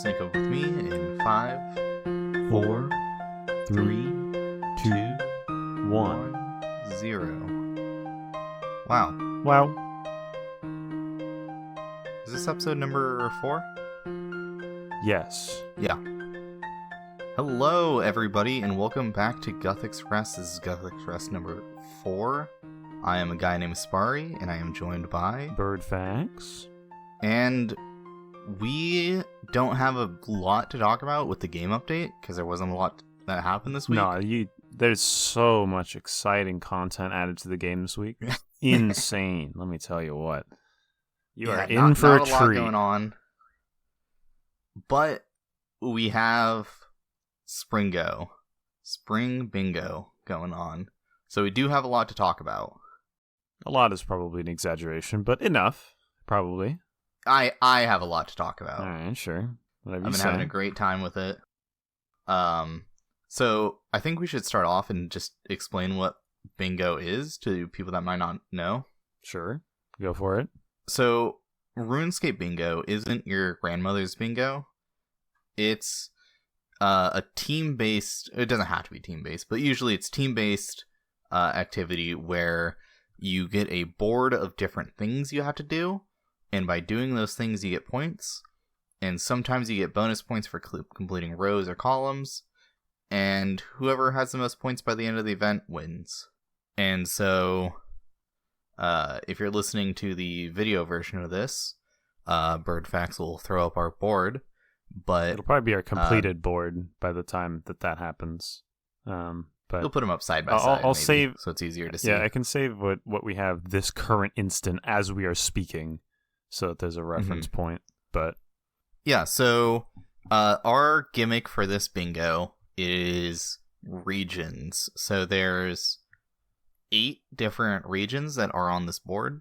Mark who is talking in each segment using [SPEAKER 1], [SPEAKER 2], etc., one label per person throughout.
[SPEAKER 1] Sync up with me in 5, 4, 3, 2, 1, 0. Wow.
[SPEAKER 2] Wow.
[SPEAKER 1] Is this episode number 4?
[SPEAKER 2] Yes.
[SPEAKER 1] Yeah. Hello, everybody, and welcome back to Guthix Rest. This is Guthix Rest number 4. I am AGuyNamedSparre, and I am joined by
[SPEAKER 2] Birdfacts.
[SPEAKER 1] And we don't have a lot to talk about with the game update, because there wasn't a lot that happened this week.
[SPEAKER 2] No, there's so much exciting content added to the game this week. Insane, let me tell you what. You are in for a treat.
[SPEAKER 1] Not a lot going on. But we have Spring Bingo going on. So we do have a lot to talk about.
[SPEAKER 2] A lot is probably an exaggeration, but enough, probably.
[SPEAKER 1] I have a lot to talk about.
[SPEAKER 2] All right, sure. Whatever
[SPEAKER 1] I've been having a great time with it. So I think we should start off and just explain what bingo is to people that might not know.
[SPEAKER 2] Sure, go for it.
[SPEAKER 1] So RuneScape bingo isn't your grandmother's bingo. It's a team-based, it doesn't have to be team-based, but usually it's team-based activity where you get a board of different things you have to do, and by doing those things you get points, and sometimes you get bonus points for completing rows or columns, and whoever has the most points by the end of the event wins. And so, if you're listening to the video version of this, Birdfacts will throw up our board, but
[SPEAKER 2] it'll probably be our completed board by the time that happens. But
[SPEAKER 1] you'll put them up side by side.
[SPEAKER 2] I'll save,
[SPEAKER 1] so it's easier to see.
[SPEAKER 2] Yeah, I can save what we have this current instant as we are speaking, so that there's a reference point. But
[SPEAKER 1] yeah, so our gimmick for this bingo is regions. So there's 8 different regions that are on this board.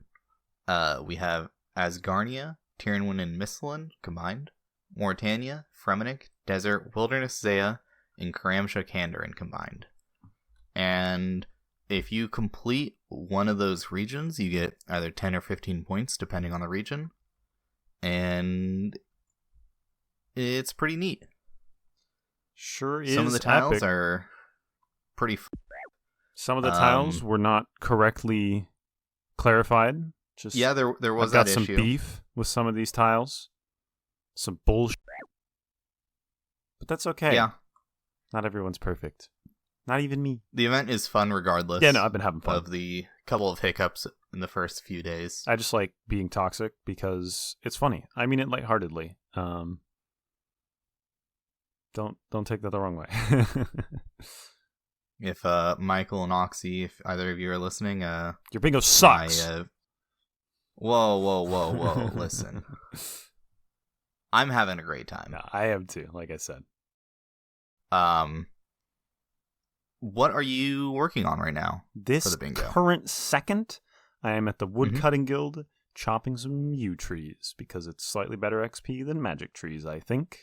[SPEAKER 1] We have Asgarnia, Tyrannwyn, and Misthalin combined, Moritania, Fremennik, Desert, Wilderness, Zaya, and Karamsha Kandarin combined. And if you complete one of those regions, you get either 10 or 15 points, depending on the region. And it's pretty neat.
[SPEAKER 2] Sure is.
[SPEAKER 1] Some of the tiles
[SPEAKER 2] epic.
[SPEAKER 1] are pretty
[SPEAKER 2] Some of the tiles were not correctly clarified. Just
[SPEAKER 1] yeah, there was
[SPEAKER 2] I've got
[SPEAKER 1] that
[SPEAKER 2] some
[SPEAKER 1] issue.
[SPEAKER 2] beef with some of these tiles. Some bullshit. But that's okay.
[SPEAKER 1] Yeah.
[SPEAKER 2] Not everyone's perfect. Not even me.
[SPEAKER 1] The event is fun regardless.
[SPEAKER 2] Yeah, no, I've been having fun.
[SPEAKER 1] Of the couple of hiccups in the first few days.
[SPEAKER 2] I just like being toxic because it's funny. I mean it lightheartedly. Don't take that the wrong way.
[SPEAKER 1] If Michael and Oxy, if either of you are listening,
[SPEAKER 2] your bingo sucks.
[SPEAKER 1] Whoa, listen. I'm having a great time.
[SPEAKER 2] No, I am too, like I said.
[SPEAKER 1] What are you working on right now
[SPEAKER 2] this
[SPEAKER 1] for the bingo?
[SPEAKER 2] Current second, I am at the Woodcutting Guild chopping some yew trees because it's slightly better XP than magic trees, I think.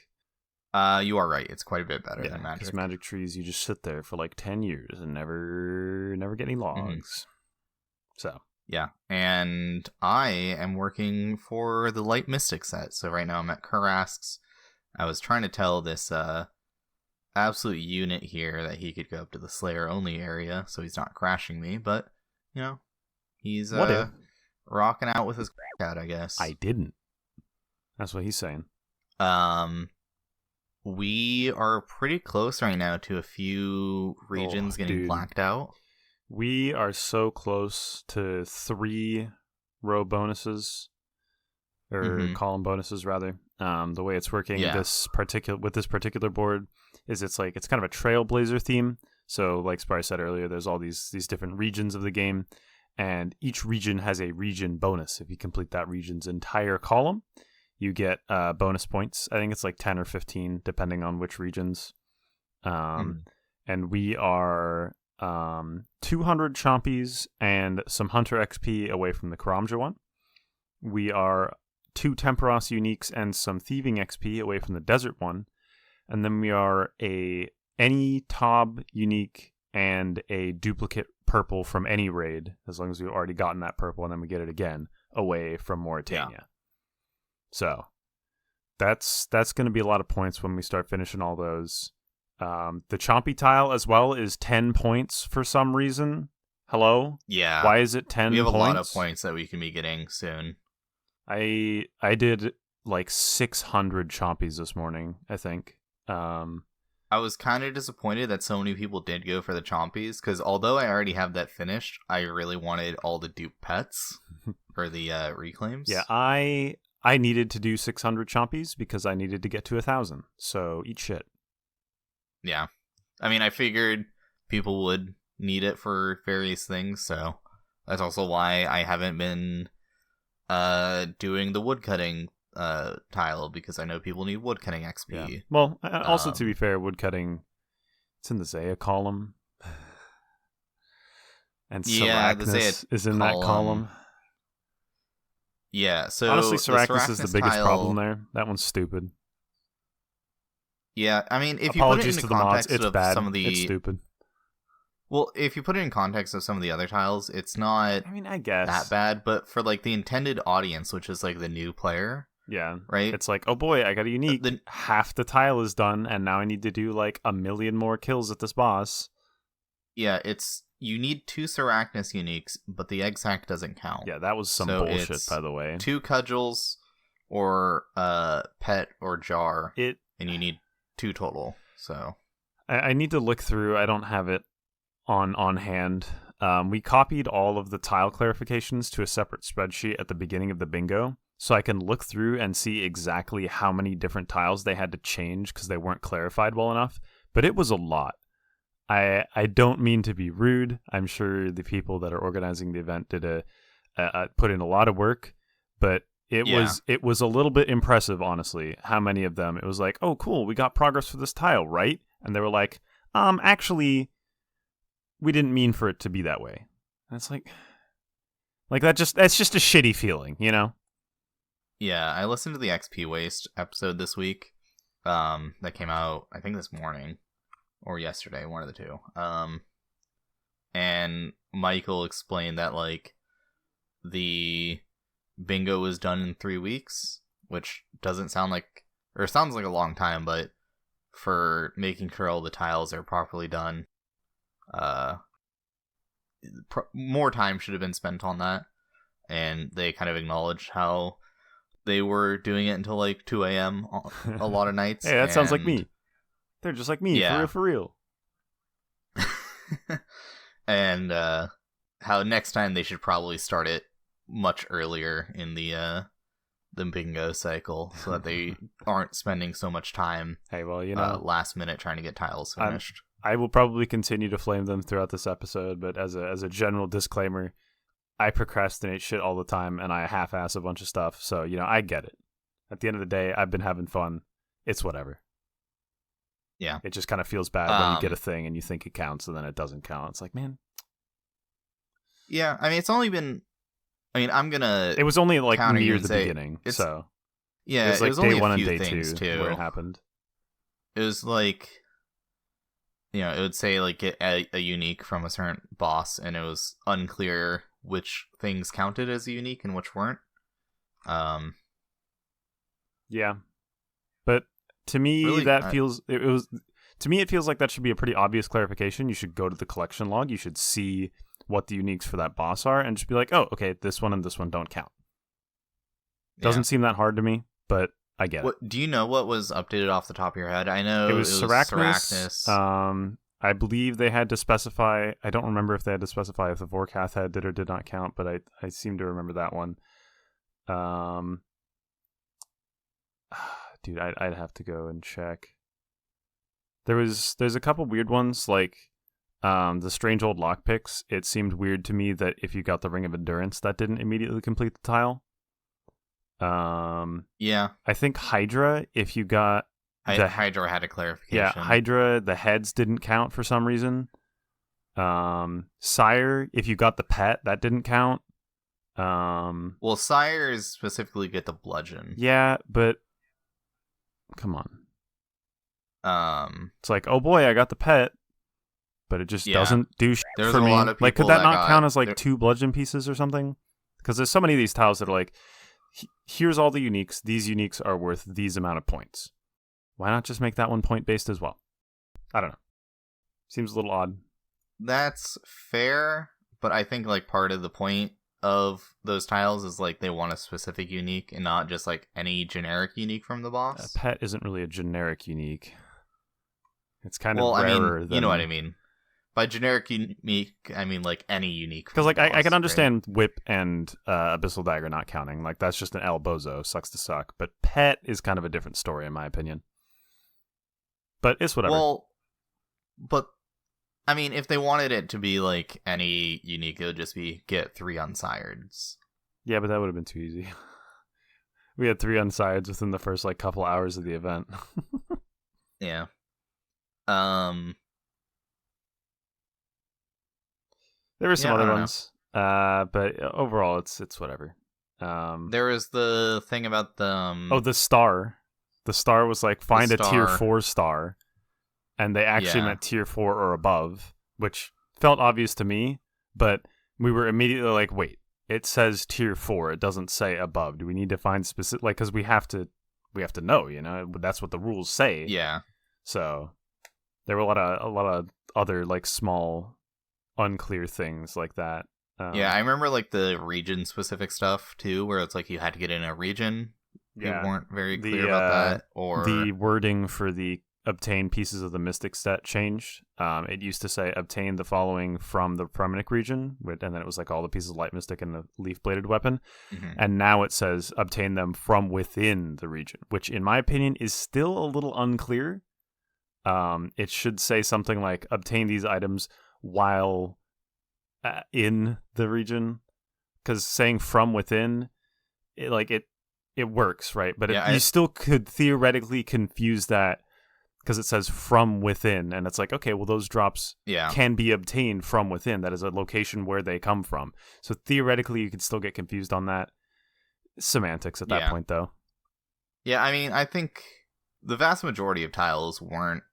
[SPEAKER 1] You are right. It's quite a bit better than magic.
[SPEAKER 2] Because magic trees, you just sit there for like 10 years and never get any logs. So.
[SPEAKER 1] Yeah, and I am working for the Light Mystic set. So right now I'm at Karask's. I was trying to tell this absolute unit here that he could go up to the Slayer only area, so he's not crashing me. But you know, he's rocking out with his cat, I guess.
[SPEAKER 2] I didn't. That's what he's saying.
[SPEAKER 1] We are pretty close right now to a few regions getting blacked out.
[SPEAKER 2] We are so close to 3 row bonuses, or column bonuses rather. The way it's working with this particular board is it's kind of a Trailblazer theme. So like Sparre said earlier, there's all these different regions of the game, and each region has a region bonus. If you complete that region's entire column, you get bonus points. I think it's like 10 or 15 depending on which regions. And we are 200 Chompies and some Hunter XP away from the Karamsha one. We are 2 Temperos Uniques and some Thieving XP away from the Desert one. And then we are any Tob Unique and a duplicate purple from any raid, as long as we've already gotten that purple, and then we get it again away from Moritania. Yeah. So That's going to be a lot of points when we start finishing all those. The Chompy tile as well is 10 points for some reason. Hello?
[SPEAKER 1] Yeah.
[SPEAKER 2] Why is it 10 points?
[SPEAKER 1] We have a lot of points that we can be getting soon.
[SPEAKER 2] I did like 600 Chompies this morning, I think.
[SPEAKER 1] I was kind of disappointed that so many people did go for the Chompies, because although I already have that finished, I really wanted all the dupe pets for the reclaims.
[SPEAKER 2] Yeah, I needed to do 600 Chompies because I needed to get to 1,000, so eat shit.
[SPEAKER 1] Yeah. I mean, I figured people would need it for various things, so that's also why I haven't been doing the woodcutting tile, because I know people need woodcutting XP.
[SPEAKER 2] Yeah. Well, also to be fair, woodcutting, it's in the Zaya column. And Sarachnis is in that column.
[SPEAKER 1] Yeah, so
[SPEAKER 2] honestly, Sarachnis is the biggest
[SPEAKER 1] tile...
[SPEAKER 2] problem there. That one's stupid.
[SPEAKER 1] Yeah, I mean, if
[SPEAKER 2] Apologies
[SPEAKER 1] you put it in context
[SPEAKER 2] mods, it's
[SPEAKER 1] of
[SPEAKER 2] bad.
[SPEAKER 1] Some of the...
[SPEAKER 2] It's stupid.
[SPEAKER 1] Well, if you put it in context of some of the other tiles, it's not
[SPEAKER 2] I guess
[SPEAKER 1] that bad, but for like the intended audience, which is like the new player,
[SPEAKER 2] yeah,
[SPEAKER 1] right?
[SPEAKER 2] It's like, oh boy, I got a unique. Half the tile is done, and now I need to do like 1,000,000 more kills at this boss.
[SPEAKER 1] Yeah, you need 2 Sarachnis uniques, but the egg sack doesn't count.
[SPEAKER 2] Yeah, that was some bullshit, by the way.
[SPEAKER 1] 2 cudgels or pet or jar, and you need 2 total. So
[SPEAKER 2] I need to look through. I don't have it on hand. We copied all of the tile clarifications to a separate spreadsheet at the beginning of the bingo, so I can look through and see exactly how many different tiles they had to change because they weren't clarified well enough. But it was a lot. I don't mean to be rude. I'm sure the people that are organizing the event did put in a lot of work, but it was a little bit impressive, honestly, how many of them. It was like, oh, cool, we got progress for this tile, right? And they were like, actually, we didn't mean for it to be that way. And it's like that's just a shitty feeling, you know?
[SPEAKER 1] Yeah, I listened to the XP Waste episode this week. That came out, I think, this morning or yesterday, one of the two. And Michael explained that like the bingo was done in 3 weeks, which doesn't sound like, or sounds like a long time, but for making sure all the tiles are properly done, more time should have been spent on that. And they kind of acknowledged how they were doing it until like 2 a.m. a lot of nights.
[SPEAKER 2] Hey, that sounds like me. They're just like me,
[SPEAKER 1] yeah.
[SPEAKER 2] for real.
[SPEAKER 1] And how next time they should probably start it much earlier in the bingo cycle, so that they aren't spending so much time.
[SPEAKER 2] Hey, well, you know,
[SPEAKER 1] last minute trying to get tiles finished.
[SPEAKER 2] I will probably continue to flame them throughout this episode, but as a general disclaimer, I procrastinate shit all the time, and I half-ass a bunch of stuff. So, you know, I get it. At the end of the day, I've been having fun. It's whatever.
[SPEAKER 1] Yeah.
[SPEAKER 2] It just kind of feels bad when you get a thing and you think it counts, and then it doesn't count. It's like, man.
[SPEAKER 1] Yeah, I mean, it's only been... I mean, I'm gonna...
[SPEAKER 2] It was only like near the beginning, so...
[SPEAKER 1] Yeah,
[SPEAKER 2] it was like
[SPEAKER 1] day
[SPEAKER 2] 1
[SPEAKER 1] and
[SPEAKER 2] day
[SPEAKER 1] two
[SPEAKER 2] 2 where it happened.
[SPEAKER 1] It was like... You know, it would say, like, get a unique from a certain boss, and it was unclear which things counted as a unique and which weren't.
[SPEAKER 2] Yeah. But to me,
[SPEAKER 1] really,
[SPEAKER 2] to me, it feels like that should be a pretty obvious clarification. You should go to the collection log. You should see what the uniques for that boss are, and just be like, oh, okay, this one and this one don't count. Doesn't seem that hard to me, but I get it.
[SPEAKER 1] Do you know what was updated off the top of your head? I know
[SPEAKER 2] it was Sarachnis. I believe they had to specify. I don't remember if they had to specify if the Vorkath head did or did not count, but I seem to remember that one. Dude, I'd have to go and check. There's a couple weird ones, like the strange old lockpicks. It seemed weird to me that if you got the Ring of Endurance, that didn't immediately complete the tile.
[SPEAKER 1] Yeah.
[SPEAKER 2] I think Hydra, if you got
[SPEAKER 1] Hydra had a clarification.
[SPEAKER 2] Yeah, Hydra, the heads didn't count for some reason. Sire, if you got the pet, that didn't count.
[SPEAKER 1] Well, Sires specifically get the bludgeon.
[SPEAKER 2] Yeah, but come on. It's like, oh boy, I got the pet, but it just doesn't do shit for me. Like, could that not count as like 2 bludgeon pieces or something? Because there's so many of these tiles that are like, here's all the uniques. These uniques are worth these amount of points. Why not just make that one point based as well? I don't know. Seems a little odd.
[SPEAKER 1] That's fair, but I think like part of the point of those tiles is like they want a specific unique and not just like any generic unique from the boss.
[SPEAKER 2] A pet isn't really a generic unique. It's kind of rarer.
[SPEAKER 1] I mean, you know what I mean. By generic unique, I mean like any unique.
[SPEAKER 2] Because like I can understand Whip and Abyssal Dagger not counting. Like that's just an El Bozo. Sucks to suck. But pet is kind of a different story in my opinion. But it's whatever.
[SPEAKER 1] Well, but I mean, if they wanted it to be like any unique, it would just be get 3 unsireds.
[SPEAKER 2] Yeah, but that would have been too easy. We had 3 unsireds within the first like couple hours of the event.
[SPEAKER 1] Yeah.
[SPEAKER 2] There were some other ones, but overall, it's whatever.
[SPEAKER 1] There was the thing about the
[SPEAKER 2] the star. The star was like find a tier 4 star, and they actually meant tier 4 or above, which felt obvious to me. But we were immediately like, wait, it says tier 4. It doesn't say above. Do we need to find specific? Like, because we have to know. You know, that's what the rules say.
[SPEAKER 1] Yeah.
[SPEAKER 2] So there were a lot of other like small, unclear things like that.
[SPEAKER 1] Yeah, I remember like the region specific stuff too, where it's like you had to get in a region.
[SPEAKER 2] Yeah.
[SPEAKER 1] You weren't very clear about that, or
[SPEAKER 2] the wording for the obtain pieces of the Mystic set changed. It used to say obtain the following from the Premonic region, and then it was like all the pieces of Light Mystic and the Leaf Bladed weapon. Mm-hmm. And now it says obtain them from within the region, which in my opinion is still a little unclear. It should say something like obtain these items while in the region, because saying from within, it works, right? But you still could theoretically confuse that because it says from within, and it's like, okay, well, those drops can be obtained from within. That is a location where they come from. So theoretically, you could still get confused on that. Semantics at that point, though.
[SPEAKER 1] Yeah, I mean, I think the vast majority of tiles weren't.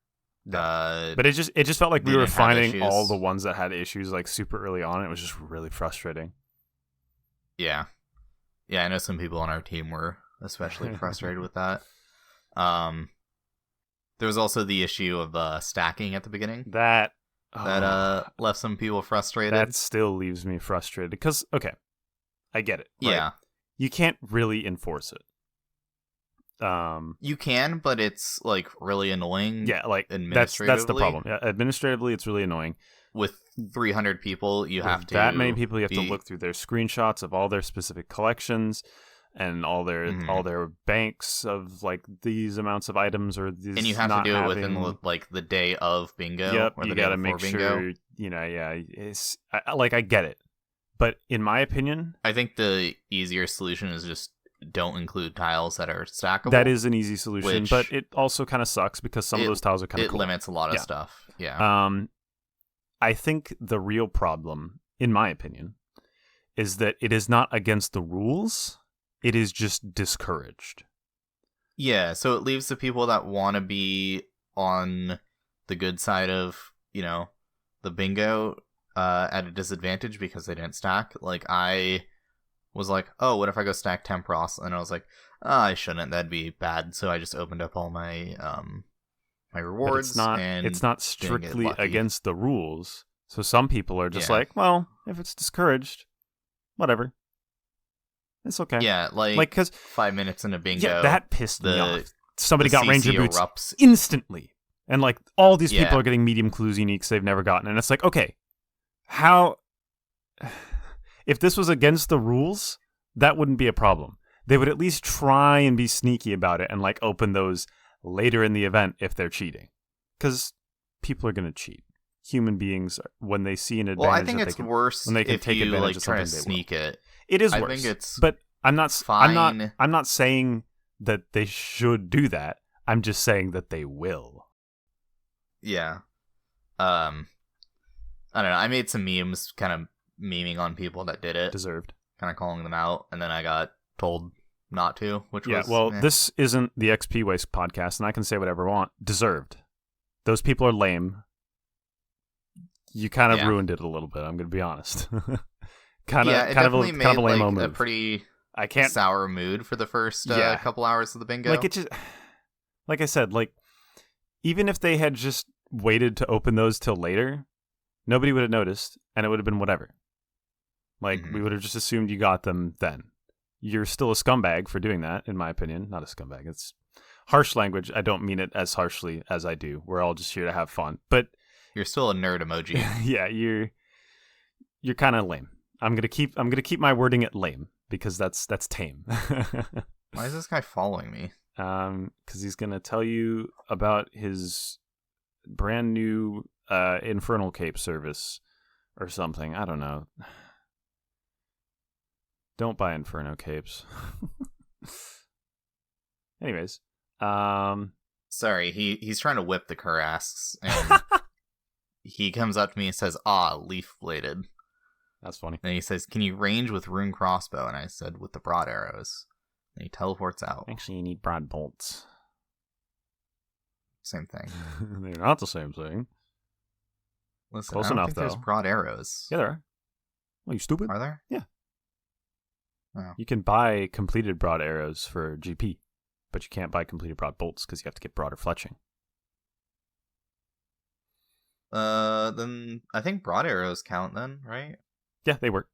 [SPEAKER 2] But it just felt like we were finding all the ones that had issues like super early on. It was just really frustrating.
[SPEAKER 1] Yeah. Yeah, I know some people on our team were especially frustrated with that. There was also the issue of stacking at the beginning. That left some people frustrated.
[SPEAKER 2] That still leaves me frustrated because, okay, I get it. Right? Yeah. You can't really enforce it.
[SPEAKER 1] You can, but it's like really annoying.
[SPEAKER 2] Yeah, like that's the problem. Yeah, administratively, it's really annoying.
[SPEAKER 1] With 300 people, you have to
[SPEAKER 2] that many people. You have to look through their screenshots of all their specific collections and all their banks of like these amounts of items or these.
[SPEAKER 1] And you have to do it within like the day of bingo.
[SPEAKER 2] Yep, or you got to make sure. You know, it's I get it, but in my opinion,
[SPEAKER 1] I think the easier solution is just don't include tiles that are stackable.
[SPEAKER 2] That is an easy solution, but it also kind of sucks because some of those tiles are kind of cool.
[SPEAKER 1] It limits a lot of stuff. Yeah.
[SPEAKER 2] I think the real problem, in my opinion, is that it is not against the rules. It is just discouraged.
[SPEAKER 1] Yeah, so it leaves the people that want to be on the good side of, you know, the bingo at a disadvantage because they didn't stack. Like, I was like, oh, what if I go stack Tempros? And I was like, oh, I shouldn't. That'd be bad. So I just opened up all my my rewards.
[SPEAKER 2] It's not strictly against the rules. So some people are just like, well, if it's discouraged, whatever. It's okay.
[SPEAKER 1] Yeah, like 'cause 5 minutes into bingo.
[SPEAKER 2] Yeah, that pissed me off. Somebody got Ranger Boots instantly. And like all these people are getting medium clues uniques they've never gotten. And it's like, okay, how... If this was against the rules, that wouldn't be a problem. They would at least try and be sneaky about it and like open those later in the event if they're cheating. Because people are going to cheat. Human beings, when they see an advantage,
[SPEAKER 1] well, I think it's worse when they can take advantage of something, try to sneak it.
[SPEAKER 2] It is worse. I think it's but I'm not fine. I'm not saying that they should do that. I'm just saying that they will.
[SPEAKER 1] Yeah. I don't know. I made some memes, kind of memeing on people that did it.
[SPEAKER 2] Deserved.
[SPEAKER 1] Kind of calling them out, and then I got told not to, which was...
[SPEAKER 2] Yeah, well, this isn't the XP Waste podcast, and I can say whatever I want. Deserved. Those people are lame. You kind of ruined it a little bit, I'm going to be honest. kind of a lame-o move. I can't
[SPEAKER 1] sour mood for the first couple hours of the bingo.
[SPEAKER 2] Like, it just, like I said, like, even if they had just waited to open those till later, nobody would have noticed, and it would have been whatever. Like, we would have just assumed you got them then. You're still a scumbag for doing that, in my opinion. Not a scumbag. It's harsh language. I don't mean it as harshly as I do. We're all just here to have fun. But
[SPEAKER 1] you're still a nerd emoji.
[SPEAKER 2] Yeah, you're kind of lame. I'm gonna keep my wording at lame because that's tame.
[SPEAKER 1] Why is this guy following me?
[SPEAKER 2] Because he's gonna tell you about his brand new Infernal Cape service or something. I don't know. Don't buy Inferno capes. Anyways,
[SPEAKER 1] sorry, he's trying to whip the Kurasks, and he comes up to me and says, leaf bladed.
[SPEAKER 2] That's funny.
[SPEAKER 1] And he says, can you range with rune crossbow? And I said, with the broad arrows. And he teleports out.
[SPEAKER 2] Actually, you need broad bolts.
[SPEAKER 1] Same thing.
[SPEAKER 2] They're not the same thing.
[SPEAKER 1] Listen,
[SPEAKER 2] close
[SPEAKER 1] I don't
[SPEAKER 2] enough,
[SPEAKER 1] think
[SPEAKER 2] though.
[SPEAKER 1] There's broad arrows.
[SPEAKER 2] Yeah, there are. Well, you stupid?
[SPEAKER 1] Are there?
[SPEAKER 2] Yeah.
[SPEAKER 1] Oh.
[SPEAKER 2] You can buy completed broad arrows for GP, but you can't buy completed broad bolts because you have to get broader fletching.
[SPEAKER 1] Then I think broad arrows count then, right?
[SPEAKER 2] Yeah, they work.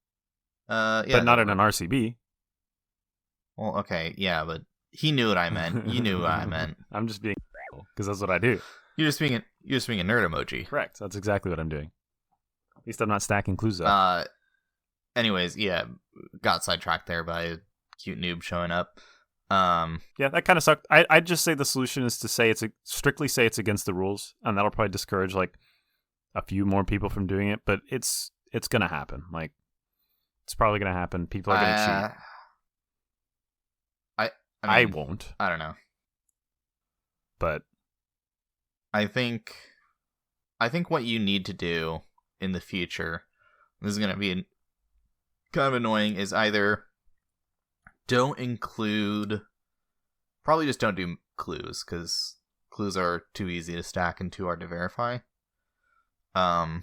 [SPEAKER 1] Yeah,
[SPEAKER 2] but not in an RCB.
[SPEAKER 1] Well, okay, yeah, but he knew what I meant. You knew what I meant.
[SPEAKER 2] I'm just being because that's what I do.
[SPEAKER 1] You're just being a nerd emoji.
[SPEAKER 2] Correct. That's exactly what I'm doing. At least I'm not stacking clues up.
[SPEAKER 1] Anyways, yeah, got sidetracked there by a cute noob showing up.
[SPEAKER 2] Yeah, that kind of sucked. I'd just say the solution is to say strictly say it's against the rules, and that'll probably discourage like a few more people from doing it. But it's gonna happen. Like, it's probably gonna happen. People are gonna cheat. I won't.
[SPEAKER 1] I don't know.
[SPEAKER 2] But
[SPEAKER 1] I think what you need to do in the future, this is gonna be kind of annoying, is either don't do clues, because clues are too easy to stack and too hard to verify. But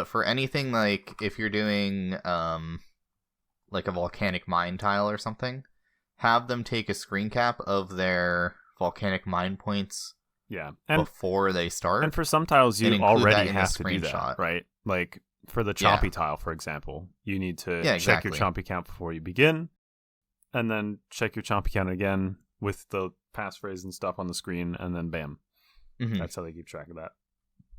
[SPEAKER 1] for anything, like if you're doing like a volcanic mine tile or something, have them take a screen cap of their volcanic mine points before they start.
[SPEAKER 2] And for some tiles you already have to do that, right? Like for the chompy tile, for example, you need to check your chompy count before you begin, and then check your chompy count again with the passphrase and stuff on the screen, and then bam. Mm-hmm. That's how they keep track of that.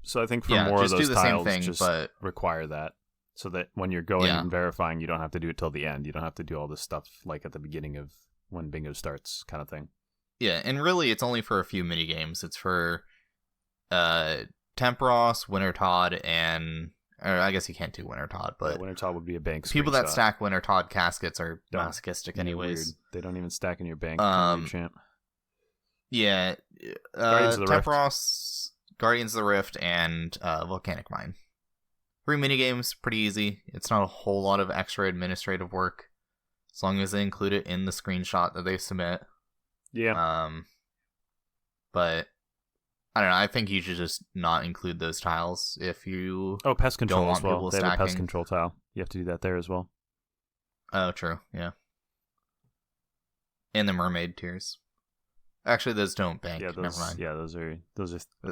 [SPEAKER 2] So I think for more of those tiles, require that, so that when you're going and verifying, you don't have to do it till the end. You don't have to do all this stuff like at the beginning of when bingo starts, kind of thing.
[SPEAKER 1] Yeah, and really, it's only for a few mini games. It's for Temperos, Winter Todd, and I guess you can't do Winter Todd, but
[SPEAKER 2] Winter Todd would be a bank.
[SPEAKER 1] People that stack Winter Todd caskets are masochistic, anyways.
[SPEAKER 2] Weird. They don't even stack in your bank. Champ.
[SPEAKER 1] Yeah, Temperos, Guardians of the Rift, and Volcanic Mine. 3 minigames, pretty easy. It's not a whole lot of extra administrative work, as long as they include it in the screenshot that they submit.
[SPEAKER 2] Yeah.
[SPEAKER 1] But I don't know. I think you should just not include those tiles if you
[SPEAKER 2] pest control
[SPEAKER 1] don't want
[SPEAKER 2] as well.
[SPEAKER 1] people
[SPEAKER 2] they
[SPEAKER 1] stacking.
[SPEAKER 2] Have a pest control tile. You have to do that there as well.
[SPEAKER 1] Oh, true. Yeah. And the mermaid tiers. Actually, those don't bank.
[SPEAKER 2] Yeah,
[SPEAKER 1] never mind.
[SPEAKER 2] Yeah, those are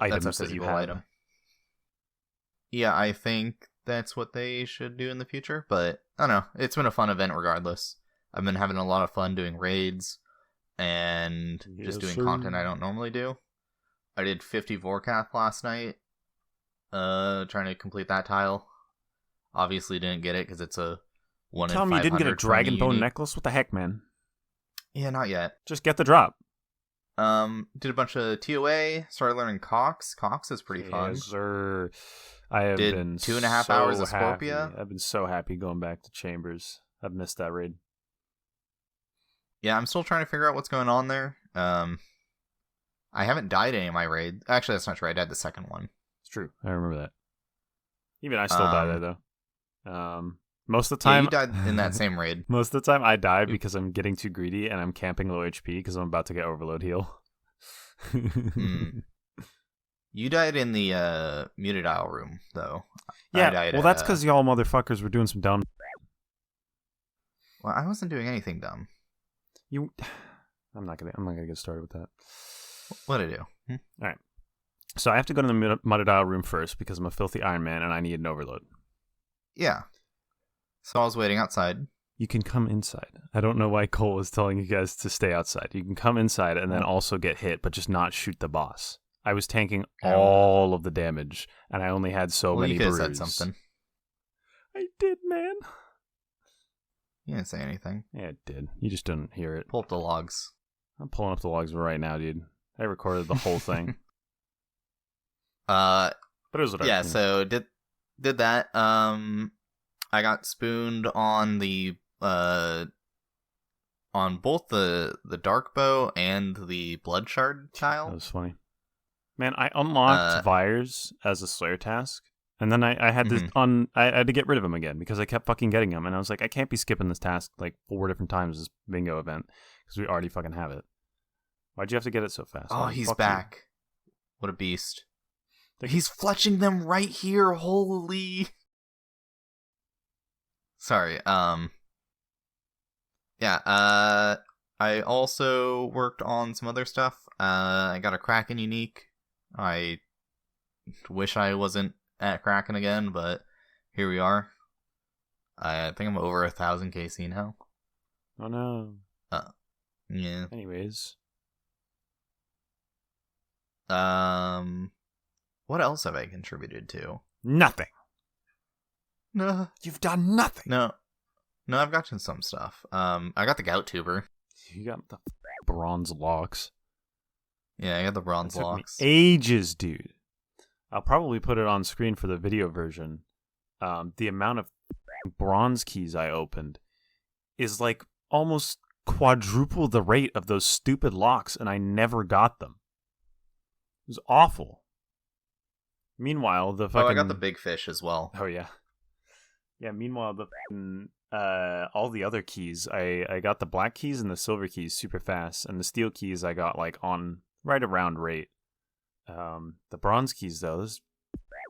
[SPEAKER 2] items that you have. Item.
[SPEAKER 1] Yeah, I think that's what they should do in the future. But I don't know. It's been a fun event regardless. I've been having a lot of fun doing raids and just doing content I don't normally do. I did 50 Vorkath last night, trying to complete that tile. Obviously didn't get it because it's a 1 in 500.
[SPEAKER 2] Tell me you didn't get a dragon bone
[SPEAKER 1] unique.
[SPEAKER 2] necklace? What the heck, man?
[SPEAKER 1] Yeah, not yet.
[SPEAKER 2] Just get the drop.
[SPEAKER 1] Did a bunch of TOA, started learning Cox. Cox is pretty fun.
[SPEAKER 2] Yes, sir. I have been
[SPEAKER 1] 2.5 hours of Scorpia.
[SPEAKER 2] I've been so happy going back to Chambers. I've missed that raid.
[SPEAKER 1] Yeah, I'm still trying to figure out what's going on there. I haven't died any of my raids. Actually, that's not true. I died the second one.
[SPEAKER 2] It's true. I remember that. Even I still die there, though. Most of the time...
[SPEAKER 1] Yeah, you died in that same raid.
[SPEAKER 2] Most of the time, I die because I'm getting too greedy and I'm camping low HP because I'm about to get overload heal.
[SPEAKER 1] You died in the muted isle room, though.
[SPEAKER 2] Yeah, that's because y'all motherfuckers were doing some dumb...
[SPEAKER 1] Well, I wasn't doing anything dumb.
[SPEAKER 2] I'm not gonna get started with that.
[SPEAKER 1] What'd I do?
[SPEAKER 2] All right. So I have to go to the Muttadile room first because I'm a filthy Iron Man and I need an overload.
[SPEAKER 1] Yeah. So I was waiting outside.
[SPEAKER 2] You can come inside. I don't know why Cole was telling you guys to stay outside. You can come inside and then also get hit, but just not shoot the boss. I was tanking all of the damage, and I only had many brews. You could have said something. I did, man.
[SPEAKER 1] You didn't say anything.
[SPEAKER 2] Yeah, it did. You just didn't hear it.
[SPEAKER 1] Pull up the logs.
[SPEAKER 2] I'm pulling up the logs right now, dude. I recorded the whole thing.
[SPEAKER 1] But it was whatever. Yeah, so did that. I got spooned on the on both the dark bow and the blood shard tile.
[SPEAKER 2] That was funny. Man, I unlocked Vyres as a Slayer task, and then I had to I had to get rid of him again because I kept fucking getting him, and I was like, I can't be skipping this task like 4 different times this bingo event because we already fucking have it. Why'd you have to get it so fast?
[SPEAKER 1] Oh, he's back. You. What a beast. He's fletching them right here. Holy. Sorry. Yeah, I also worked on some other stuff. I got a Kraken unique. I wish I wasn't at Kraken again, but here we are. I think I'm over 1,000 KC now.
[SPEAKER 2] Oh no.
[SPEAKER 1] Yeah.
[SPEAKER 2] Anyways.
[SPEAKER 1] What else have I contributed to?
[SPEAKER 2] Nothing.
[SPEAKER 1] No.
[SPEAKER 2] You've done nothing.
[SPEAKER 1] No, I've gotten some stuff. I got the gout tuber.
[SPEAKER 2] You got the bronze locks.
[SPEAKER 1] Yeah, I got the bronze locks.
[SPEAKER 2] Ages, dude. I'll probably put it on screen for the video version. The amount of bronze keys I opened is like almost quadruple the rate of those stupid locks, and I never got them. It was awful. Meanwhile, the fucking...
[SPEAKER 1] Oh, I got the big fish as well.
[SPEAKER 2] Oh, yeah. Yeah, meanwhile, all the other keys, I got the black keys and the silver keys super fast, and the steel keys I got like on right around rate. The bronze keys, though, those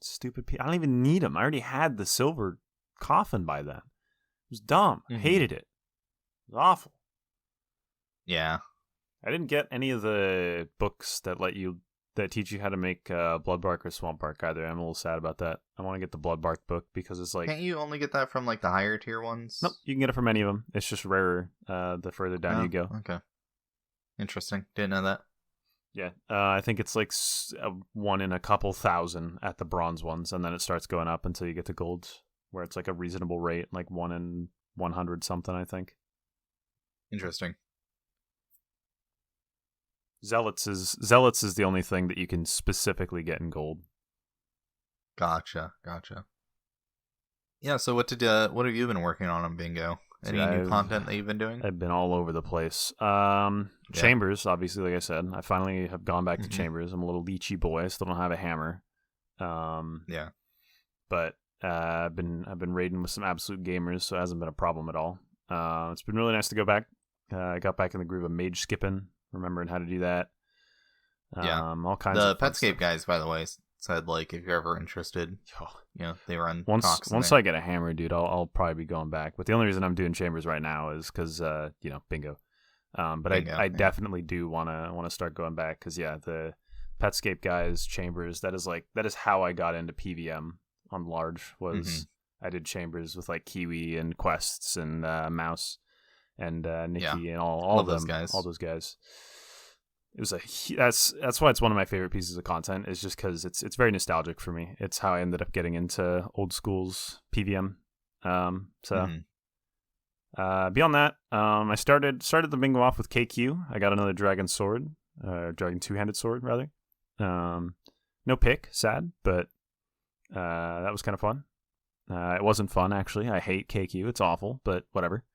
[SPEAKER 2] stupid I don't even need them. I already had the silver coffin by then. It was dumb. I hated it. It was awful.
[SPEAKER 1] Yeah.
[SPEAKER 2] I didn't get any of the books that teach you how to make Bloodbark or Swampbark either. I'm a little sad about that. I want to get the Bloodbark book because it's like...
[SPEAKER 1] Can't you only get that from like the higher tier ones?
[SPEAKER 2] Nope, you can get it from any of them. It's just rarer the further down you go.
[SPEAKER 1] Okay. Interesting. Didn't know that.
[SPEAKER 2] Yeah, I think it's like 1 in a couple thousand at the bronze ones, and then it starts going up until you get to gold, where it's like a reasonable rate, like 1 in 100 something, I think.
[SPEAKER 1] Interesting.
[SPEAKER 2] Zealots is the only thing that you can specifically get in gold.
[SPEAKER 1] Gotcha. Yeah, so what have you been working on Bingo? Any new content that you've been doing?
[SPEAKER 2] I've been all over the place. Chambers, obviously, like I said. I finally have gone back to Chambers. I'm a little leechy boy. I still don't have a hammer.
[SPEAKER 1] Yeah.
[SPEAKER 2] But I've been raiding with some absolute gamers, so it hasn't been a problem at all. It's been really nice to go back. I got back in the groove of mage skipping, remembering how to do that. All kinds of
[SPEAKER 1] Petscape guys, by the way, said like if you're ever interested, they run
[SPEAKER 2] once I get a hammer, dude, I'll probably be going back. But the only reason I'm doing Chambers right now is because bingo. But I definitely do want to start going back because the Petscape guys, Chambers, that is how I got into PVM on large. Was I did Chambers with like Kiwi and Quests and Mouse and Nikki and all of them, all those guys. It was that's why it's one of my favorite pieces of content, is just because it's very nostalgic for me. It's how I ended up getting into old school's PVM. Beyond that, I started the bingo off with KQ. I got another dragon sword, dragon two-handed sword rather. No pick, sad, but that was kind of fun. It wasn't fun actually. I hate KQ. It's awful, but whatever.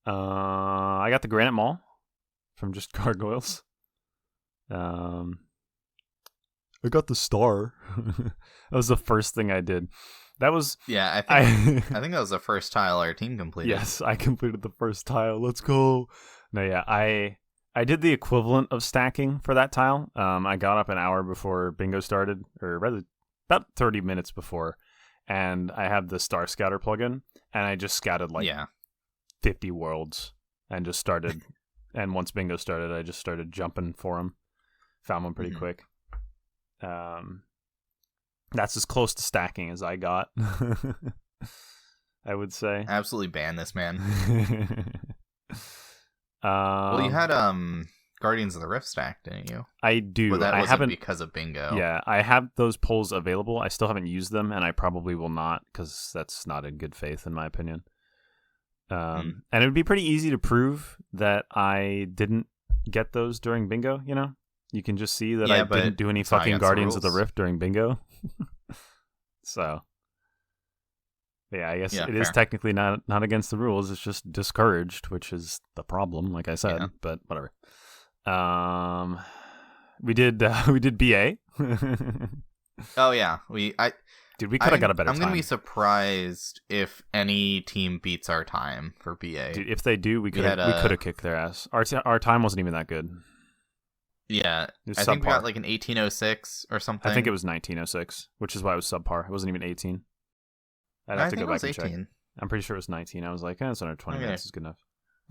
[SPEAKER 2] I got the granite maul from just gargoyles. I got the star. That was the first thing I did. That was
[SPEAKER 1] I think that was the first tile our team completed.
[SPEAKER 2] Yes, I completed the first tile. Let's go. No, yeah, I did the equivalent of stacking for that tile. I got up an hour before bingo started, or rather about 30 minutes before, and I have the Star Scouter plugin, and I just scouted like 50 worlds and just started. And once bingo started, I just started jumping for them. Found one pretty quick. That's as close to stacking as I got. I would say.
[SPEAKER 1] Absolutely ban this man.
[SPEAKER 2] Well,
[SPEAKER 1] you had Guardians of the Rift stack, didn't you?
[SPEAKER 2] I do.
[SPEAKER 1] But that
[SPEAKER 2] I
[SPEAKER 1] wasn't
[SPEAKER 2] haven't
[SPEAKER 1] because of bingo.
[SPEAKER 2] Yeah, I have those polls available. I still haven't used them, and I probably will not because that's not in good faith, in my opinion. And it would be pretty easy to prove that I didn't get those during bingo. You know, you can just see that I didn't do any fucking Guardians of the Rift during bingo. So. Yeah, I guess it is technically not against the rules. It's just discouraged, which is the problem, like I said. But whatever. We did BA.
[SPEAKER 1] Oh yeah,
[SPEAKER 2] we could have got a better time.
[SPEAKER 1] I'm gonna be surprised if any team beats our time for BA.
[SPEAKER 2] Dude, if they do, we could have kicked their ass. Our time wasn't even that good.
[SPEAKER 1] Yeah, I think we got like an 1806 or something.
[SPEAKER 2] I think it was 1906, which is why it was subpar. It wasn't even 18. I'd have to go back and check. I'm pretty sure it was 19. I was like, it's under 20 minutes is good enough.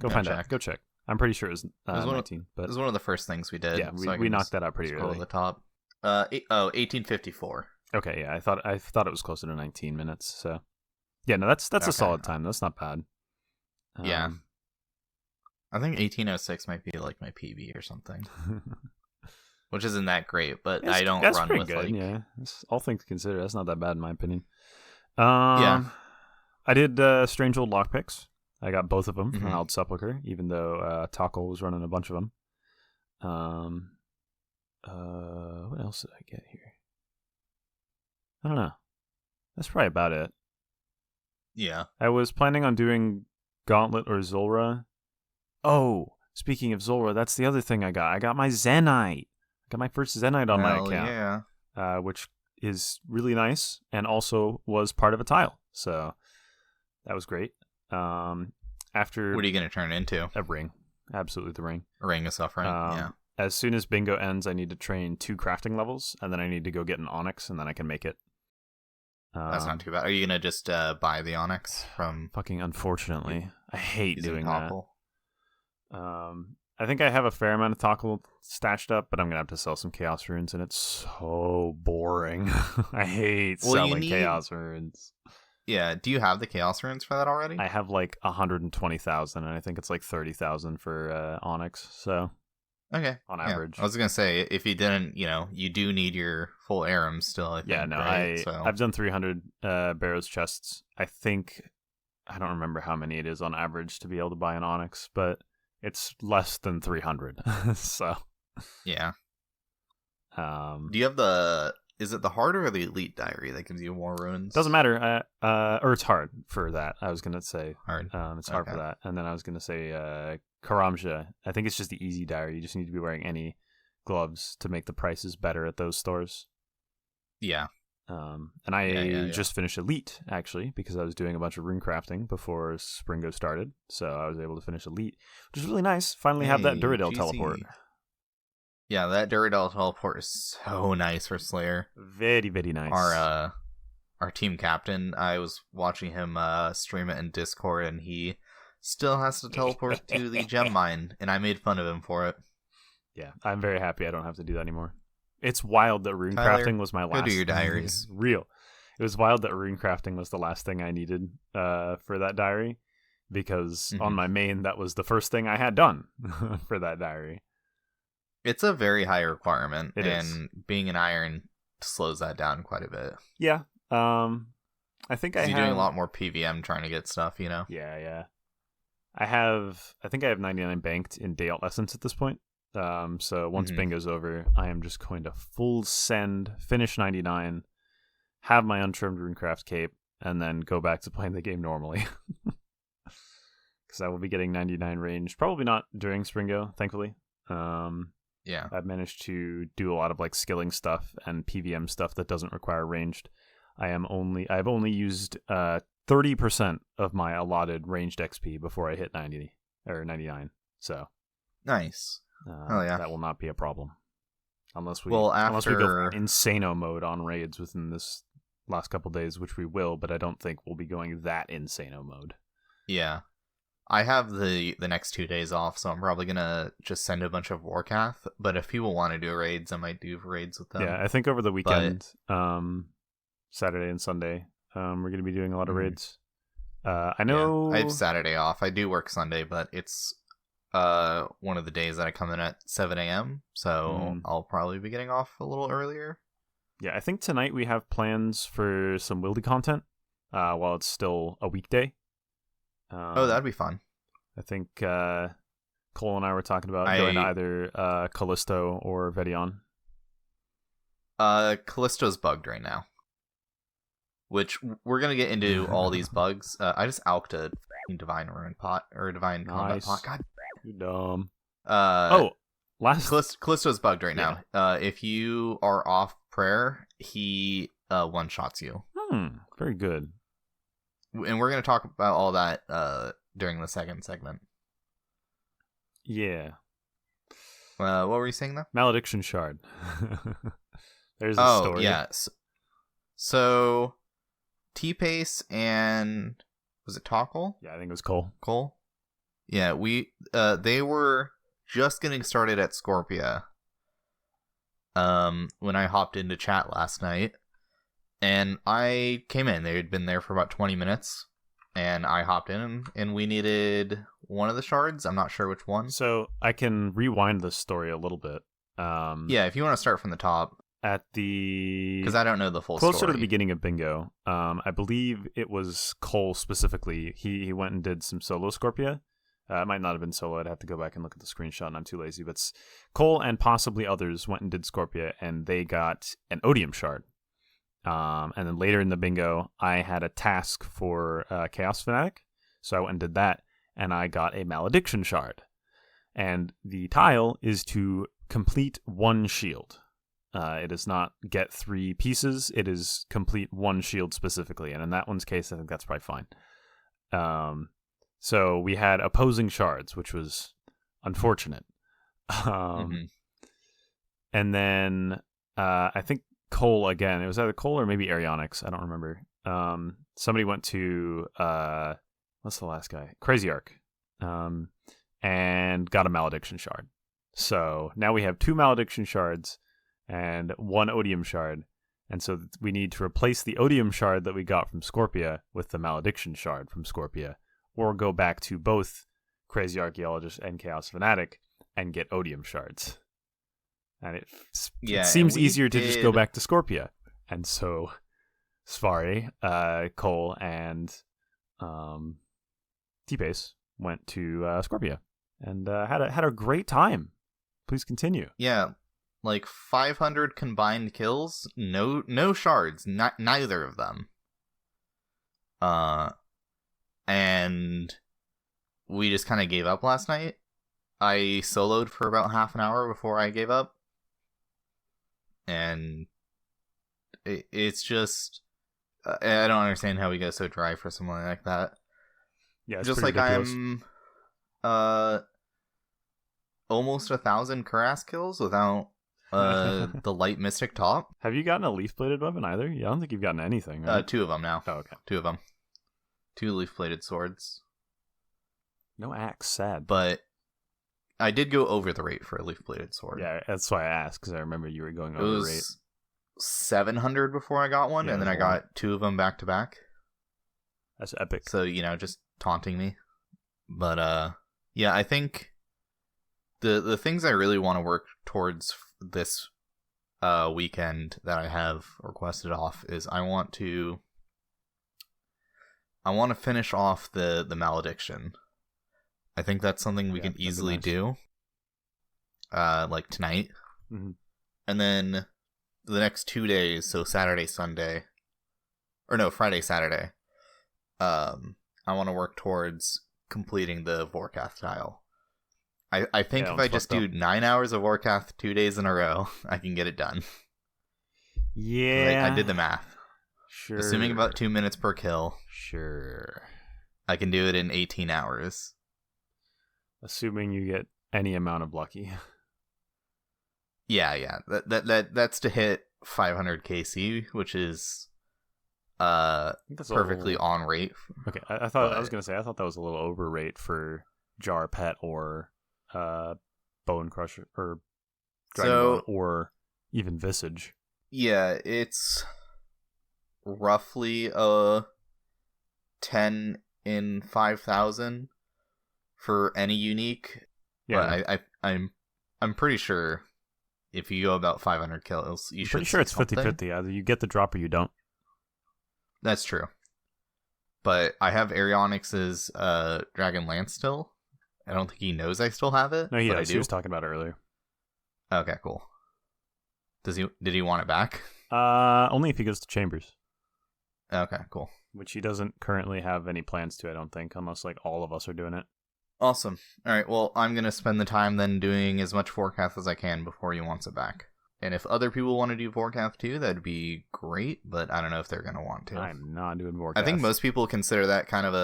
[SPEAKER 2] Go find out. Go check. I'm pretty sure it was 19. But
[SPEAKER 1] it was one of the first things we did.
[SPEAKER 2] Yeah, we knocked that out pretty early.
[SPEAKER 1] To the top. 1854.
[SPEAKER 2] Okay, yeah, I thought it was closer to 19 minutes. So, yeah, no, that's a solid time. That's not bad.
[SPEAKER 1] Yeah, I think 1806 might be like my PB or something, which isn't that great. But I don't run with good.
[SPEAKER 2] Yeah, all things considered, that's not that bad in my opinion.
[SPEAKER 1] I
[SPEAKER 2] did Strange Old Lockpicks. I got both of them from Old Sepulchre, even though Taco was running a bunch of them. What else did I get here? I don't know. That's probably about it.
[SPEAKER 1] Yeah.
[SPEAKER 2] I was planning on doing Gauntlet or Zulrah. Oh, speaking of Zulrah, that's the other thing I got. I got my Zenite. I got my first Zenite on my account. Yeah. Which is really nice and also was part of a tile. So that was great. After
[SPEAKER 1] what are you going to turn it into?
[SPEAKER 2] A ring. Absolutely the ring.
[SPEAKER 1] A ring of suffering. Yeah.
[SPEAKER 2] As soon as bingo ends, I need to train 2 crafting levels, and then I need to go get an onyx, and then I can make it.
[SPEAKER 1] That's not too bad. Are you going to just buy the onyx from...
[SPEAKER 2] Fucking unfortunately. I hate doing that. I think I have a fair amount of Tockle stashed up, but I'm going to have to sell some Chaos Runes, and it's so boring. I hate selling Chaos Runes.
[SPEAKER 1] Yeah, do you have the Chaos Runes for that already?
[SPEAKER 2] I have like 120,000, and I think it's like 30,000 for Onyx, so...
[SPEAKER 1] Okay.
[SPEAKER 2] On average.
[SPEAKER 1] I was going to say, if you didn't, you do need your full Arums still, I think.
[SPEAKER 2] Yeah, no,
[SPEAKER 1] right?
[SPEAKER 2] I've done 300 Barrows chests. I don't remember how many it is on average to be able to buy an Onyx, but it's less than 300, so.
[SPEAKER 1] Yeah. Do you have is it the hard or the elite diary that gives you more runes?
[SPEAKER 2] Doesn't matter. Or it's hard for that. I was going to say.
[SPEAKER 1] Hard.
[SPEAKER 2] It's hard for that. And then I was going to say Karamja. I think it's just the easy diary. You just need to be wearing any gloves to make the prices better at those stores.
[SPEAKER 1] Yeah.
[SPEAKER 2] And I just finished Elite, actually, because I was doing a bunch of rune crafting before Springo started. So I was able to finish Elite, which is really nice. Finally have that Duradel teleport.
[SPEAKER 1] Yeah, that Duradel teleport is so nice for Slayer.
[SPEAKER 2] Very, very nice.
[SPEAKER 1] Our team captain, I was watching him stream it in Discord, and he still has to teleport to the gem mine, and I made fun of him for it.
[SPEAKER 2] Yeah, I'm very happy I don't have to do that anymore. It's wild that rune crafting was my last...
[SPEAKER 1] Go do your diaries.
[SPEAKER 2] Real. It was wild that rune crafting was the last thing I needed for that diary, because on my main, that was the first thing I had done for that diary.
[SPEAKER 1] It's a very high requirement,
[SPEAKER 2] and
[SPEAKER 1] being an iron slows that down quite a bit.
[SPEAKER 2] Yeah. I think
[SPEAKER 1] you're doing a lot more PVM trying to get stuff,
[SPEAKER 2] Yeah. I think I have 99 banked in Day Alt Essence at this point. So once bingo's over, I am just going to full send, finish 99, have my untrimmed runecraft cape, and then go back to playing the game normally. Because I will be getting 99 range, probably not during Springo, thankfully.
[SPEAKER 1] Yeah,
[SPEAKER 2] I've managed to do a lot of like skilling stuff and PVM stuff that doesn't require ranged. I've only used 30% of my allotted ranged XP before I hit 90 or 99. So
[SPEAKER 1] nice. Oh yeah,
[SPEAKER 2] that will not be a problem unless we
[SPEAKER 1] go
[SPEAKER 2] insano mode on raids within this last couple days, which we will. But I don't think we'll be going that insano mode.
[SPEAKER 1] Yeah, I have the next 2 days off, so I'm probably gonna just send a bunch of Warcath. But if people want to do raids, I might do raids with them.
[SPEAKER 2] Yeah, I think over the weekend, Saturday and Sunday, we're gonna be doing a lot of raids. I know
[SPEAKER 1] I have Saturday off. I do work Sunday, but it's one of the days that I come in at 7 a.m. So I'll probably be getting off a little earlier.
[SPEAKER 2] Yeah, I think tonight we have plans for some Wildy content while it's still a weekday.
[SPEAKER 1] That'd be fun.
[SPEAKER 2] I think Cole and I were talking about going to either Callisto or Vedion.
[SPEAKER 1] Callisto's bugged right now, which we're going to get into all these bugs. I just alked a Divine Ruin pot, or Divine Combat pot. God,
[SPEAKER 2] you're dumb.
[SPEAKER 1] Callisto's bugged right now. If you are off prayer, he one-shots you.
[SPEAKER 2] Very good.
[SPEAKER 1] And we're going to talk about all that during the second segment.
[SPEAKER 2] Yeah.
[SPEAKER 1] What were you saying, though?
[SPEAKER 2] Malediction Shard. There's a story.
[SPEAKER 1] Yeah. So, T-Pace and... Was it Tockle?
[SPEAKER 2] Yeah, I think it was Cole.
[SPEAKER 1] Cole? Yeah, they were just getting started at Scorpia when I hopped into chat last night. And I came in. They had been there for about 20 minutes. And I hopped in, and we needed one of the shards. I'm not sure which one.
[SPEAKER 2] So I can rewind this story a little bit.
[SPEAKER 1] Yeah, if you want to start from the top. Because I don't know the full story.
[SPEAKER 2] Closer to the beginning of Bingo, I believe it was Cole specifically. He went and did some solo Scorpia. It might not have been solo. I'd have to go back and look at the screenshot, and I'm too lazy. But Cole and possibly others went and did Scorpia, and they got an Odium shard. And then later in the bingo, I had a task for Chaos Fanatic, so I went and did that, and I got a Malediction shard. And the tile is to complete one shield. It is not get 3 pieces, it is complete one shield specifically, and in that one's case, I think that's probably fine. So we had opposing shards, which was unfortunate. And then I think Cole again. It was either Cole or maybe Arionyx. I don't remember. Somebody went to what's the last guy? Crazy Arc, and got a Malediction shard. So now we have 2 Malediction shards and 1 Odium shard, and so we need to replace the Odium shard that we got from Scorpia with the Malediction shard from Scorpia, or go back to both Crazy Archaeologist and Chaos Fanatic and get Odium shards. And it seems easier to just go back to Scorpia. And so Sparre, Cole, and T-Pace went to Scorpia and had a great time. Please continue.
[SPEAKER 1] Yeah, like 500 combined kills, no shards, neither of them. And we just kind of gave up last night. I soloed for about half an hour before I gave up. And it's just... I don't understand how we get so dry for something like that.
[SPEAKER 2] Yeah, it's
[SPEAKER 1] just like
[SPEAKER 2] ridiculous.
[SPEAKER 1] I'm almost 1,000 Cuirass kills without the light mystic top.
[SPEAKER 2] Have you gotten a leaf-bladed weapon either? Yeah, I don't think you've gotten anything, right?
[SPEAKER 1] 2 of them now.
[SPEAKER 2] Oh, okay.
[SPEAKER 1] 2 of them. 2 leaf-bladed swords.
[SPEAKER 2] No axe, sad.
[SPEAKER 1] But I did go over the rate for a leaf-bladed sword.
[SPEAKER 2] Yeah, that's why I asked, because I remember you were going over the rate.
[SPEAKER 1] 700 before I got one, and then I got 2 of them back-to-back.
[SPEAKER 2] That's epic.
[SPEAKER 1] So, just taunting me. But, yeah, I think the things I really want to work towards this weekend that I have requested off is I want to finish off the Malediction. I think that's something we can easily do. Like tonight.
[SPEAKER 2] Mm-hmm.
[SPEAKER 1] And then the next 2 days, so Saturday, Sunday, or no, Friday, Saturday, I want to work towards completing the Vorkath tile. I think if I just do 9 hours of Vorkath 2 days in a row, I can get it done.
[SPEAKER 2] Yeah.
[SPEAKER 1] I did the math.
[SPEAKER 2] Sure.
[SPEAKER 1] Assuming about 2 minutes per kill.
[SPEAKER 2] Sure.
[SPEAKER 1] I can do it in 18 hours.
[SPEAKER 2] Assuming you get any amount of lucky.
[SPEAKER 1] Yeah. That's to hit 500 KC, which is perfectly on rate.
[SPEAKER 2] Okay, I thought I was gonna say I thought that was a little over rate for Jar Pet or Bone Crusher or Dragon Bone or even Visage.
[SPEAKER 1] Yeah, it's roughly 10 in 5,000 for any unique. Yeah, but I'm pretty sure if you go about 500 kills, you should.
[SPEAKER 2] Pretty sure it's 50-50. Either you get the drop or you don't.
[SPEAKER 1] That's true. But I have Arionyx's Dragon Lance still. I don't think he knows I still have it.
[SPEAKER 2] No, he does. He was talking about it earlier.
[SPEAKER 1] Okay, cool. Did he want it back?
[SPEAKER 2] Only if he goes to Chambers.
[SPEAKER 1] Okay, cool.
[SPEAKER 2] Which he doesn't currently have any plans to, I don't think, unless like all of us are doing it.
[SPEAKER 1] Awesome. All right, well, I'm going to spend the time then doing as much Forecath as I can before he wants it back. And if other people want to do Forecath too, that'd be great, but I don't know if they're going to want to.
[SPEAKER 2] I'm not doing Forecath.
[SPEAKER 1] I think most people consider that kind of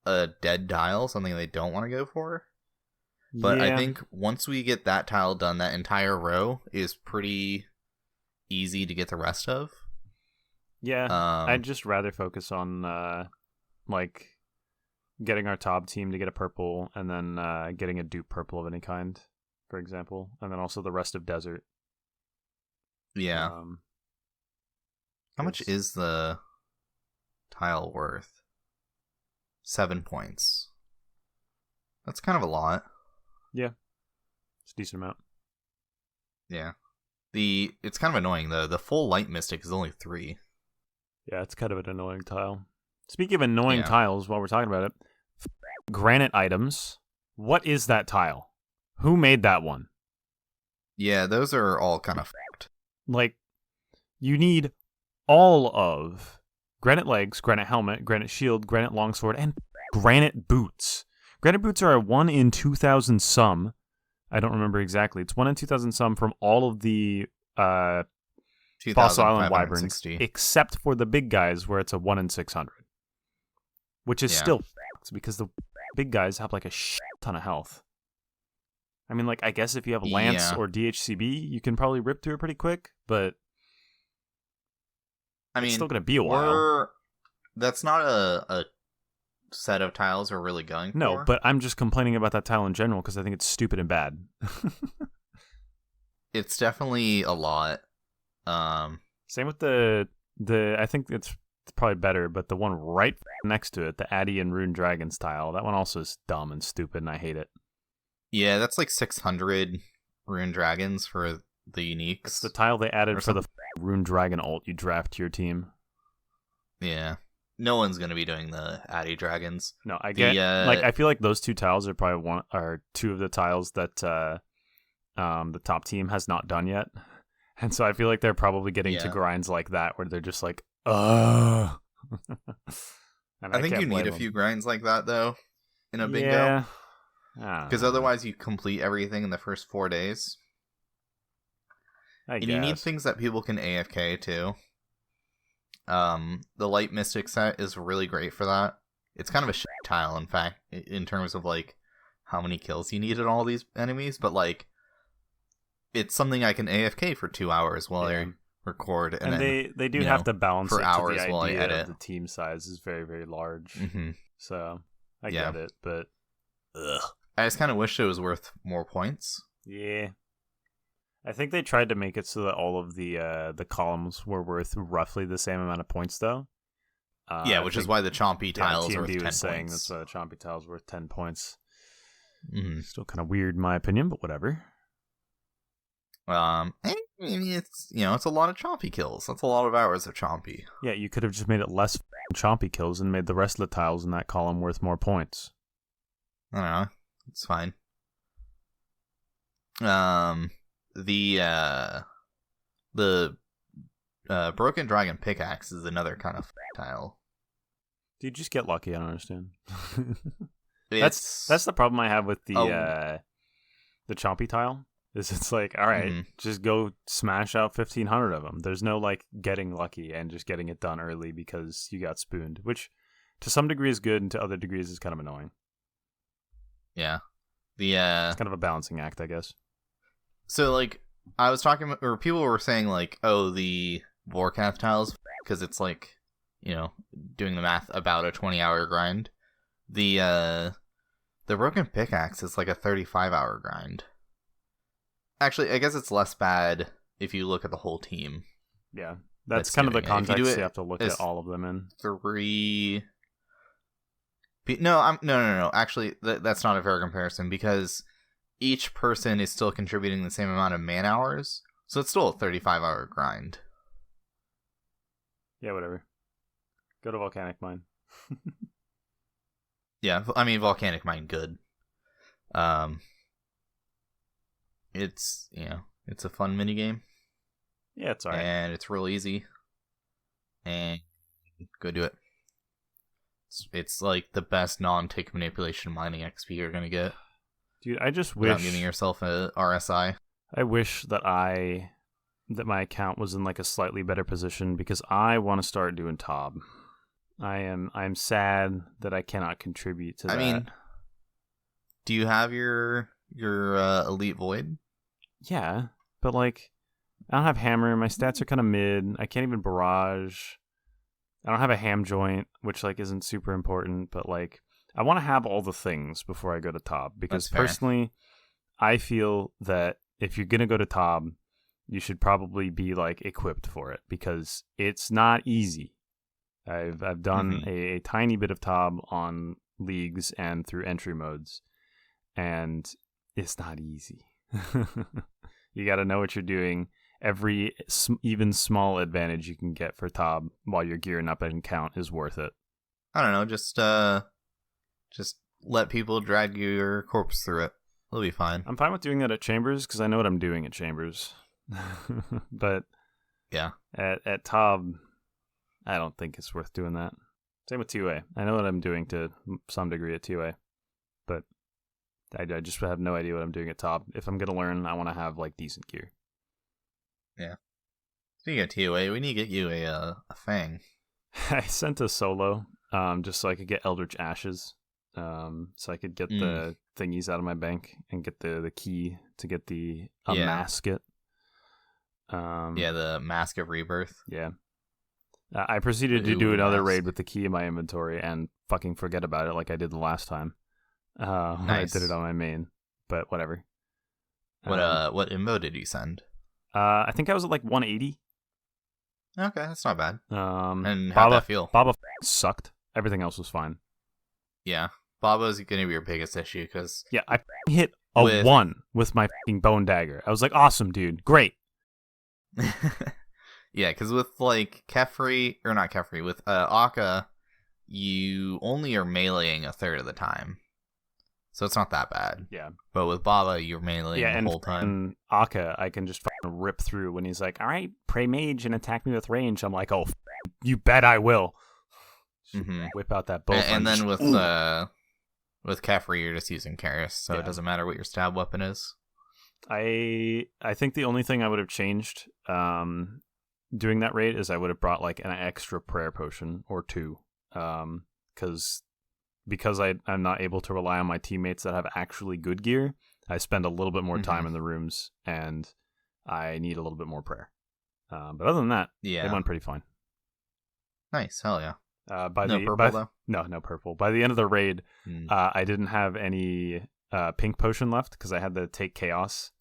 [SPEAKER 1] a dead tile, something they don't want to go for. But yeah. I think once we get that tile done, that entire row is pretty easy to get the rest of.
[SPEAKER 2] Yeah, I'd just rather focus on like getting our top team to get a purple, and then getting a dupe purple of any kind, for example, and then also the rest of desert.
[SPEAKER 1] Yeah. How much is the tile worth? 7 points. That's kind of a lot.
[SPEAKER 2] Yeah, it's a decent amount.
[SPEAKER 1] Yeah. It's kind of annoying though. The full light mystic is only 3.
[SPEAKER 2] Yeah, it's kind of an annoying tile. Speaking of annoying tiles, while we're talking about it, granite items. What is that tile? Who made that one?
[SPEAKER 1] Yeah, those are all kind of fucked.
[SPEAKER 2] Like, you need all of granite legs, granite helmet, granite shield, granite longsword, and granite boots. Granite boots are a 1 in 2,000 sum. I don't remember exactly. It's 1 in 2,000 sum from all of the Fossil Island Wyverns, except for the big guys where it's a 1 in 600. Which is still fucked because the big guys have like a shit ton of health. I mean, like, I guess if you have Lance or DHCB, you can probably rip through it pretty quick, but it's still going to be a while.
[SPEAKER 1] That's not a set of tiles we're really going for.
[SPEAKER 2] No, but I'm just complaining about that tile in general because I think it's stupid and bad.
[SPEAKER 1] It's definitely a lot.
[SPEAKER 2] Same with the I think it's probably better, but the one right next to it, the Addy and Rune Dragons tile, that one also is dumb and stupid, and I hate it.
[SPEAKER 1] Yeah, that's like 600 Rune Dragons for the uniques.
[SPEAKER 2] It's the tile they added for the Rune Dragon ult you draft to your team.
[SPEAKER 1] Yeah. No one's going to be doing the Addy Dragons.
[SPEAKER 2] No, I get I feel like those two tiles are probably two of the tiles that the top team has not done yet. And so I feel like they're probably getting to grinds like that where they're just like, I
[SPEAKER 1] think you need a few grinds like that, though, in a bingo. Because otherwise you complete everything in the first 4 days. And you need things that people can AFK, too. The Light Mystic set is really great for that. It's kind of a shit tile, in fact, in terms of, like, how many kills you need in all these enemies. But, like, it's something I can AFK for 2 hours while I record, and then,
[SPEAKER 2] they do have to balance
[SPEAKER 1] for
[SPEAKER 2] it
[SPEAKER 1] hours
[SPEAKER 2] to the
[SPEAKER 1] while I
[SPEAKER 2] idea
[SPEAKER 1] edit.
[SPEAKER 2] of the team size is very, very large.
[SPEAKER 1] Mm-hmm.
[SPEAKER 2] So I get it, but
[SPEAKER 1] I just kind of wish it was worth more points.
[SPEAKER 2] Yeah, I think they tried to make it so that all of the columns were worth roughly the same amount of points, though.
[SPEAKER 1] Which is why the Chompy tile is worth 10
[SPEAKER 2] was saying
[SPEAKER 1] points.
[SPEAKER 2] That's why the Chompy tile is worth 10 points.
[SPEAKER 1] Mm-hmm.
[SPEAKER 2] Still kind of weird in my opinion, but whatever.
[SPEAKER 1] It's it's a lot of Chompy kills. That's a lot of hours of Chompy.
[SPEAKER 2] Yeah, you could have just made it less Chompy kills and made the rest of the tiles in that column worth more points.
[SPEAKER 1] I don't know. It's fine. The Broken Dragon Pickaxe is another kind of tile.
[SPEAKER 2] Dude, just get lucky. I don't understand. That's the problem I have with the Chompy tile. It's like, all right, just go smash out 1,500 of them. There's no, like, getting lucky and just getting it done early because you got spooned, which to some degree is good and to other degrees is kind of annoying.
[SPEAKER 1] Yeah.
[SPEAKER 2] It's kind of a balancing act, I guess.
[SPEAKER 1] So, like, I was talking, or people were saying, like, oh, the Vorkath tiles, because it's like, doing the math, about a 20-hour grind. The broken pickaxe is like a 35-hour grind. Actually, I guess it's less bad if you look at the whole team.
[SPEAKER 2] Yeah, that's kind of the context you have to look at all of them in.
[SPEAKER 1] 3... No. Actually, that's not a fair comparison, because each person is still contributing the same amount of man hours, so it's still a 35-hour grind.
[SPEAKER 2] Yeah, whatever. Go to Volcanic Mine.
[SPEAKER 1] Yeah, I mean, Volcanic Mine, good. It's, it's a fun minigame.
[SPEAKER 2] Yeah, it's alright.
[SPEAKER 1] And it's real easy. And go do it. It's like the best non-tick manipulation mining XP you're gonna get.
[SPEAKER 2] Dude, I just wish...
[SPEAKER 1] Without giving yourself a RSI.
[SPEAKER 2] I wish that my account was in like a slightly better position, because I want to start doing TOB. I'm sad that I cannot contribute to that.
[SPEAKER 1] I mean, do you have your Elite Void?
[SPEAKER 2] Yeah, but like, I don't have Hammer. My stats are kind of mid. I can't even barrage. I don't have a ham joint, which like isn't super important, but like, I want to have all the things before I go to TOB, because personally, I feel that if you're gonna go to TOB, you should probably be like equipped for it, because it's not easy. I've done a tiny bit of TOB on leagues and through entry modes, and it's not easy. You got to know what you're doing. Every even small advantage you can get for TOB while you're gearing up an account is worth it.
[SPEAKER 1] I don't know, just let people drag your corpse through it. It'll be fine.
[SPEAKER 2] I'm fine with doing that at Chambers, because I know what I'm doing at Chambers. But
[SPEAKER 1] yeah,
[SPEAKER 2] at TOB, I don't think it's worth doing that. Same with 2A. I know what I'm doing to some degree at 2A, but I just have no idea what I'm doing at TOB. If I'm going to learn, I want to have like decent gear.
[SPEAKER 1] Yeah. Speaking of 2A, we need to get you a Fang.
[SPEAKER 2] I sent a solo just so I could get Eldritch Ashes, so I could get the thingies out of my bank and get the key to get the Masket.
[SPEAKER 1] The Mask of Rebirth.
[SPEAKER 2] Yeah. I proceeded to do another raid with the key in my inventory and fucking forget about it like I did the last time. When I did it on my main, but whatever.
[SPEAKER 1] What info did you send?
[SPEAKER 2] I think I was at like 180.
[SPEAKER 1] Okay, that's not bad. And
[SPEAKER 2] how'd
[SPEAKER 1] that feel?
[SPEAKER 2] Baba sucked. Everything else was fine.
[SPEAKER 1] Yeah, Baba's gonna be your biggest issue, because
[SPEAKER 2] I hit a 1 with my fucking bone dagger. I was like, awesome, dude, great.
[SPEAKER 1] Yeah, because with like with Akka, you only are meleeing a third of the time, so it's not that bad.
[SPEAKER 2] Yeah,
[SPEAKER 1] but with Baba, you're meleeing the whole time.
[SPEAKER 2] And Akka, I can just fucking rip through when he's like, "All right, pray mage and attack me with range." I'm like, "Oh, you bet I will." Whip out that bow.
[SPEAKER 1] And then with Kefri, you're just using Karis, so it doesn't matter what your stab weapon is.
[SPEAKER 2] I think the only thing I would have changed doing that raid is I would have brought like an extra prayer potion or 2, because I'm not able to rely on my teammates that have actually good gear. I spend a little bit more time in the rooms, and I need a little bit more prayer. But other than that, it went pretty fine.
[SPEAKER 1] Nice, hell yeah.
[SPEAKER 2] Purple. No purple. By the end of the raid, I didn't have any pink potion left, because I had to take chaos.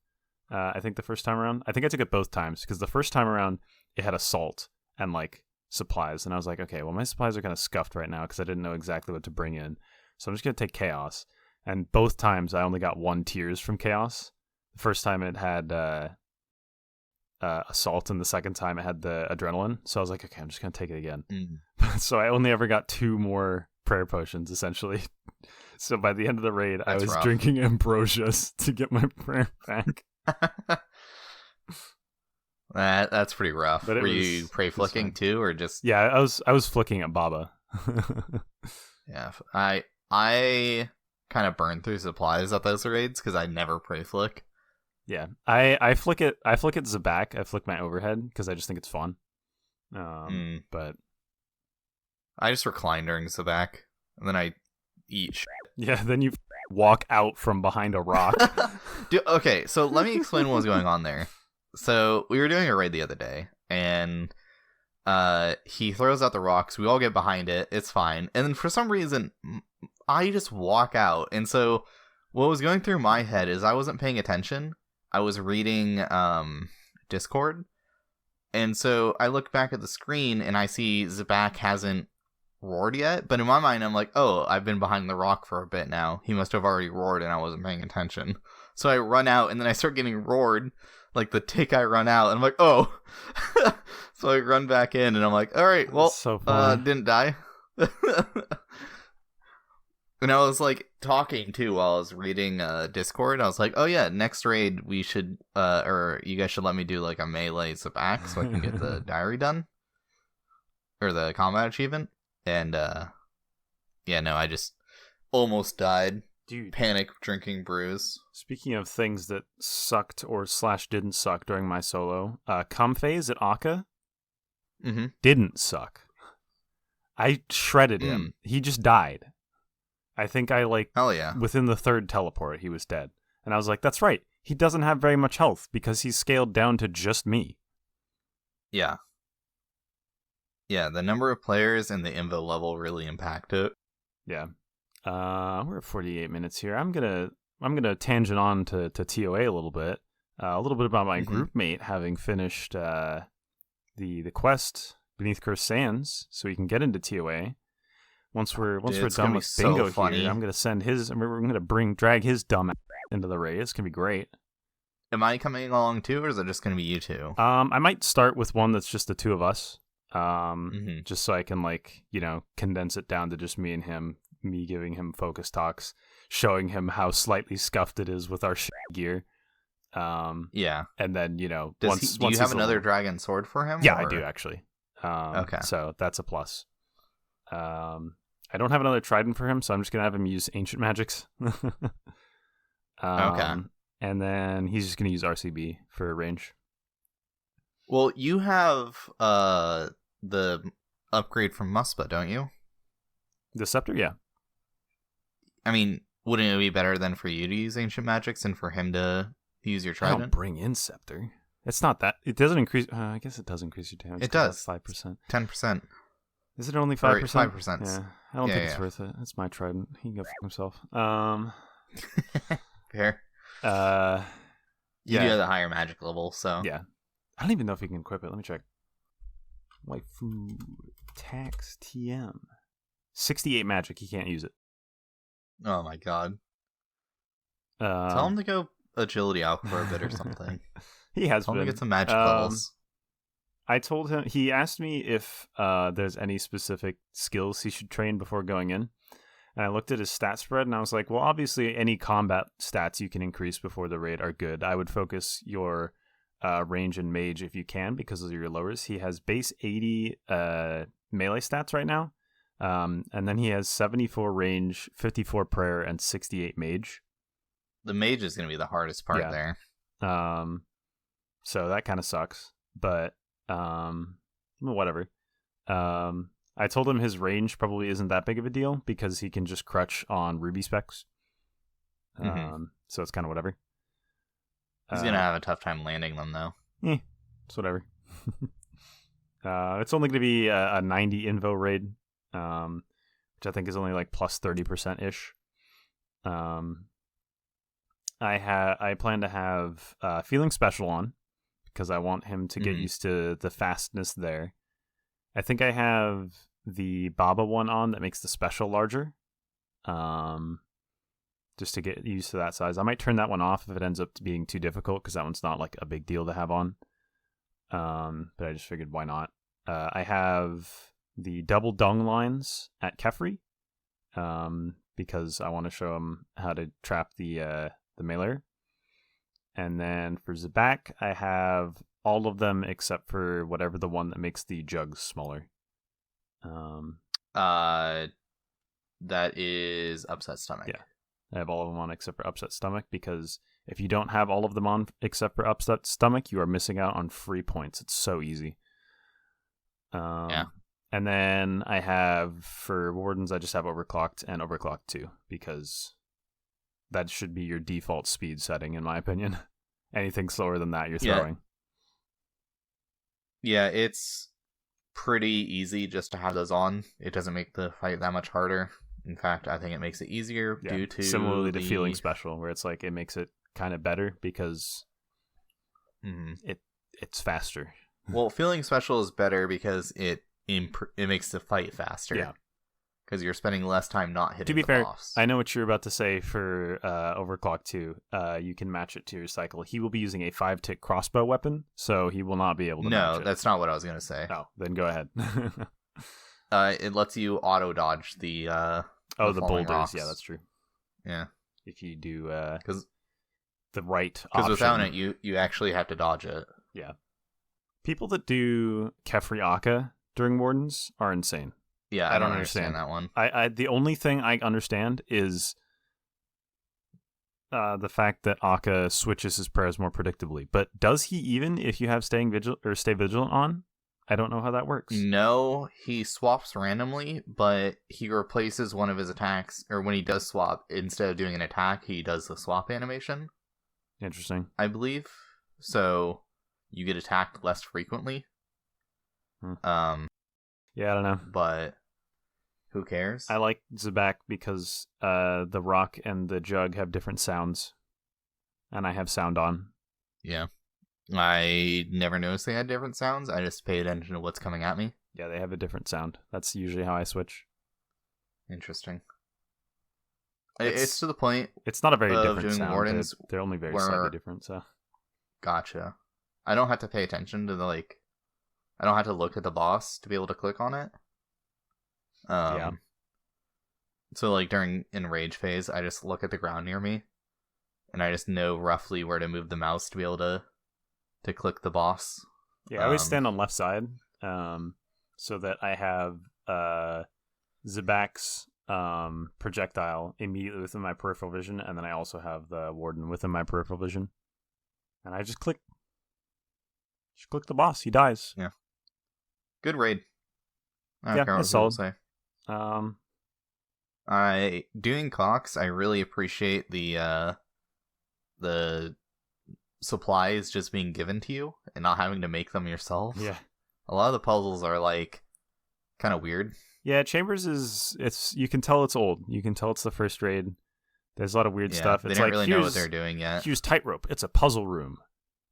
[SPEAKER 2] I think the first time around, I think I took it both times, because the first time around it had assault and like supplies, and I was like, okay, well my supplies are kind of scuffed right now because I didn't know exactly what to bring in, so I'm just gonna take chaos. And both times I only got 1 tears from chaos. The first time it had assault, and the second time it had the adrenaline, so I was like, okay, I'm just gonna take it again. So I only ever got 2 more prayer potions essentially. So by the end of the raid, I was drinking ambrosias to get my prayer back.
[SPEAKER 1] That's pretty rough. Were you pray flicking too, or just?
[SPEAKER 2] Yeah, I was flicking at Baba.
[SPEAKER 1] Yeah, I kind of burned through supplies at those raids because I never pray flick.
[SPEAKER 2] Yeah, I flick it. I flick at Zabak. I flick my overhead because I just think it's fun. But
[SPEAKER 1] I just recline during Zabak, and then I eat shit.
[SPEAKER 2] Yeah, then you walk out from behind a rock.
[SPEAKER 1] Dude, okay, so let me explain what was going on there. So we were doing a raid the other day, and he throws out the rocks. We all get behind it. It's fine. And then for some reason, I just walk out. And so what was going through my head is I wasn't paying attention. I was reading Discord. And so I look back at the screen and I see Zabak hasn't roared yet. But in my mind, I'm like, oh, I've been behind the rock for a bit now. He must have already roared and I wasn't paying attention. So I run out and then I start getting roared. Like the tick I run out. And I'm like, oh. So I run back in and I'm like, all right, well,
[SPEAKER 2] so
[SPEAKER 1] didn't die. And I was like talking too while I was reading Discord. I was like, oh yeah, next raid we should or you guys should let me do like a melee Zabak so I can get the diary done. Or the combat achievement. And yeah, no, I just almost died.
[SPEAKER 2] Dude,
[SPEAKER 1] panic drinking brews.
[SPEAKER 2] Speaking of things that sucked or / didn't suck during my solo, cum phase at Akka didn't suck. I shredded him. He just died. I think I
[SPEAKER 1] hell yeah.
[SPEAKER 2] Within the third teleport, he was dead. And I was like, that's right. He doesn't have very much health because he's scaled down to just me.
[SPEAKER 1] Yeah. Yeah, the number of players and the invo level really impact it.
[SPEAKER 2] Yeah. We're at 48 minutes here. I'm gonna tangent on to TOA a little bit about my group mate having finished the quest Beneath Cursed Sands, so we can get into TOA. Once we're done with Bingo here, I'm gonna send his. We're gonna drag his dumb ass into the raid. It's gonna be great.
[SPEAKER 1] Am I coming along too, or is it just gonna be you two?
[SPEAKER 2] I might start with one that's just the two of us. Just so I can condense it down to just me and him. Me giving him focus talks, showing him how slightly scuffed it is with our gear.
[SPEAKER 1] Yeah.
[SPEAKER 2] And then,
[SPEAKER 1] do you have another dragon sword for him?
[SPEAKER 2] Yeah, or? I do actually.
[SPEAKER 1] Okay.
[SPEAKER 2] So that's a plus. I don't have another trident for him, so I'm just going to have him use ancient magics.
[SPEAKER 1] Okay.
[SPEAKER 2] And then he's just going to use RCB for range.
[SPEAKER 1] Well, you have the upgrade from Muspa, don't you?
[SPEAKER 2] The scepter, yeah.
[SPEAKER 1] I mean, wouldn't it be better than for you to use ancient magics and for him to use your trident?
[SPEAKER 2] I don't bring in scepter. It's not that. It doesn't increase. I guess it does increase your damage.
[SPEAKER 1] It does.
[SPEAKER 2] 5%.
[SPEAKER 1] 10%.
[SPEAKER 2] Is it only 5%?
[SPEAKER 1] 5%.
[SPEAKER 2] Yeah. I don't think it's worth it. It's my trident. He can go f*** himself.
[SPEAKER 1] Fair. You do have the higher magic level, so.
[SPEAKER 2] Yeah. I don't even know if you can equip it. Let me check. Waifu tax TM. 68 magic. He can't use it.
[SPEAKER 1] Oh my god. Tell him to go agility out for a bit or something.
[SPEAKER 2] He has
[SPEAKER 1] Tell
[SPEAKER 2] been.
[SPEAKER 1] him to get some magic levels.
[SPEAKER 2] I told him, he asked me if there's any specific skills he should train before going in. And I looked at his stat spread and I was like, well, obviously any combat stats you can increase before the raid are good. I would focus your range and mage if you can because of your lowers. He has base 80 melee stats right now. And then he has 74 range, 54 prayer, and 68 mage.
[SPEAKER 1] The mage is going to be the hardest part there.
[SPEAKER 2] So that kind of sucks. But whatever. I told him his range probably isn't that big of a deal because he can just crutch on ruby specs. So it's kind of whatever.
[SPEAKER 1] He's going to have a tough time landing them, though.
[SPEAKER 2] It's whatever. It's only going to be a 90 invo raid, which I think is only like plus 30%-ish. I plan to have Feeling Special on because I want him to get used to the fastness there. I think I have the Baba one on that makes the special larger. Just to get used to that size. I might turn that one off if it ends up being too difficult because that one's not like a big deal to have on. But I just figured why not. I have the double dung lines at Kefri because I want to show him how to trap the mailer. And then for Zabak, I have all of them except for whatever the one that makes the jugs smaller.
[SPEAKER 1] That is Upset Stomach.
[SPEAKER 2] Yeah. I have all of them on except for Upset Stomach because if you don't have all of them on except for Upset Stomach, you are missing out on free points. It's so easy.
[SPEAKER 1] Yeah.
[SPEAKER 2] And then I have, for Wardens, I just have Overclocked and Overclocked 2 because that should be your default speed setting, in my opinion. Anything slower than that, you're throwing.
[SPEAKER 1] Yeah, it's pretty easy just to have those on. It doesn't make the fight that much harder. In fact, I think it makes it easier due to
[SPEAKER 2] similarly to feeling special, where it's like it makes it kind of better because it's faster.
[SPEAKER 1] Well, feeling special is better because it makes the fight faster.
[SPEAKER 2] Yeah.
[SPEAKER 1] Because you're spending less time not hitting
[SPEAKER 2] the fair,
[SPEAKER 1] boss.
[SPEAKER 2] I know what you're about to say for Overclock 2. You can match it to your cycle. He will be using a 5-tick crossbow weapon, so he will not be able to match it.
[SPEAKER 1] No, that's not what I was going to say.
[SPEAKER 2] Oh, then go ahead.
[SPEAKER 1] It lets you auto-dodge the
[SPEAKER 2] the boulders.
[SPEAKER 1] Rocks.
[SPEAKER 2] Yeah, that's true.
[SPEAKER 1] Yeah.
[SPEAKER 2] If you do the right option.
[SPEAKER 1] Because without it, you actually have to dodge it.
[SPEAKER 2] Yeah. People that do Kefri Akka during Wardens are insane.
[SPEAKER 1] Yeah, I don't understand that one.
[SPEAKER 2] The only thing I understand is the fact that Akka switches his prayers more predictably. But does he even if you have stay vigilant on? I don't know how that works.
[SPEAKER 1] No, he swaps randomly, but he replaces one of his attacks, or when he does swap, instead of doing an attack, he does the swap animation.
[SPEAKER 2] Interesting.
[SPEAKER 1] I believe. So you get attacked less frequently.
[SPEAKER 2] Yeah, I don't know.
[SPEAKER 1] But who cares?
[SPEAKER 2] I like Zabak because the rock and the jug have different sounds. And I have sound on.
[SPEAKER 1] Yeah. I never noticed they had different sounds. I just pay attention to what's coming at me.
[SPEAKER 2] Yeah, they have a different sound. That's usually how I switch.
[SPEAKER 1] Interesting. It's to the point.
[SPEAKER 2] It's not a very different sound.
[SPEAKER 1] Wardens
[SPEAKER 2] they're only very slightly different. So.
[SPEAKER 1] Gotcha. I don't have to pay attention to I don't have to look at the boss to be able to click on it.
[SPEAKER 2] Yeah.
[SPEAKER 1] So during enrage phase, I just look at the ground near me, and I just know roughly where to move the mouse to be able to click the boss.
[SPEAKER 2] Yeah, I always stand on left side, so that I have Zabak's projectile immediately within my peripheral vision, and then I also have the Warden within my peripheral vision. And I just click the boss. He dies.
[SPEAKER 1] Yeah. Good raid. I
[SPEAKER 2] don't care what people
[SPEAKER 1] say. Doing Cox, I really appreciate the supplies just being given to you and not having to make them yourself.
[SPEAKER 2] Yeah.
[SPEAKER 1] A lot of the puzzles are kind of weird.
[SPEAKER 2] Yeah, Chambers you can tell it's old. You can tell it's the first raid. There's a lot of weird stuff.
[SPEAKER 1] They don't really know what they're doing yet.
[SPEAKER 2] Use tightrope. It's a puzzle room.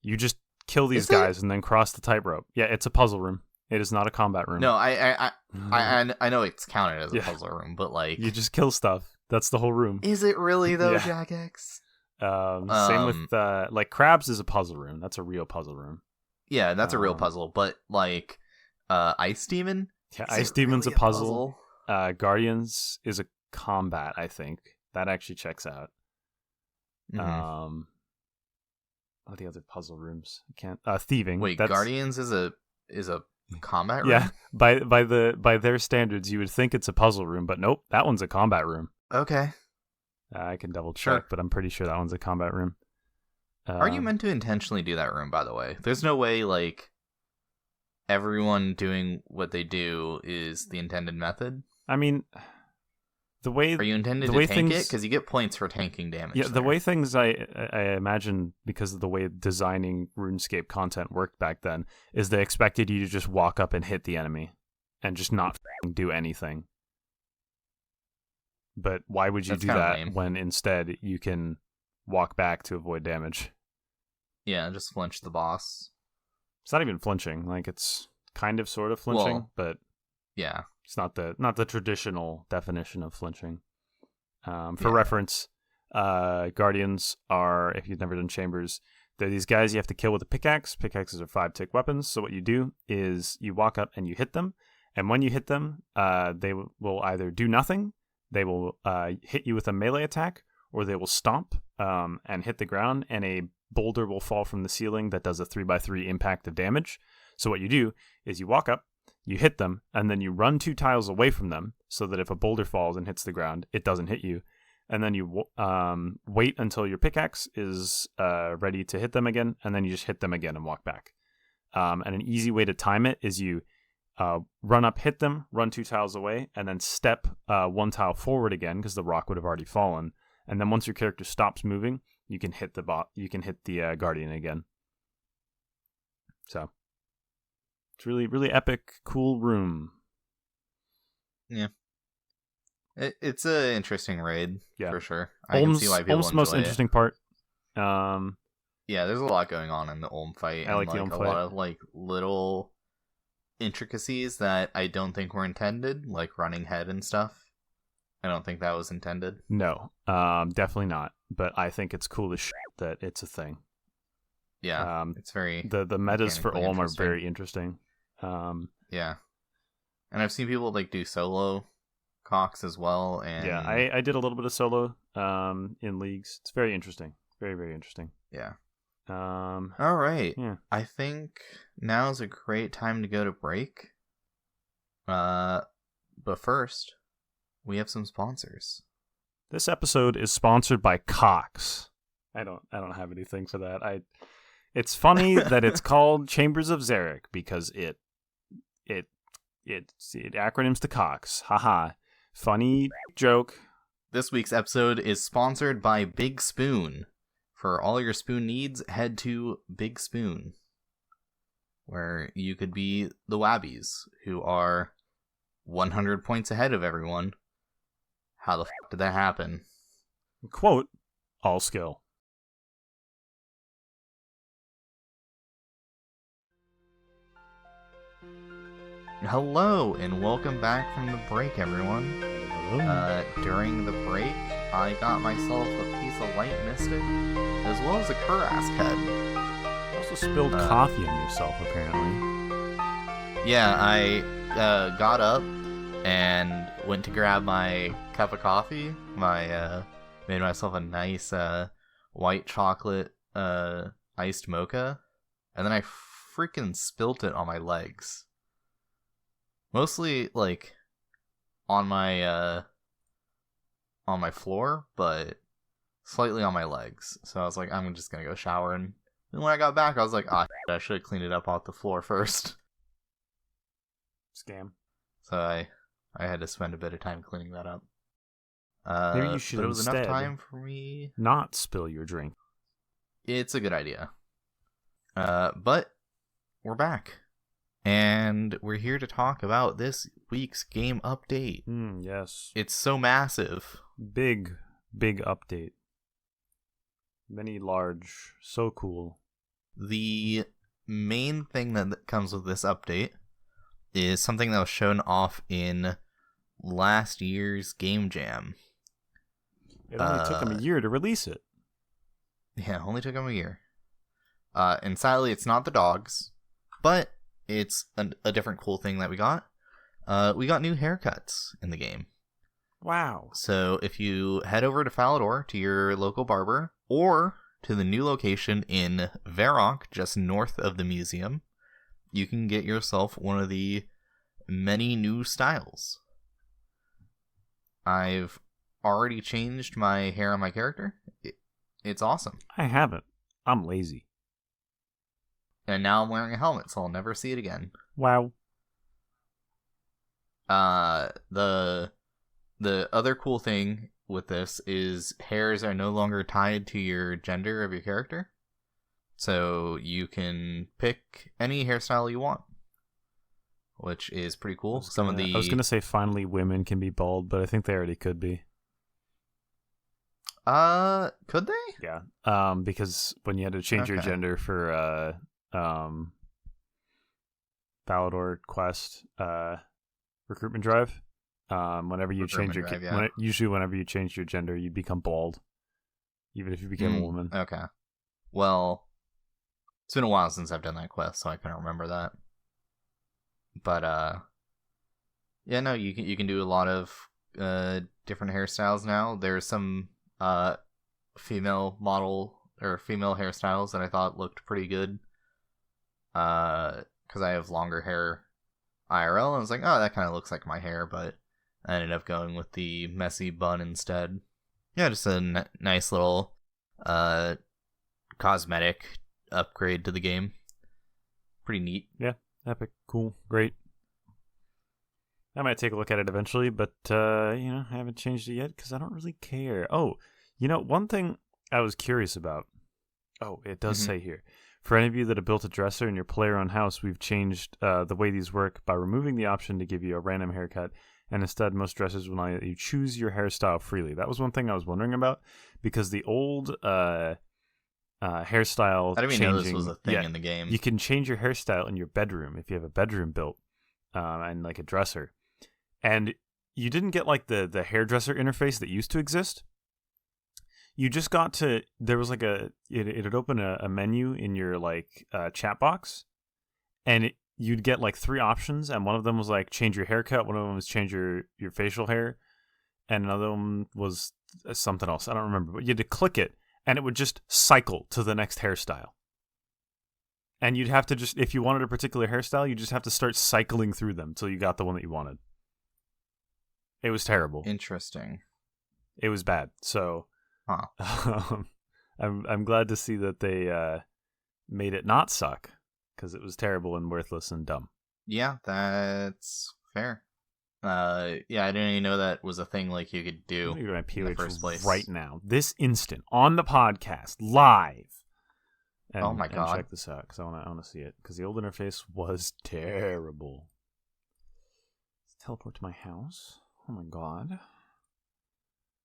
[SPEAKER 2] You just kill these guys and then cross the tightrope. Yeah, it's a puzzle room. It is not a combat room.
[SPEAKER 1] No, I know it's counted as a puzzle room, but
[SPEAKER 2] you just kill stuff. That's the whole room.
[SPEAKER 1] Is it really though, Jack X?
[SPEAKER 2] Same with Crabs is a puzzle room. That's a real puzzle room.
[SPEAKER 1] Yeah, that's a real puzzle. But Ice Demon.
[SPEAKER 2] Yeah, Ice Demon's really a puzzle. Guardians is a combat. I think that actually checks out.
[SPEAKER 1] Mm-hmm.
[SPEAKER 2] What are the other puzzle rooms? I can't. Thieving.
[SPEAKER 1] Wait, Guardians is a combat room?
[SPEAKER 2] Yeah, by their standards, you would think it's a puzzle room, but nope, that one's a combat room.
[SPEAKER 1] Okay.
[SPEAKER 2] I can double check, but I'm pretty sure that one's a combat room.
[SPEAKER 1] Are you meant to intentionally do that room, by the way? There's no way, everyone doing what they do is the intended method?
[SPEAKER 2] I mean, the way...
[SPEAKER 1] Are you intended to tank it? Because you get points for tanking damage.
[SPEAKER 2] Yeah, the way things, I imagine, because of the way designing RuneScape content worked back then, is they expected you to just walk up and hit the enemy and just not do anything. But why would you do that when instead you can walk back to avoid damage?
[SPEAKER 1] Yeah, just flinch the boss.
[SPEAKER 2] It's not even flinching. It's kind of sort of flinching, but
[SPEAKER 1] yeah,
[SPEAKER 2] it's not the traditional definition of flinching. For reference, Guardians are, if you've never done Chambers, they're these guys you have to kill with a pickaxe. Pickaxes are 5-tick weapons. So what you do is you walk up and you hit them, and when you hit them, they will either do nothing. They will hit you with a melee attack, or they will stomp and hit the ground, and a boulder will fall from the ceiling that does a 3x3 impact of damage. So what you do is you walk up, you hit them, and then you run 2 tiles away from them so that if a boulder falls and hits the ground, it doesn't hit you. And then you wait until your pickaxe is ready to hit them again, and then you just hit them again and walk back. And an easy way to time it is you run up, hit them, run 2 tiles away, and then step 1 tile forward again because the rock would have already fallen. And then once your character stops moving, you can hit the Guardian again. So It's really, really epic, cool room.
[SPEAKER 1] Yeah. It's an interesting raid, for sure. I
[SPEAKER 2] Ulm's,
[SPEAKER 1] can see why people enjoy
[SPEAKER 2] most
[SPEAKER 1] it.
[SPEAKER 2] interesting part.
[SPEAKER 1] Yeah, there's a lot going on in the Ulm fight.
[SPEAKER 2] I like the Ulm
[SPEAKER 1] a
[SPEAKER 2] fight.
[SPEAKER 1] lot of little intricacies that I don't think were intended, like running head and stuff. I don't think that was intended.
[SPEAKER 2] No, definitely not. But I think it's cool as shit that it's a thing.
[SPEAKER 1] Yeah, it's very...
[SPEAKER 2] The metas for Ulm are very interesting.
[SPEAKER 1] Yeah. And I've seen people do solo Cox as well. And
[SPEAKER 2] yeah, I did a little bit of solo in leagues. It's very interesting. Very, very interesting.
[SPEAKER 1] Yeah.
[SPEAKER 2] All
[SPEAKER 1] right.
[SPEAKER 2] Yeah.
[SPEAKER 1] I think now is a great time to go to break. But first, we have some sponsors.
[SPEAKER 2] This episode is sponsored by Cox. I don't have anything for that. It's funny that it's called Chambers of Zarek because it acronyms to Cox. Haha. Funny joke.
[SPEAKER 1] This week's episode is sponsored by Big Spoon. For all your spoon needs, head to Big Spoon, where you could be the Wabbies, who are 100 points ahead of everyone. How the f*** did that happen?
[SPEAKER 2] Quote, all skill.
[SPEAKER 1] Hello, and welcome back from the break, everyone. During the break, I got myself a piece of light mystic, as well as a Kurask head.
[SPEAKER 2] You also spilled coffee on yourself, apparently.
[SPEAKER 1] Yeah, I got up and went to grab my cup of coffee. Made myself a nice white chocolate iced mocha, and then I freaking spilt it on my legs. Mostly on my floor, but slightly on my legs. So I was like, I'm just gonna go shower, and then when I got back, I was like, I should have cleaned it up off the floor first.
[SPEAKER 2] Scam.
[SPEAKER 1] So I had to spend a bit of time cleaning that up.
[SPEAKER 2] Maybe you should
[SPEAKER 1] but it was
[SPEAKER 2] instead
[SPEAKER 1] enough time for me
[SPEAKER 2] not spill your drink.
[SPEAKER 1] It's a good idea. But we're back. And we're here to talk about this week's game update.
[SPEAKER 2] Yes.
[SPEAKER 1] It's so massive.
[SPEAKER 2] Big update. Many large. So cool.
[SPEAKER 1] The main thing that comes with this update is something that was shown off in last year's Game Jam.
[SPEAKER 2] It only took them a year to release it.
[SPEAKER 1] Yeah, it only took them a year. And sadly, it's not the dogs, but it's a different cool thing that we got. We got new haircuts in the game.
[SPEAKER 2] Wow.
[SPEAKER 1] So if you head over to Falador, to your local barber, or to the new location in Varrock, just north of the museum, you can get yourself one of the many new styles. I've already changed my hair on my character. It's awesome.
[SPEAKER 2] I haven't. I'm lazy.
[SPEAKER 1] And now I'm wearing a helmet, so I'll never see it again.
[SPEAKER 2] Wow.
[SPEAKER 1] The other cool thing with this is hairs are no longer tied to your gender of your character. So you can pick any hairstyle you want, which is pretty cool.
[SPEAKER 2] I was going to say finally women can be bald, but I think they already could be.
[SPEAKER 1] Could they?
[SPEAKER 2] Yeah. Because when you had to change your gender for Falador quest recruitment drive, whenever you change your usually whenever you change your gender, you become bald, even if you became a woman.
[SPEAKER 1] Okay. Well, it's been a while since I've done that quest, so I couldn't remember that. But yeah, no, you can do a lot of different hairstyles now. There's some female model or female hairstyles that I thought looked pretty good. Because I have longer hair IRL, and I was like, oh, that kind of looks like my hair, but I ended up going with the messy bun instead. Yeah, just a nice little cosmetic upgrade to the game. Pretty neat.
[SPEAKER 2] Yeah, epic, cool, great. I might take a look at it eventually, but I haven't changed it yet because I don't really care. Oh, one thing I was curious about. Oh, it does say here. For any of you that have built a dresser in your player-owned house, we've changed the way these work by removing the option to give you a random haircut, and instead most dressers will let you choose your hairstyle freely. That was one thing I was wondering about, because the old hairstyle
[SPEAKER 1] I didn't even
[SPEAKER 2] changing,
[SPEAKER 1] know this was a thing in the game.
[SPEAKER 2] You can change your hairstyle in your bedroom if you have a bedroom built and like a dresser. And you didn't get like the hairdresser interface that used to exist. You just got to, there was like it'd open a menu in your like chat box, and you'd get like 3 options, and one of them was like change your haircut, one of them was change your facial hair, and another one was something else. I don't remember, but you had to click it, and it would just cycle to the next hairstyle. And you'd have to just, if you wanted a particular hairstyle, you just have to start cycling through them till you got the one that you wanted. It was terrible.
[SPEAKER 1] Interesting.
[SPEAKER 2] It was bad. So, I'm glad to see that they made it not suck, because it was terrible and worthless and dumb.
[SPEAKER 1] Yeah, that's fair. I didn't even know that was a thing like you could do in the first place.
[SPEAKER 2] Right now, this instant, on the podcast, live. And,
[SPEAKER 1] oh my god!
[SPEAKER 2] And check this out, because I want to see it, because the old interface was terrible. Let's teleport to my house. Oh my god!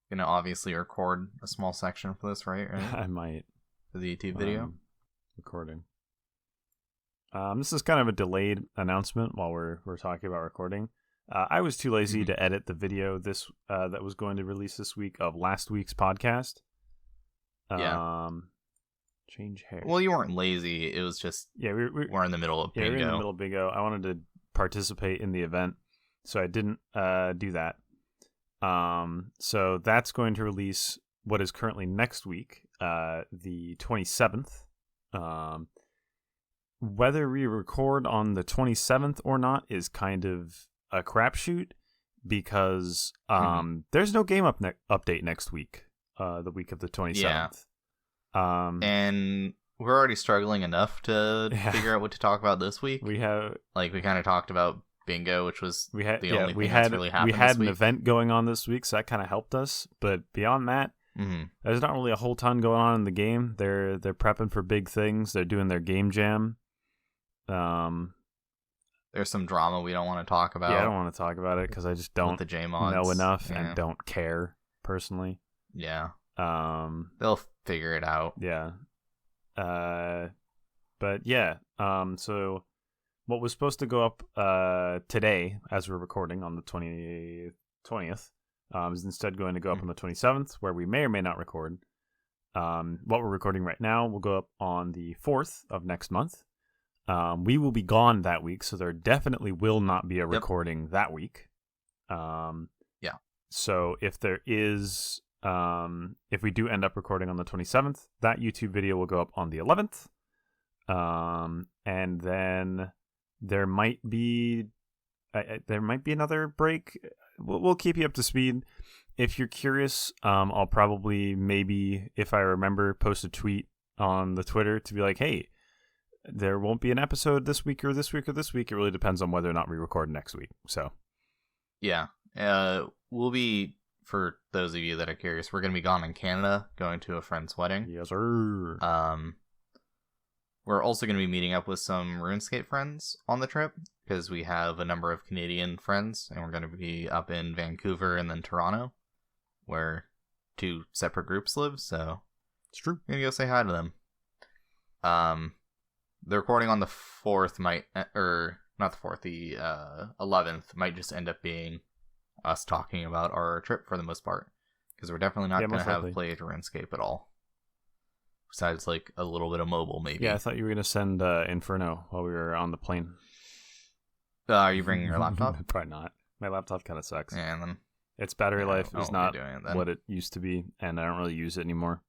[SPEAKER 1] Gonna obviously record a small section for this, right?
[SPEAKER 2] I might.
[SPEAKER 1] For the YouTube video.
[SPEAKER 2] Recording. This is kind of a delayed announcement while we're talking about recording. I was too lazy to edit the video that was going to release this week of last week's podcast. Change hair.
[SPEAKER 1] Well, you weren't lazy. It was just we're in the middle of bingo.
[SPEAKER 2] Yeah, we're in the middle of bingo. I wanted to participate in the event, so I didn't do that. So that's going to release what is currently next week, the 27th. Whether we record on the 27th or not is kind of a crapshoot, because there's no game update next week, the week of the 27th.
[SPEAKER 1] Yeah. And we're already struggling enough to figure out what to talk about this week. We kind of talked about bingo, which was the only thing that's really happened
[SPEAKER 2] We had
[SPEAKER 1] this week.
[SPEAKER 2] An event going on this week, so that kind of helped us. But beyond that, there's not really a whole ton going on in the game. They're prepping for big things. They're doing their game jam.
[SPEAKER 1] There's some drama we don't want to talk about.
[SPEAKER 2] Yeah, I don't want to talk about it because I just don't know enough and don't care personally.
[SPEAKER 1] Yeah. They'll figure it out.
[SPEAKER 2] Yeah. But yeah. So what was supposed to go up today, as we're recording on the 20th, is instead going to go up on the 27th, where we may or may not record. What we're recording right now will go up on the 4th of next month. We will be gone that week, so there definitely will not be a recording that week.
[SPEAKER 1] Yeah.
[SPEAKER 2] So if there is, if we do end up recording on the 27th, that YouTube video will go up on the 11th. And then there might be another break. We'll keep you up to speed. If you're curious, I'll probably, maybe, if I remember, post a tweet on the Twitter to be like, hey, there won't be an episode this week or this week or this week. It really depends on whether or not we record next week. So,
[SPEAKER 1] yeah, we'll be, for those of you that are curious, we're going to be gone in Canada, going to a friend's wedding.
[SPEAKER 2] Yes, sir.
[SPEAKER 1] We're also going to be meeting up with some RuneScape friends on the trip, because we have a number of Canadian friends, and we're going to be up in Vancouver and then Toronto, where 2 separate groups live. So
[SPEAKER 2] it's true.
[SPEAKER 1] We're going to go say hi to them. The recording on the 4th might, or not the 4th, the 11th might just end up being us talking about our trip for the most part, because we're definitely not going to have played RuneScape at all. Besides, like, a little bit of mobile, maybe.
[SPEAKER 2] Yeah, I thought you were going to send Inferno while we were on the plane.
[SPEAKER 1] Are you bringing your laptop?
[SPEAKER 2] Probably not. My laptop kind of sucks.
[SPEAKER 1] Yeah, and then
[SPEAKER 2] its battery life is not what it used to be, and I don't really use it anymore.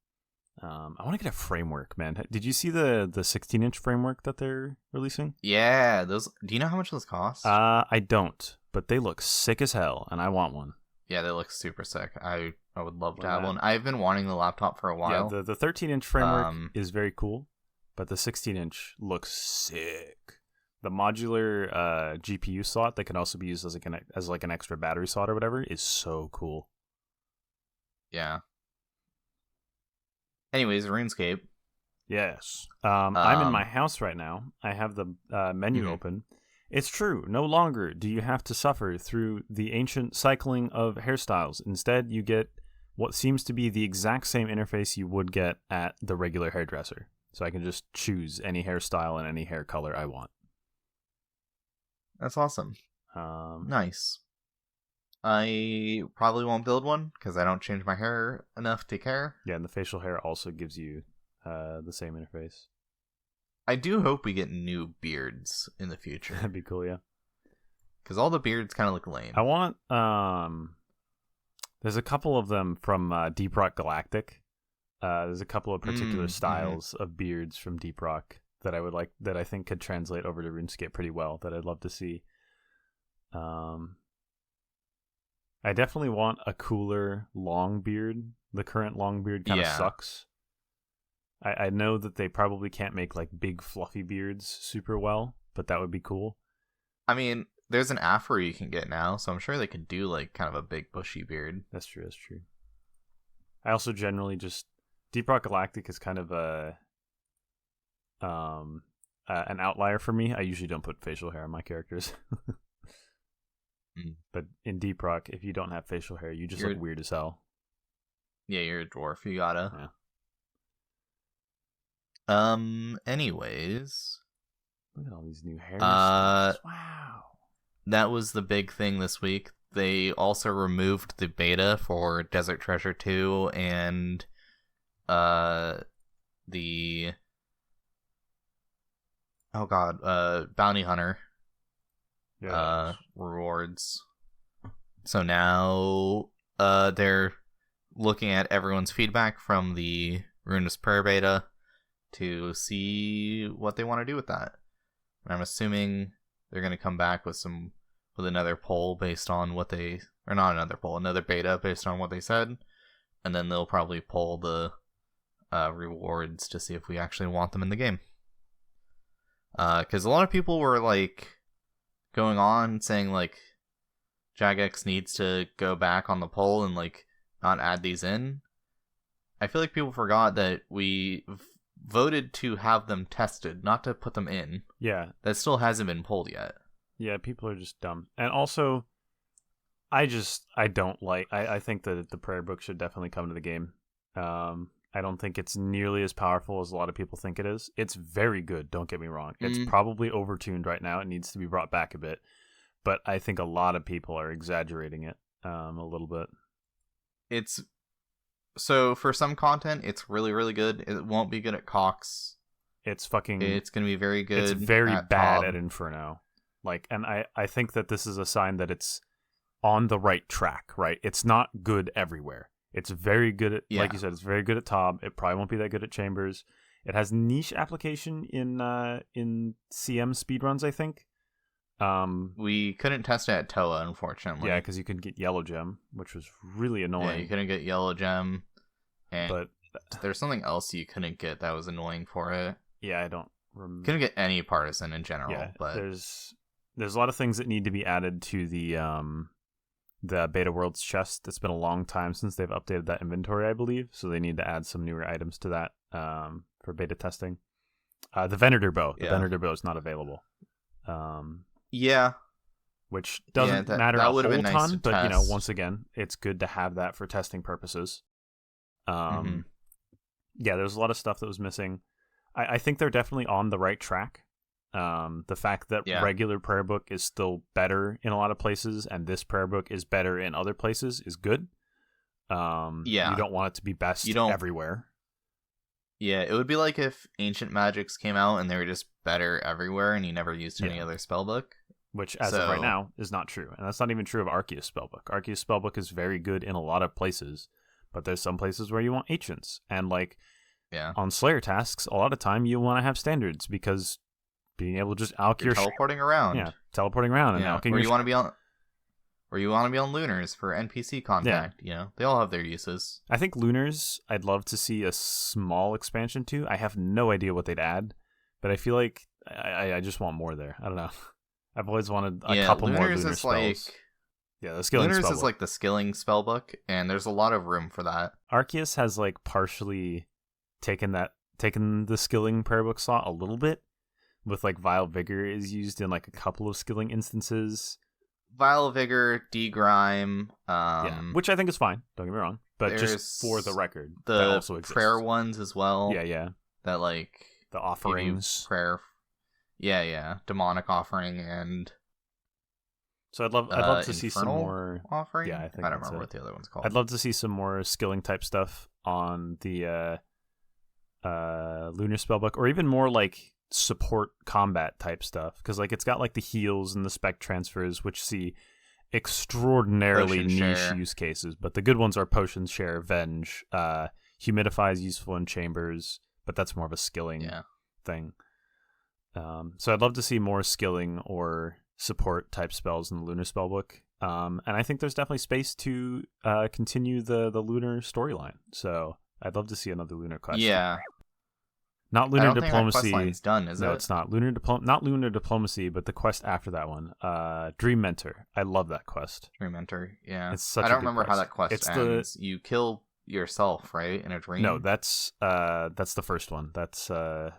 [SPEAKER 2] I want to get a framework, man. Did you see the 16-inch framework that they're releasing?
[SPEAKER 1] Yeah, those. Do you know how much those cost?
[SPEAKER 2] I don't, but they look sick as hell, and I want one.
[SPEAKER 1] Yeah, they look super sick. I would love to have one. I've been wanting the laptop for a while.
[SPEAKER 2] Yeah, the 13-inch framework is very cool, but the 16-inch looks sick. The modular GPU slot that can also be used as an extra battery slot or whatever is so cool.
[SPEAKER 1] Yeah. Anyways, RuneScape.
[SPEAKER 2] Yes. I'm in my house right now. I have the menu open. It's true. No longer do you have to suffer through the ancient cycling of hairstyles. Instead, you get what seems to be the exact same interface you would get at the regular hairdresser. So I can just choose any hairstyle and any hair color I want.
[SPEAKER 1] That's awesome. Nice. I probably won't build one because I don't change my hair enough to care.
[SPEAKER 2] Yeah, and the facial hair also gives you the same interface.
[SPEAKER 1] I do hope we get new beards in the future.
[SPEAKER 2] That'd be cool, yeah.
[SPEAKER 1] Because all the beards kind of look lame.
[SPEAKER 2] I want... there's a couple of them from Deep Rock Galactic. There's a couple of particular styles of beards from Deep Rock that I would like, that I think could translate over to RuneScape pretty well, that I'd love to see. I definitely want a cooler long beard. The current long beard kind of sucks. I know that they probably can't make like big fluffy beards super well, but that would be cool.
[SPEAKER 1] I mean, there's an afro you can get now, so I'm sure they could do like kind of a big bushy beard.
[SPEAKER 2] That's true. I also generally just... Deep Rock Galactic is kind of an outlier for me. I usually don't put facial hair on my characters. But in Deep Rock, if you don't have facial hair, you just look weird as hell.
[SPEAKER 1] Yeah, you're a dwarf. You gotta.
[SPEAKER 2] Yeah.
[SPEAKER 1] Anyways.
[SPEAKER 2] Look at all these new hairstyles. Wow.
[SPEAKER 1] That was the big thing this week. They also removed the beta for Desert Treasure 2 and the Bounty Hunter rewards. So now they're looking at everyone's feedback from the RuneScape beta to see what they want to do with that. And I'm assuming they're going to come back with another poll based on what they... Or not another poll, another beta based on what they said. And then they'll probably poll the rewards to see if we actually want them in the game. Because a lot of people were like going on saying like Jagex needs to go back on the poll and like not add these in. I feel like people forgot that we voted to have them tested, not to put them in.
[SPEAKER 2] Yeah.
[SPEAKER 1] That still hasn't been pulled yet.
[SPEAKER 2] Yeah, people are just dumb. And also, I think that the prayer book should definitely come to the game. I don't think it's nearly as powerful as a lot of people think it is. It's very good, don't get me wrong. It's probably overtuned right now. It needs to be brought back a bit. But I think a lot of people are exaggerating it a little bit.
[SPEAKER 1] So for some content, it's really, really good. It won't be good at Cox.
[SPEAKER 2] It's going
[SPEAKER 1] to be very good.
[SPEAKER 2] It's very bad at Inferno. And I think that this is a sign that it's on the right track, right? It's not good everywhere. It's very good at, like you said, it's very good at Tob. It probably won't be that good at Chambers. It has niche application in CM speedruns, I think.
[SPEAKER 1] We couldn't test it at Toa, unfortunately.
[SPEAKER 2] Yeah, because you couldn't get Yellow Gem, which was really annoying. Yeah,
[SPEAKER 1] you couldn't get Yellow Gem. But there's something else you couldn't get that was annoying for it.
[SPEAKER 2] Yeah, I don't remember.
[SPEAKER 1] Couldn't get any partisan in general.
[SPEAKER 2] Yeah,
[SPEAKER 1] but
[SPEAKER 2] there's a lot of things that need to be added to the Beta Worlds chest. It's been a long time since they've updated that inventory, I believe, so they need to add some newer items to that for beta testing. The Venator Bow. The Venator Bow is not available. Which doesn't matter a whole ton, but once again, it's good to have that for testing purposes. Yeah, there's a lot of stuff that was missing. I think they're definitely on the right track. The fact that regular prayer book is still better in a lot of places and this prayer book is better in other places is good. You don't want it to be best everywhere.
[SPEAKER 1] Yeah, it would be like if Ancient Magics came out and they were just better everywhere and you never used any other spellbook.
[SPEAKER 2] Which, as of right now, is not true. And that's not even true of Arceus Spellbook. Arceus Spellbook is very good in a lot of places, but there's some places where you want Ancients. And on Slayer tasks, a lot of time you want to have standards because being able to just alch your...
[SPEAKER 1] teleporting around.
[SPEAKER 2] Yeah, teleporting around and alching
[SPEAKER 1] your... you want to be on... Or you want to be on Lunars for NPC contact. Yeah. They all have their uses.
[SPEAKER 2] I think Lunars, I'd love to see a small expansion to. I have no idea what they'd add, but I feel like I just want more there. I don't know. I've always wanted a couple more Lunar spells. The skilling
[SPEAKER 1] Lunars
[SPEAKER 2] spellbook
[SPEAKER 1] is like the skilling spellbook, and there's a lot of room for that.
[SPEAKER 2] Arceus has partially taken that taken the skilling prayer book slot a little bit, with like Vile Vigor is used in like a couple of skilling instances.
[SPEAKER 1] Vile Vigor, Degrime,
[SPEAKER 2] which I think is fine. Don't get me wrong, but just for the record,
[SPEAKER 1] the
[SPEAKER 2] that also exists.
[SPEAKER 1] Prayer ones as well.
[SPEAKER 2] Yeah.
[SPEAKER 1] That like
[SPEAKER 2] the offerings,
[SPEAKER 1] prayer. Yeah. Demonic offering and.
[SPEAKER 2] So I'd love to see some more
[SPEAKER 1] offering.
[SPEAKER 2] Yeah, I don't
[SPEAKER 1] remember what the other one's called.
[SPEAKER 2] I'd love to see some more skilling type stuff on the Lunar Spellbook, or even more like support combat type stuff, because like it's got like the heals and the spec transfers, which see extraordinarily niche use cases, but the good ones are Potion Share, Venge, Humidify is useful in chambers, but that's more of a skilling thing. So I'd love to see more skilling or support type spells in the Lunar Spellbook, and I think there's definitely space to continue the Lunar storyline, so I'd love to see another Lunar quest. Not Lunar Diplomacy.
[SPEAKER 1] Think that done, is
[SPEAKER 2] no,
[SPEAKER 1] it?
[SPEAKER 2] It's not not Lunar Diplomacy, but the quest after that one, Dream Mentor. I love that quest.
[SPEAKER 1] Dream Mentor, yeah.
[SPEAKER 2] It's such
[SPEAKER 1] I don't
[SPEAKER 2] a good
[SPEAKER 1] remember
[SPEAKER 2] quest.
[SPEAKER 1] How that quest ends. You kill yourself, right, in a dream?
[SPEAKER 2] No, that's the first one. That's Lunar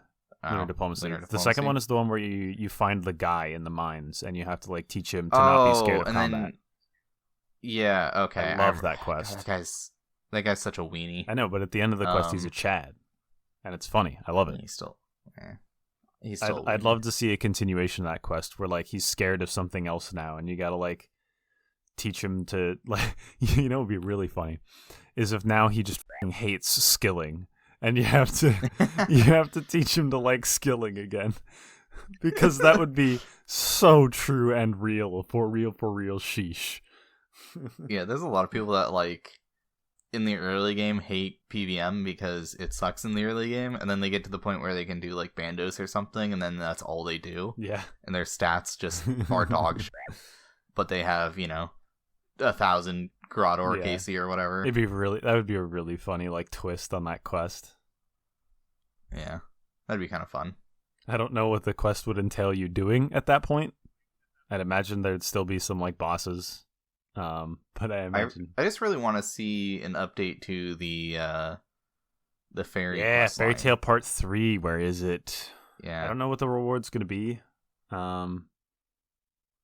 [SPEAKER 2] Diplomacy.
[SPEAKER 1] Lunar Diplomacy.
[SPEAKER 2] The second one is the one where you find the guy in the mines and you have to like teach him to not be scared of combat.
[SPEAKER 1] Yeah, okay.
[SPEAKER 2] I love that quest.
[SPEAKER 1] God, that guy's such a weenie.
[SPEAKER 2] I know, but at the end of the quest, he's a Chad, and it's funny. I love it.
[SPEAKER 1] He's still.
[SPEAKER 2] I'd love to see a continuation of that quest where like he's scared of something else now, and you gotta like teach him to like. You know, it'd be really funny is if now he just hates skilling. And you have to teach him to like skilling again, because that would be so true and real for real. Sheesh.
[SPEAKER 1] Yeah, there's a lot of people that like in the early game hate PVM because it sucks in the early game, and then they get to the point where they can do like Bandos or something, and then that's all they do.
[SPEAKER 2] Yeah,
[SPEAKER 1] and their stats just are dog shit, but they have 1,000 Grot or Casey or whatever.
[SPEAKER 2] That would be a really funny like twist on that quest.
[SPEAKER 1] Yeah, that'd be kind of fun.
[SPEAKER 2] I don't know what the quest would entail you doing at that point. I'd imagine there'd still be some like bosses, but I imagine
[SPEAKER 1] I just really want to see an update to the fairy.
[SPEAKER 2] Yeah, Fairy Tale Part 3. Where is it?
[SPEAKER 1] Yeah,
[SPEAKER 2] I don't know what the reward's gonna be.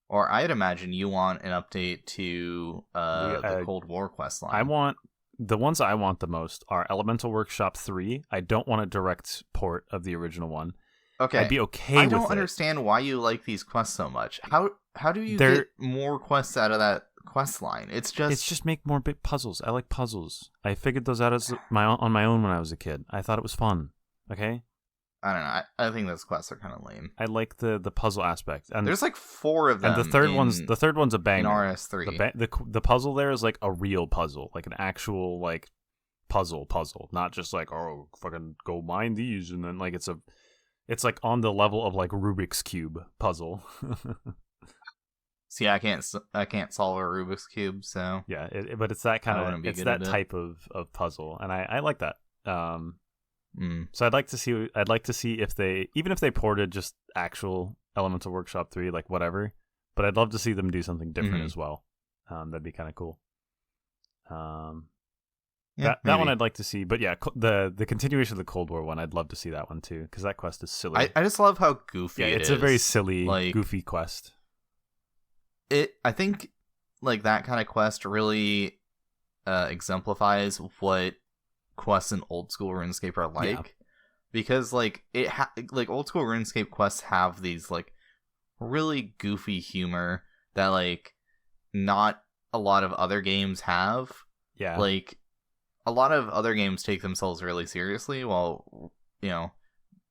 [SPEAKER 1] Or I'd imagine you want an update to the Cold War quest line.
[SPEAKER 2] The ones I want the most are Elemental Workshop 3. I don't want a direct port of the original one.
[SPEAKER 1] Okay.
[SPEAKER 2] I'd be okay with it.
[SPEAKER 1] I don't understand why you like these quests so much. How do you get more quests out of that quest line? It's just
[SPEAKER 2] make more big puzzles. I like puzzles. I figured those out on my own when I was a kid. I thought it was fun. Okay?
[SPEAKER 1] I don't know. I think those quests are kind of lame.
[SPEAKER 2] I like the puzzle aspect. And there's
[SPEAKER 1] like 4 of them.
[SPEAKER 2] And the third one's a banger.
[SPEAKER 1] In RS3.
[SPEAKER 2] The puzzle there is like a real puzzle, like an actual like puzzle, not just like, oh, fucking go mine these, and then like it's like on the level of like Rubik's Cube puzzle.
[SPEAKER 1] See, I can't solve a Rubik's Cube, so
[SPEAKER 2] yeah, but it's that kind of that type of puzzle, and I like that. So I'd like to see if they ported just actual Elemental Workshop 3, like whatever, but I'd love to see them do something different as well. That'd be kind of cool. That one I'd like to see, but yeah, the continuation of the Cold War one, I'd love to see that one too, because that quest is silly.
[SPEAKER 1] I just love how goofy it is.
[SPEAKER 2] It's a very silly, like, goofy quest.
[SPEAKER 1] I think like that kind of quest really exemplifies what quests in old school RuneScape are like, because like like old school RuneScape quests have these like really goofy humor that like not a lot of other games have.
[SPEAKER 2] Yeah,
[SPEAKER 1] like a lot of other games take themselves really seriously, while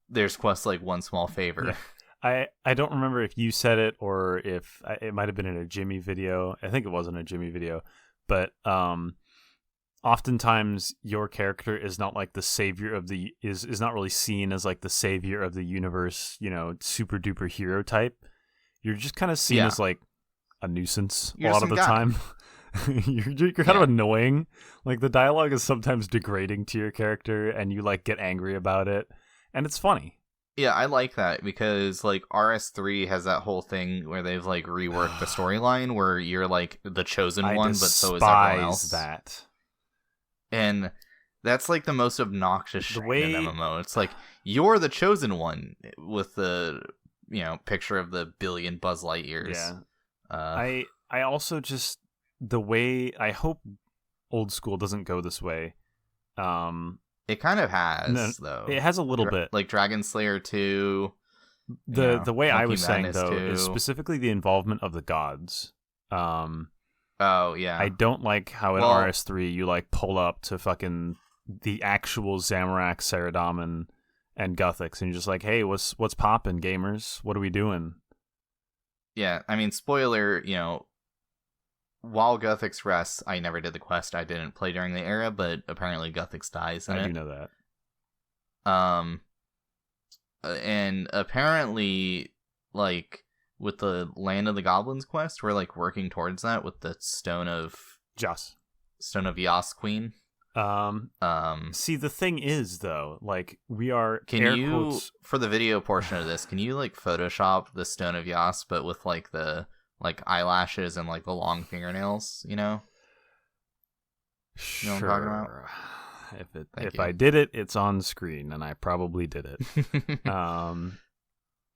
[SPEAKER 1] there's quests like One Small Favor.
[SPEAKER 2] Yeah. I don't remember if you said it or if it might have been in a Jimmy video. I think it was in a Jimmy video, but oftentimes your character is not like the savior of is not really seen as like the savior of the universe, super duper hero type. You're just kind of seen as like a nuisance a lot of the time. You're kind of annoying. Like the dialogue is sometimes degrading to your character, and you like get angry about it, and it's funny.
[SPEAKER 1] Yeah, I like that because like RS3 has that whole thing where they've like reworked the storyline where you're like the chosen one, but so is everyone else.
[SPEAKER 2] That.
[SPEAKER 1] And That's like the most obnoxious shit in an MMO. It's like, you're the chosen one with the, picture of the billion Buzz Lightyears.
[SPEAKER 2] Yeah. I also just, the way, I hope old school doesn't go this way.
[SPEAKER 1] It kind of has, though.
[SPEAKER 2] It has a little bit.
[SPEAKER 1] Like Dragon Slayer 2.
[SPEAKER 2] The way I was
[SPEAKER 1] Madness
[SPEAKER 2] saying, though,
[SPEAKER 1] 2.
[SPEAKER 2] is specifically the involvement of the gods.
[SPEAKER 1] Oh, yeah.
[SPEAKER 2] I don't like how in RS3 you, like, pull up to fucking the actual Zamorak, Saradomin, and Guthix, and you're just like, hey, what's poppin', gamers? What are we doing?
[SPEAKER 1] Yeah, I mean, spoiler, while Guthix rests, I never did the quest. I didn't play during the era, but apparently Guthix dies in it.
[SPEAKER 2] I do know that.
[SPEAKER 1] And apparently, like, with the Land of the Goblins quest, we're, like, working towards that with the Stone of Yas Queen.
[SPEAKER 2] See, the thing is, though, like, we are...
[SPEAKER 1] for the video portion of this, can you, like, Photoshop the Stone of Yas, but with, like, the... like eyelashes and like the long fingernails, You know what I'm talking about?
[SPEAKER 2] If I did it, it's on screen, and I probably did it.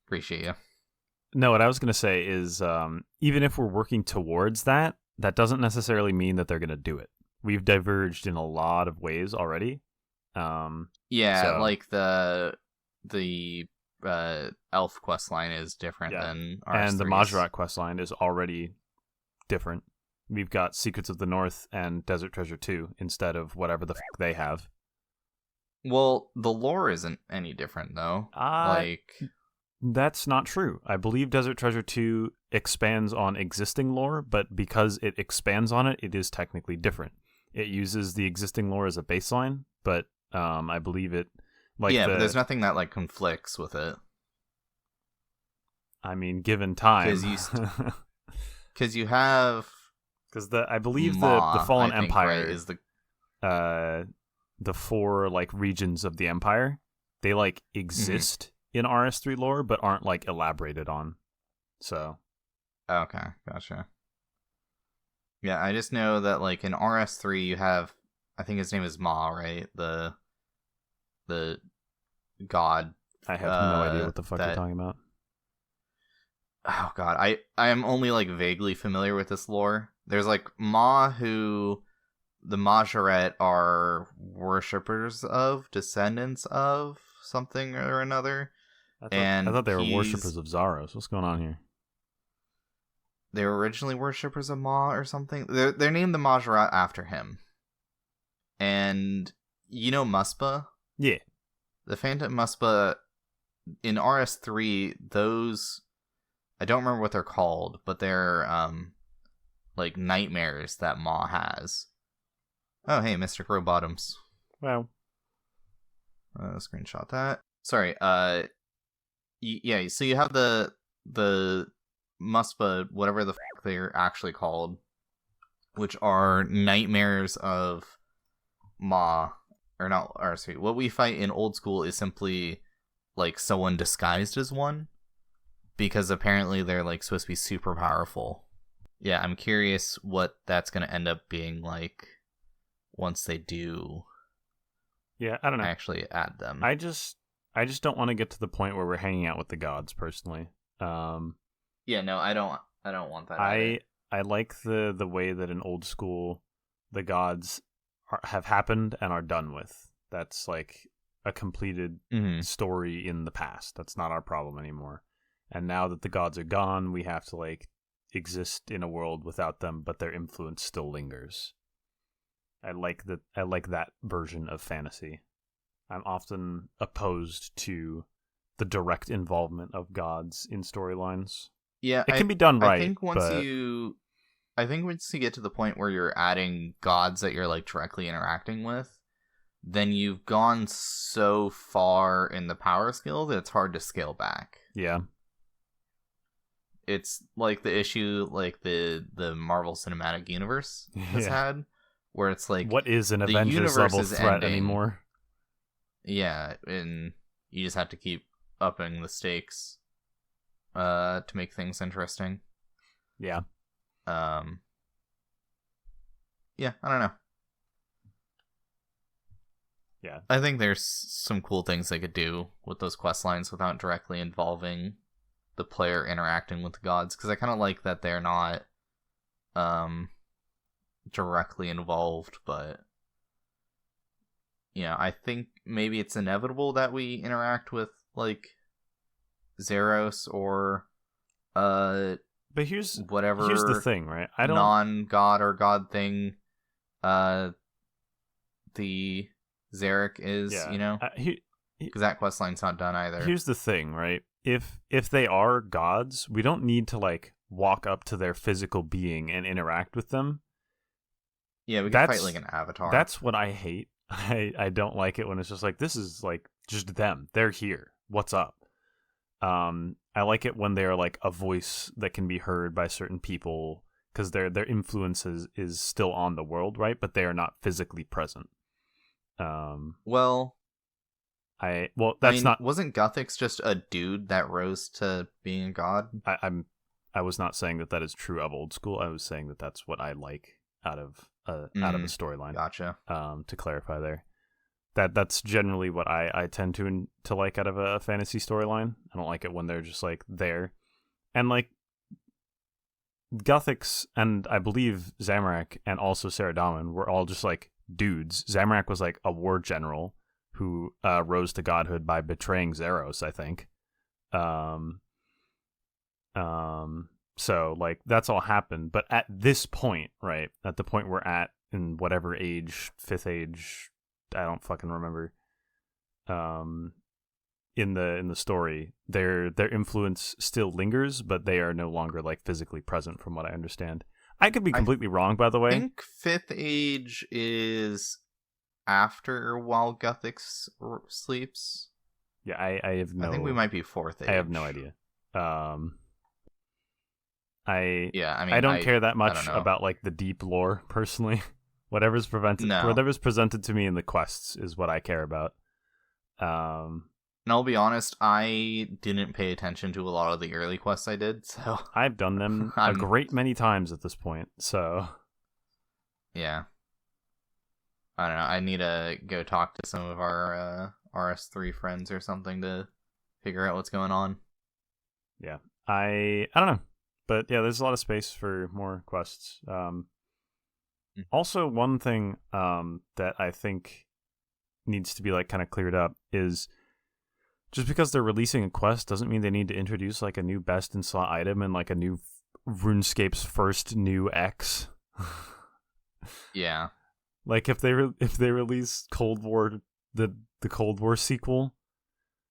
[SPEAKER 1] Appreciate you.
[SPEAKER 2] No, what I was gonna say is, even if we're working towards that, that doesn't necessarily mean that they're gonna do it. We've diverged in a lot of ways already.
[SPEAKER 1] Like the elf questline is different than RS3's.
[SPEAKER 2] And the Majrat questline is already different. We've got Secrets of the North and Desert Treasure 2 instead of whatever the fuck they have.
[SPEAKER 1] Well, the lore isn't any different, though.
[SPEAKER 2] That's not true. I believe Desert Treasure 2 expands on existing lore, but because it expands on it, it is technically different. It uses the existing lore as a baseline, but I believe it... but
[SPEAKER 1] there's nothing that like conflicts with it.
[SPEAKER 2] I mean, given time,
[SPEAKER 1] because you have
[SPEAKER 2] I believe the Fallen Empire
[SPEAKER 1] is
[SPEAKER 2] the 4 like regions of the Empire. They like exist in RS3 lore, but aren't like elaborated on. So,
[SPEAKER 1] okay, gotcha. Yeah, I just know that like in RS3 you have, I think his name is Ma, right? The god.
[SPEAKER 2] I have no idea what the fuck you're talking about.
[SPEAKER 1] Oh god, I am only like vaguely familiar with this lore. There's like Ma, who the Majorette are worshippers of, descendants of something or another.
[SPEAKER 2] I thought they were worshippers of Zaros. What's going on here?
[SPEAKER 1] They were originally worshippers of Ma or something. They're named the Majorette after him. And Muspa?
[SPEAKER 2] Yeah.
[SPEAKER 1] The Phantom Muspa in RS3, those, I don't remember what they're called, but they're like nightmares that Ma has. Oh, hey, Mystic Row Bottoms.
[SPEAKER 2] Wow.
[SPEAKER 1] Screenshot that. Sorry. Yeah. So you have the Muspa, whatever the fuck they're actually called, which are nightmares of Ma. Or not, or sorry, what we fight in old school is simply like someone disguised as one, because apparently they're like supposed to be super powerful. Yeah, I'm curious what that's going to end up being like once they do.
[SPEAKER 2] Yeah, I don't know.
[SPEAKER 1] Actually add them.
[SPEAKER 2] I just don't want to get to the point where we're hanging out with the gods personally.
[SPEAKER 1] Yeah, no, I don't want that.
[SPEAKER 2] I like the way that in old school the gods have happened and are done with. That's like a completed story in the past. That's not our problem anymore. And now that the gods are gone, we have to like exist in a world without them, but their influence still lingers. I like that version of fantasy. I'm often opposed to the direct involvement of gods in storylines.
[SPEAKER 1] Yeah,
[SPEAKER 2] it can be done right.
[SPEAKER 1] I think once you get to the point where you're adding gods that you're like directly interacting with, then you've gone so far in the power skill that it's hard to scale back.
[SPEAKER 2] Yeah.
[SPEAKER 1] It's like the issue like the Marvel Cinematic Universe has had, where it's like,
[SPEAKER 2] what is an Avengers level threat anymore?
[SPEAKER 1] Yeah, and you just have to keep upping the stakes to make things interesting.
[SPEAKER 2] Yeah.
[SPEAKER 1] Yeah, I don't know.
[SPEAKER 2] Yeah.
[SPEAKER 1] I think there's some cool things they could do with those quest lines without directly involving the player interacting with the gods, because I kind of like that they're not directly involved, but I think maybe it's inevitable that we interact with like Zeros or
[SPEAKER 2] but here's the thing, right? I don't
[SPEAKER 1] non-god or god thing the Zarek is, because that quest line's not done either.
[SPEAKER 2] Here's the thing, right? If they are gods, we don't need to like walk up to their physical being and interact with them.
[SPEAKER 1] Yeah, we can fight like an avatar.
[SPEAKER 2] That's what I hate. I don't like it when it's just like, this is like just them. They're here. What's up? I like it when they're like a voice that can be heard by certain people because their influence is still on the world, right? But they are not physically present. Wasn't
[SPEAKER 1] Guthix just a dude that rose to being a god?
[SPEAKER 2] I was not saying that is true of old school. I was saying that that's what I like out of a storyline.
[SPEAKER 1] Gotcha.
[SPEAKER 2] To clarify there, that's generally what I tend to like out of a fantasy storyline. I don't like it when they're just like there, and like Guthix and I believe Zamorak and also Saradomin were all just like dudes. Zamorak was like a war general who rose to godhood by betraying Zeros, I think. So like that's all happened, but at this point, right, at the point we're at in whatever age, 5th age, I don't fucking remember. In the story, their influence still lingers, but they are no longer like physically present, from what I understand. I could be completely wrong, by the way.
[SPEAKER 1] I think 5th age is after while Guthix sleeps.
[SPEAKER 2] Yeah, I have no.
[SPEAKER 1] I think we might be 4th age.
[SPEAKER 2] I have no idea. I
[SPEAKER 1] mean,
[SPEAKER 2] don't care that much about like the deep lore personally. Whatever's presented to me in the quests is what I care about.
[SPEAKER 1] And I'll be honest, I didn't pay attention to a lot of the early quests I did, so
[SPEAKER 2] I've done them a great many times at this point. So
[SPEAKER 1] yeah, I don't know. I need to go talk to some of our RS3 friends or something to figure out what's going on.
[SPEAKER 2] Yeah, I don't know. But yeah, there's a lot of space for more quests. Also, one thing that I think needs to be like kind of cleared up is just because they're releasing a quest doesn't mean they need to introduce like a new best in slot item and like a new RuneScape's first new X.
[SPEAKER 1] Yeah,
[SPEAKER 2] like if they release Cold War the Cold War sequel,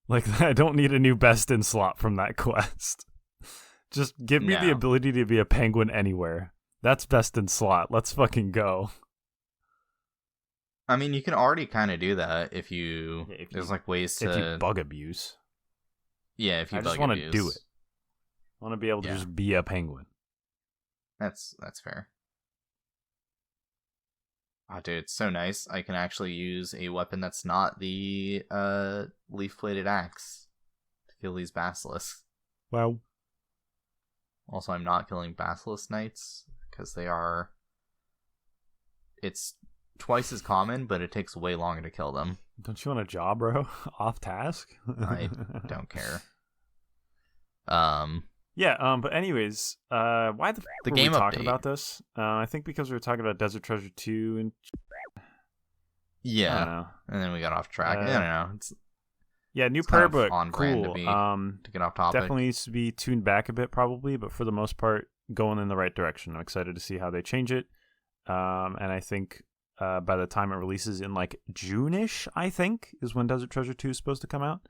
[SPEAKER 2] like I don't need a new best in slot from that quest. Just give me the ability to be a penguin anywhere. That's best in slot. Let's fucking go.
[SPEAKER 1] I mean, you can already kind of do that if there's like ways to...
[SPEAKER 2] If you bug abuse.
[SPEAKER 1] Yeah, if you bug abuse.
[SPEAKER 2] I just want to do it. I want to be able to just be a penguin.
[SPEAKER 1] That's fair. Oh, dude, it's so nice. I can actually use a weapon that's not the leaf-bladed axe to kill these basilisks.
[SPEAKER 2] Wow.
[SPEAKER 1] Also, I'm not killing basilisk knights because they are... It's twice as common, but it takes way longer to kill them.
[SPEAKER 2] Don't you want a job, bro? Off task?
[SPEAKER 1] I don't care.
[SPEAKER 2] But anyways, why the were
[SPEAKER 1] game
[SPEAKER 2] we talking
[SPEAKER 1] update.
[SPEAKER 2] About this? I think because we were talking about Desert Treasure 2 and...
[SPEAKER 1] Yeah.
[SPEAKER 2] I don't know.
[SPEAKER 1] And then we got off track. I don't know.
[SPEAKER 2] New prayer book.
[SPEAKER 1] On
[SPEAKER 2] cool.
[SPEAKER 1] To get off topic.
[SPEAKER 2] Definitely needs to be tuned back a bit, probably, but for the most part, going in the right direction. I'm excited to see how they change it. And I think by the time it releases in like June-ish, I think, is when Desert Treasure 2 is supposed to come out.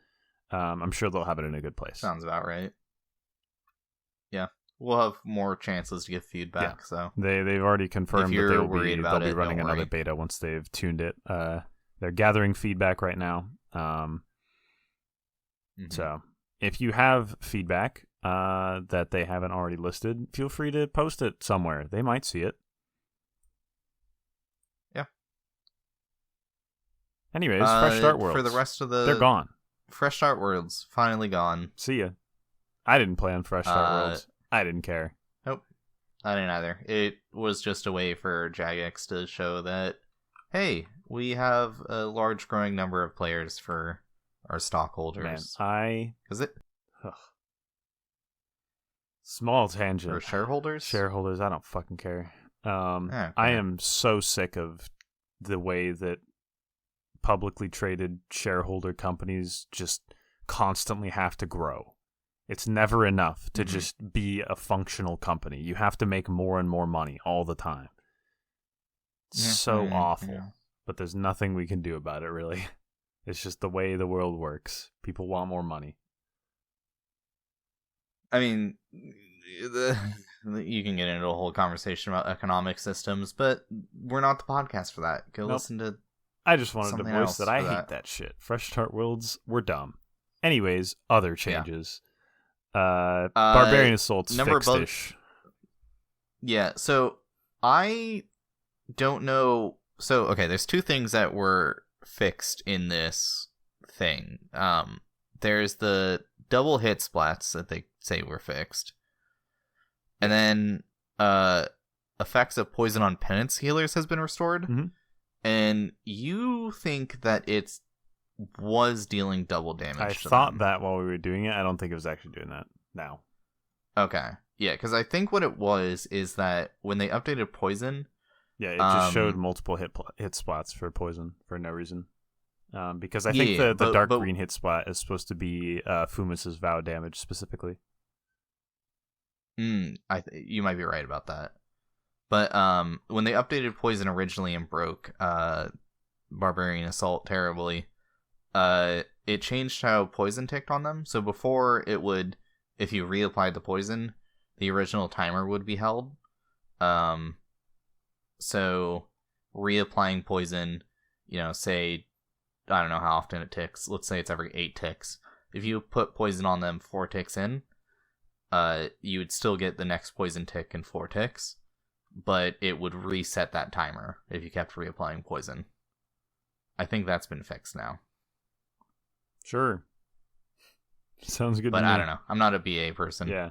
[SPEAKER 2] I'm sure they'll have it in a good place.
[SPEAKER 1] Sounds about right. Yeah. We'll have more chances to get feedback. Yeah. So
[SPEAKER 2] they've already confirmed that they'll be running another beta once they've tuned it. They're gathering feedback right now. So if you have feedback that they haven't already listed, feel free to post it somewhere. They might see it.
[SPEAKER 1] Yeah.
[SPEAKER 2] Anyways, Fresh Start Worlds.
[SPEAKER 1] For the rest of
[SPEAKER 2] they're gone.
[SPEAKER 1] Fresh Start Worlds finally gone.
[SPEAKER 2] See ya. I didn't play on Fresh Start Worlds. I didn't care.
[SPEAKER 1] Nope. I didn't either. It was just a way for Jagex to show that, hey, we have a large growing number of players for our stockholders.
[SPEAKER 2] Man,
[SPEAKER 1] Is it?
[SPEAKER 2] Ugh. Small tangent.
[SPEAKER 1] For shareholders?
[SPEAKER 2] Shareholders, I don't fucking care.
[SPEAKER 1] Okay.
[SPEAKER 2] I am so sick of the way that publicly traded shareholder companies just constantly have to grow. It's never enough to just be a functional company. You have to make more and more money all the time. It's so awful. Yeah. But there's nothing we can do about it, really. It's just the way the world works. People want more money.
[SPEAKER 1] I mean, you can get into a whole conversation about economic systems, but we're not the podcast for that. Go listen to.
[SPEAKER 2] I just wanted to voice that I hate that shit. Fresh Start Worlds, we're dumb. Anyways, other changes. Yeah. Barbarian Assault's fixed-ish.
[SPEAKER 1] Yeah, so I don't know. So, okay, there's two things that were fixed in this thing. There's the double hit splats that they say were fixed. And then effects of poison on penance healers has been restored.
[SPEAKER 2] Mm-hmm.
[SPEAKER 1] And you think that it was dealing double damage
[SPEAKER 2] I
[SPEAKER 1] to
[SPEAKER 2] thought
[SPEAKER 1] them.
[SPEAKER 2] that while we were doing it. I don't think it was actually doing that now.
[SPEAKER 1] Okay. Yeah, because I think what it was is that when they updated poison...
[SPEAKER 2] Yeah, it just showed multiple hit splats for poison for no reason. Because I think the dark green hit splat is supposed to be Fumus's vow damage specifically.
[SPEAKER 1] You might be right about that. But when they updated poison originally and broke Barbarian Assault terribly, it changed how poison ticked on them. So before it would, if you reapplied the poison, the original timer would be held. So reapplying poison, say, I don't know how often it ticks. Let's say it's every 8 ticks. If you put poison on them 4 ticks in, you would still get the next poison tick in 4 ticks, but it would reset that timer if you kept reapplying poison. I think that's been fixed now.
[SPEAKER 2] Sure. Sounds good
[SPEAKER 1] but
[SPEAKER 2] to me.
[SPEAKER 1] I don't know. I'm not a BA person.
[SPEAKER 2] Yeah.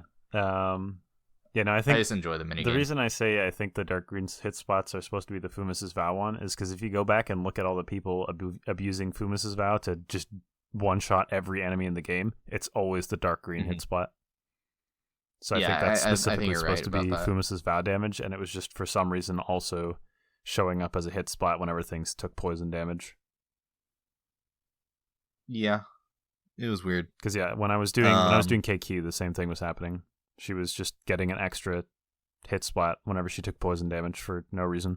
[SPEAKER 2] I think
[SPEAKER 1] I just enjoy the minigame.
[SPEAKER 2] The reason I say I think the dark green hit spots are supposed to be the Fumus's vow one is because if you go back and look at all the people abusing Fumus's vow to just one-shot every enemy in the game, it's always the dark green hit spot. So I think that's specifically supposed to be Fumus's vow damage, and it was just for some reason also showing up as a hit spot whenever things took poison damage.
[SPEAKER 1] Yeah, it was weird.
[SPEAKER 2] Because when I was doing KQ, the same thing was happening. She was just getting an extra hit splat whenever she took poison damage for no reason.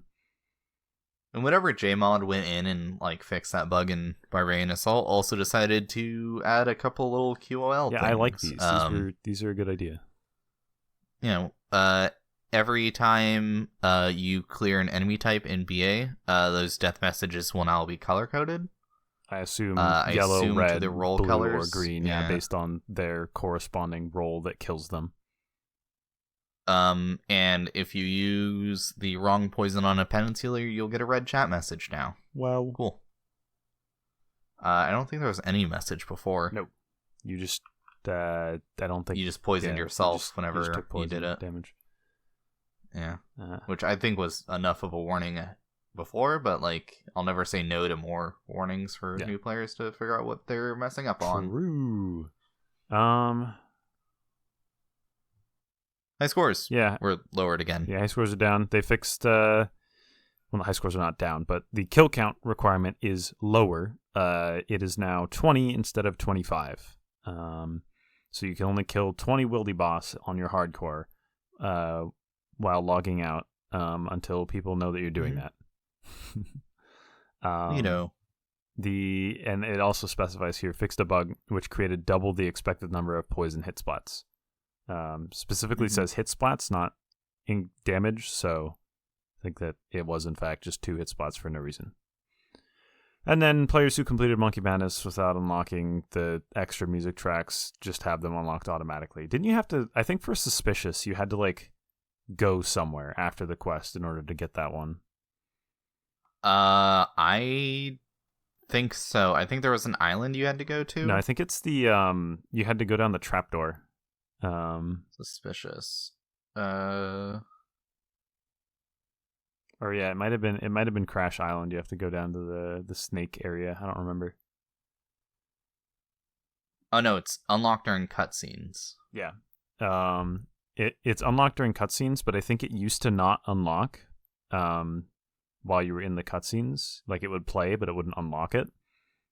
[SPEAKER 1] And whatever JMod went in and fixed that bug in Barbarian Assault, also decided to add a couple little QOL things.
[SPEAKER 2] I like these. These are a good idea.
[SPEAKER 1] Every time you clear an enemy type in BA, those death messages will now be color coded.
[SPEAKER 2] I assume yellow, red,
[SPEAKER 1] the role
[SPEAKER 2] blue,
[SPEAKER 1] colors,
[SPEAKER 2] or green, based on their corresponding role that kills them.
[SPEAKER 1] And if you use the wrong poison on a penance healer, you'll get a red chat message now.
[SPEAKER 2] Well,
[SPEAKER 1] cool. I don't think there was any message before.
[SPEAKER 2] Nope. You just, I don't think...
[SPEAKER 1] You just poisoned yourself whenever you did it.
[SPEAKER 2] Damage.
[SPEAKER 1] Yeah. Which I think was enough of a warning before, but I'll never say no to more warnings for new players to figure out what they're messing up on.
[SPEAKER 2] True.
[SPEAKER 1] High scores.
[SPEAKER 2] Yeah.
[SPEAKER 1] Were lowered again.
[SPEAKER 2] Yeah, high scores are down. They fixed, the high scores are not down, but the kill count requirement is lower. It is now 20 instead of 25. So you can only kill 20 wildy boss on your hardcore while logging out until people know that you're doing that.
[SPEAKER 1] And
[SPEAKER 2] it also specifies here, fixed a bug which created double the expected number of poison hit splats. Specifically says hit splats, not in damage, so I think that it was in fact just 2 hit splats for no reason. And then players who completed Monkey Madness without unlocking the extra music tracks just have them unlocked automatically. Didn't you have to, I think for Suspicious, you had to go somewhere after the quest in order to get that one?
[SPEAKER 1] I think so. I think there was an island you had to go to.
[SPEAKER 2] No, I think it's the, you had to go down the trapdoor.
[SPEAKER 1] Suspicious.
[SPEAKER 2] Or yeah, it might have been Crash Island. You have to go down to the snake area. I don't remember.
[SPEAKER 1] Oh no, it's unlocked during cutscenes.
[SPEAKER 2] Yeah. It's unlocked during cutscenes, but I think it used to not unlock while you were in the cutscenes. Like it would play, but it wouldn't unlock it.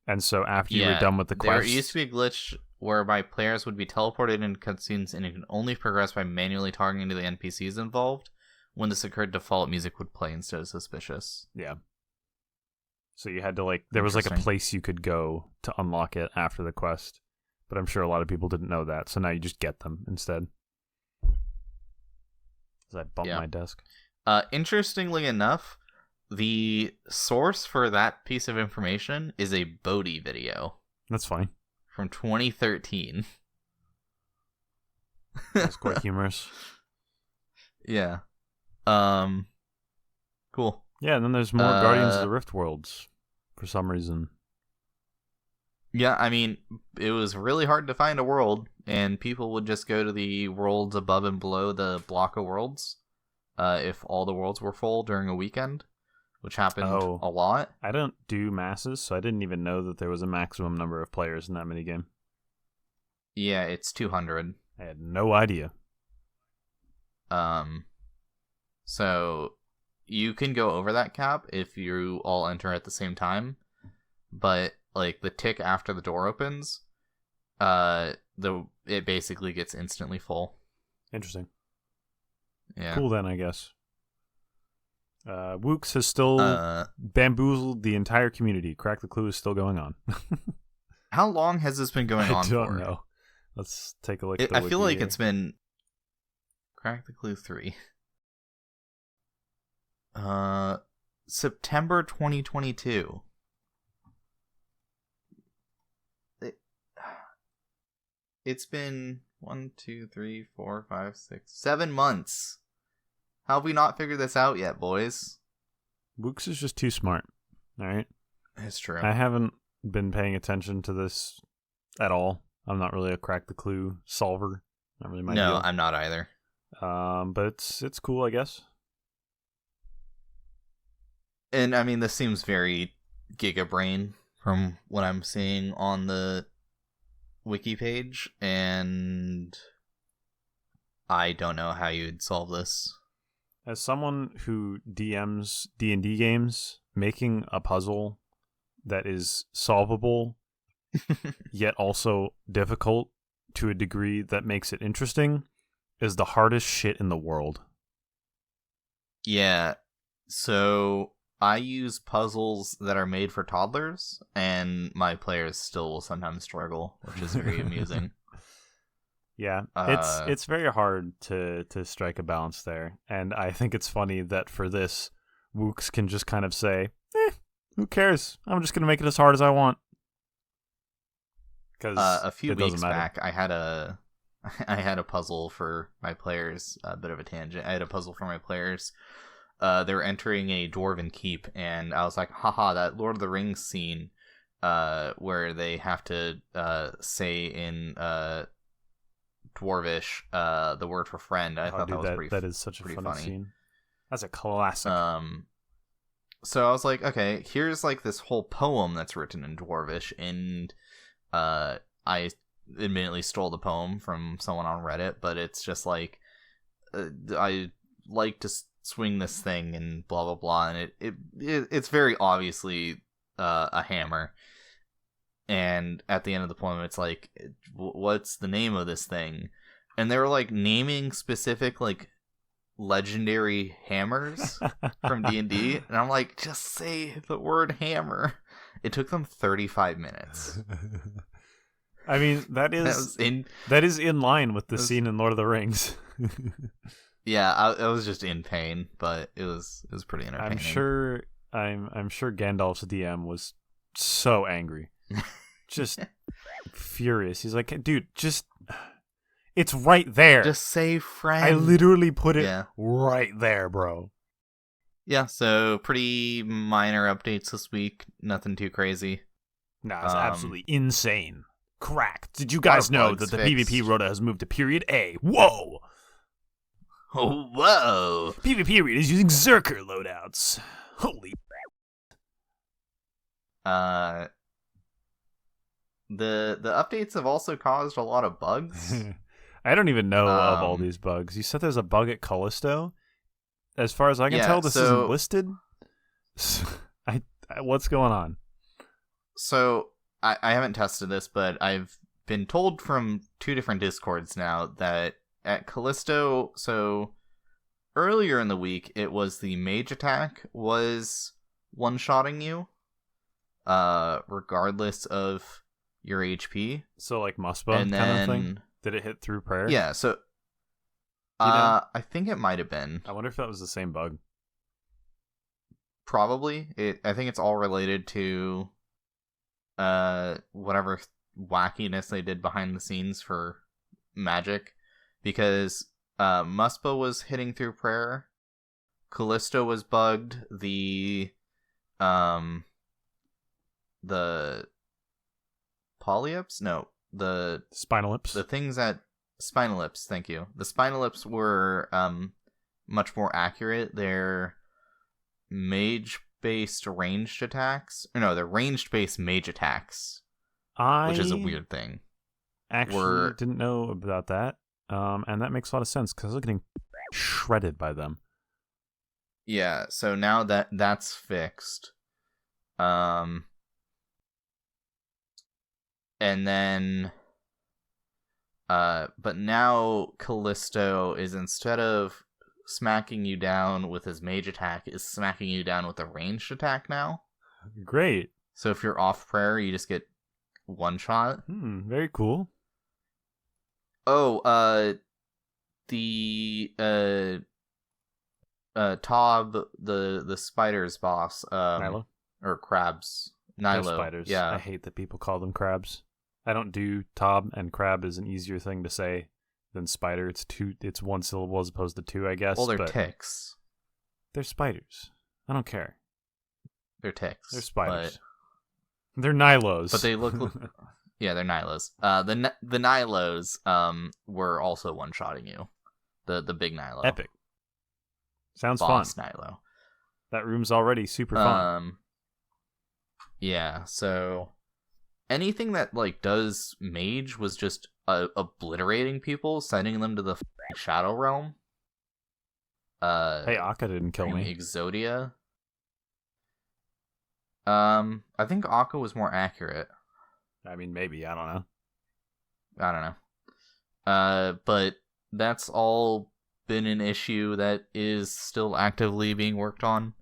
[SPEAKER 2] And so after you were done with the quest,
[SPEAKER 1] there used to be a glitch whereby players would be teleported into cutscenes, and it could only progress by manually talking to the NPCs involved. When this occurred, default music would play instead of suspicious.
[SPEAKER 2] Yeah. So you had to there was like a place you could go to unlock it after the quest, but I'm sure a lot of people didn't know that. So now you just get them instead. As I bump my desk.
[SPEAKER 1] Interestingly enough, the source for that piece of information is a Bodhi video.
[SPEAKER 2] That's fine.
[SPEAKER 1] From 2013.
[SPEAKER 2] That's quite humorous.
[SPEAKER 1] Yeah. Cool.
[SPEAKER 2] Yeah, and then there's more Guardians of the Rift worlds for some reason.
[SPEAKER 1] Yeah, I mean, it was really hard to find a world, and people would just go to the worlds above and below the block of worlds if all the worlds were full during a weekend, which happened a lot.
[SPEAKER 2] I don't do masses, so I didn't even know that there was a maximum number of players in that minigame.
[SPEAKER 1] Yeah, it's 200.
[SPEAKER 2] I had no idea.
[SPEAKER 1] So you can go over that cap if you all enter at the same time, but like the tick after the door opens, it basically gets instantly full.
[SPEAKER 2] Interesting.
[SPEAKER 1] Yeah.
[SPEAKER 2] Cool then, I guess. Wooks has still bamboozled the entire community. Crack the Clue is still going on.
[SPEAKER 1] How long has this been going on for?
[SPEAKER 2] I don't know. Let's take a look at the
[SPEAKER 1] I
[SPEAKER 2] wiki
[SPEAKER 1] feel like
[SPEAKER 2] here.
[SPEAKER 1] It's been Crack the Clue 3. September 2022. It's been 1, 2, 3, 4, 5, 6, 7 months. How have we not figured this out yet, boys?
[SPEAKER 2] Wooks is just too smart. All right.
[SPEAKER 1] It's true.
[SPEAKER 2] I haven't been paying attention to this at all. I'm not really a Crack the Clue solver. Not really my deal.
[SPEAKER 1] I'm not either.
[SPEAKER 2] But it's cool, I guess.
[SPEAKER 1] And I mean, this seems very Giga Brain from what I'm seeing on the wiki page, and I don't know how you'd solve this.
[SPEAKER 2] As someone who DMs D&D games, making a puzzle that is solvable yet also difficult to a degree that makes it interesting is the hardest shit in the world.
[SPEAKER 1] Yeah, so I use puzzles that are made for toddlers, and my players still will sometimes struggle, which is very amusing.
[SPEAKER 2] Yeah, it's very hard to strike a balance there, and I think it's funny that for this, Wooks can just kind of say, who cares? I'm just going to make it as hard as I want. Because
[SPEAKER 1] a few weeks back, I had a puzzle for my players, a bit of a tangent. I had a puzzle for my players. They were entering a dwarven keep, and I was like, haha, that Lord of the Rings scene where they have to say in Dwarvish the word for friend. I thought that was pretty funny.
[SPEAKER 2] That is such a funny scene. That's a classic.
[SPEAKER 1] So I was like, okay, here's like this whole poem that's written in Dwarvish, and I admittedly stole the poem from someone on Reddit, but it's just like I like to swing this thing and blah blah blah, and it's very obviously a hammer. And at the end of the poem, it's like, what's the name of this thing? And they were like naming specific like legendary hammers from D&D, and I'm like, just say the word hammer. It took them 35 minutes.
[SPEAKER 2] I mean, that is in line with the scene in Lord of the Rings.
[SPEAKER 1] Yeah, I was just in pain, but it was pretty entertaining.
[SPEAKER 2] I'm sure Gandalf's DM was so angry, just furious. He's like, dude, it's right there.
[SPEAKER 1] Just say friend.
[SPEAKER 2] I literally put it right there, bro.
[SPEAKER 1] Yeah, so pretty minor updates this week. Nothing too crazy.
[SPEAKER 2] Nah, it's absolutely insane. Crack. Did you guys know that the PvP rota has moved to period A? Whoa!
[SPEAKER 1] Oh, whoa!
[SPEAKER 2] PvP arenas using Zerker loadouts. Holy
[SPEAKER 1] The updates have also caused a lot of bugs.
[SPEAKER 2] I don't even know of all these bugs. You said there's a bug at Callisto? As far as I can tell, this isn't listed. What's going on?
[SPEAKER 1] So, I haven't tested this, but I've been told from 2 different Discords now that at Callisto, so earlier in the week, it was the mage attack was one-shotting you, regardless of your HP.
[SPEAKER 2] So like Muspa kind of thing? Did it hit through prayer?
[SPEAKER 1] Yeah, so I think it might have been.
[SPEAKER 2] I wonder if that was the same bug.
[SPEAKER 1] Probably. I think it's all related to whatever wackiness they did behind the scenes for magic, because Muspa was hitting through prayer, Callisto was bugged, the polyips? No, the
[SPEAKER 2] Spinalips.
[SPEAKER 1] The things that Spinalips, thank you. The Spinalips were much more accurate. They're mage-based ranged attacks. Or no, they're ranged-based mage attacks, which is a weird thing.
[SPEAKER 2] Actually, didn't know about that. And that makes a lot of sense, because I was getting shredded by them.
[SPEAKER 1] Yeah, so now that's fixed. And then, but now Callisto is, instead of smacking you down with his mage attack, is smacking you down with a ranged attack now.
[SPEAKER 2] Great.
[SPEAKER 1] So if you're off prayer, you just get one shot.
[SPEAKER 2] Very cool.
[SPEAKER 1] Oh, the Tob, the spider's boss,
[SPEAKER 2] Nilo?
[SPEAKER 1] Or crabs. Nilo.
[SPEAKER 2] They're spiders.
[SPEAKER 1] Yeah.
[SPEAKER 2] I hate that people call them crabs. I don't do Tob, and crab is an easier thing to say than spider. It's one syllable as opposed to 2, I guess.
[SPEAKER 1] Well, they're ticks.
[SPEAKER 2] They're spiders. I don't care.
[SPEAKER 1] They're ticks.
[SPEAKER 2] They're spiders. They're Nilos.
[SPEAKER 1] But they look yeah, they're Nilos. The Nilos were also one-shotting you. The big Nilo.
[SPEAKER 2] Epic. Sounds
[SPEAKER 1] Boss
[SPEAKER 2] fun.
[SPEAKER 1] Nilo.
[SPEAKER 2] That room's already super fun.
[SPEAKER 1] Yeah, so anything that like does mage was just obliterating people, sending them to the Shadow Realm.
[SPEAKER 2] Hey, Akka didn't kill me.
[SPEAKER 1] Exodia. I think Akka was more accurate.
[SPEAKER 2] I mean, maybe. I don't
[SPEAKER 1] know. But that's all been an issue that is still actively being worked on.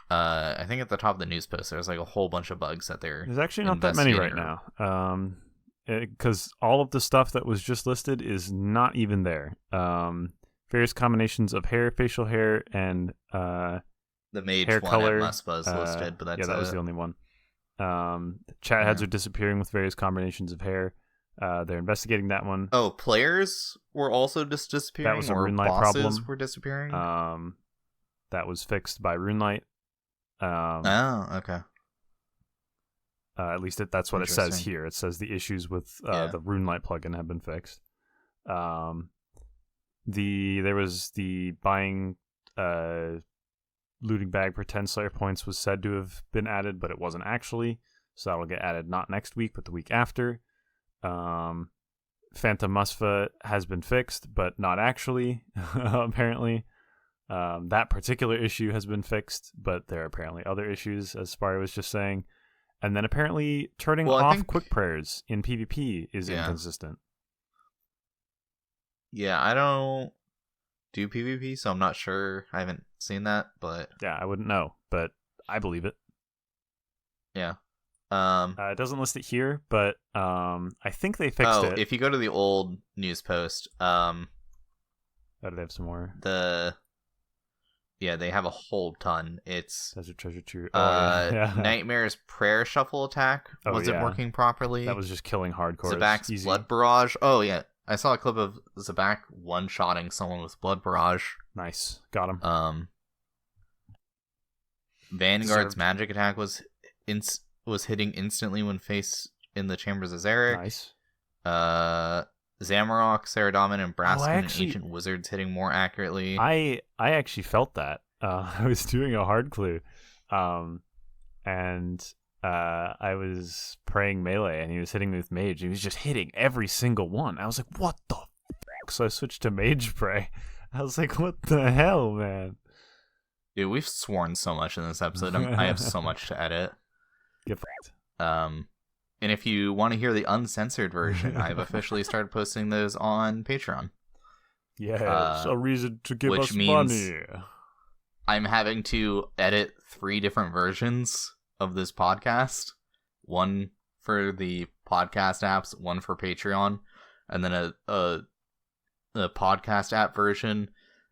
[SPEAKER 1] I think at the top of the news post, there's like a whole bunch of bugs that
[SPEAKER 2] There's actually not that many right now. Because all of the stuff that was just listed is not even there. Various combinations of hair, facial hair, and
[SPEAKER 1] the mage
[SPEAKER 2] hair
[SPEAKER 1] one
[SPEAKER 2] color.
[SPEAKER 1] at Muspa is listed, but that's
[SPEAKER 2] that was the only one. Chat heads are disappearing with various combinations of hair. They're investigating that one.
[SPEAKER 1] Oh, players were also just disappearing.
[SPEAKER 2] That was a RuneLite problem.
[SPEAKER 1] Were disappearing.
[SPEAKER 2] That was fixed by RuneLite.
[SPEAKER 1] Okay.
[SPEAKER 2] At least that's what it says here. It says the issues with the RuneLite plugin have been fixed. There was the buying looting bag for 10 Slayer points was said to have been added, but it wasn't actually. So that'll get added not next week, but the week after. Phantom Musfa has been fixed, but not actually, apparently. That particular issue has been fixed, but there are apparently other issues, as Sparre was just saying. And then apparently turning off quick prayers in PvP is inconsistent.
[SPEAKER 1] Yeah, I don't do PvP, so I'm not sure. I haven't seen that, but...
[SPEAKER 2] Yeah, I wouldn't know, but I believe it.
[SPEAKER 1] Yeah.
[SPEAKER 2] It doesn't list it here, but I think they fixed it.
[SPEAKER 1] If you go to the old news post...
[SPEAKER 2] do they have some more?
[SPEAKER 1] Yeah, they have a whole ton. It's
[SPEAKER 2] Desert Treasure 2.
[SPEAKER 1] Nightmare's Prayer Shuffle attack wasn't working properly.
[SPEAKER 2] That was just killing hardcore.
[SPEAKER 1] Zabak's Blood Barrage. Oh, yeah. I saw a clip of Zabak one-shotting someone with Blood Barrage.
[SPEAKER 2] Nice. Got him.
[SPEAKER 1] Vanguard's Magic Attack was hitting instantly when faced in the Chambers of Zarek.
[SPEAKER 2] Nice.
[SPEAKER 1] Zamorak, Saradomin, and Braskin and Ancient Wizards hitting more accurately.
[SPEAKER 2] I actually felt that. I was doing a hard clue, and I was praying melee, and he was hitting me with mage. He was just hitting every single one. I was like, what the fuck? So I switched to mage pray. I was like, what the hell, man?
[SPEAKER 1] Dude, we've sworn so much in this episode. I have so much to edit.
[SPEAKER 2] Get fucked.
[SPEAKER 1] And if you want to hear the uncensored version, I've officially started posting those on Patreon.
[SPEAKER 2] Yes, a reason to give us
[SPEAKER 1] means
[SPEAKER 2] money.
[SPEAKER 1] I'm having to edit 3 different versions of this podcast. One for the podcast apps, one for Patreon, and then a podcast app version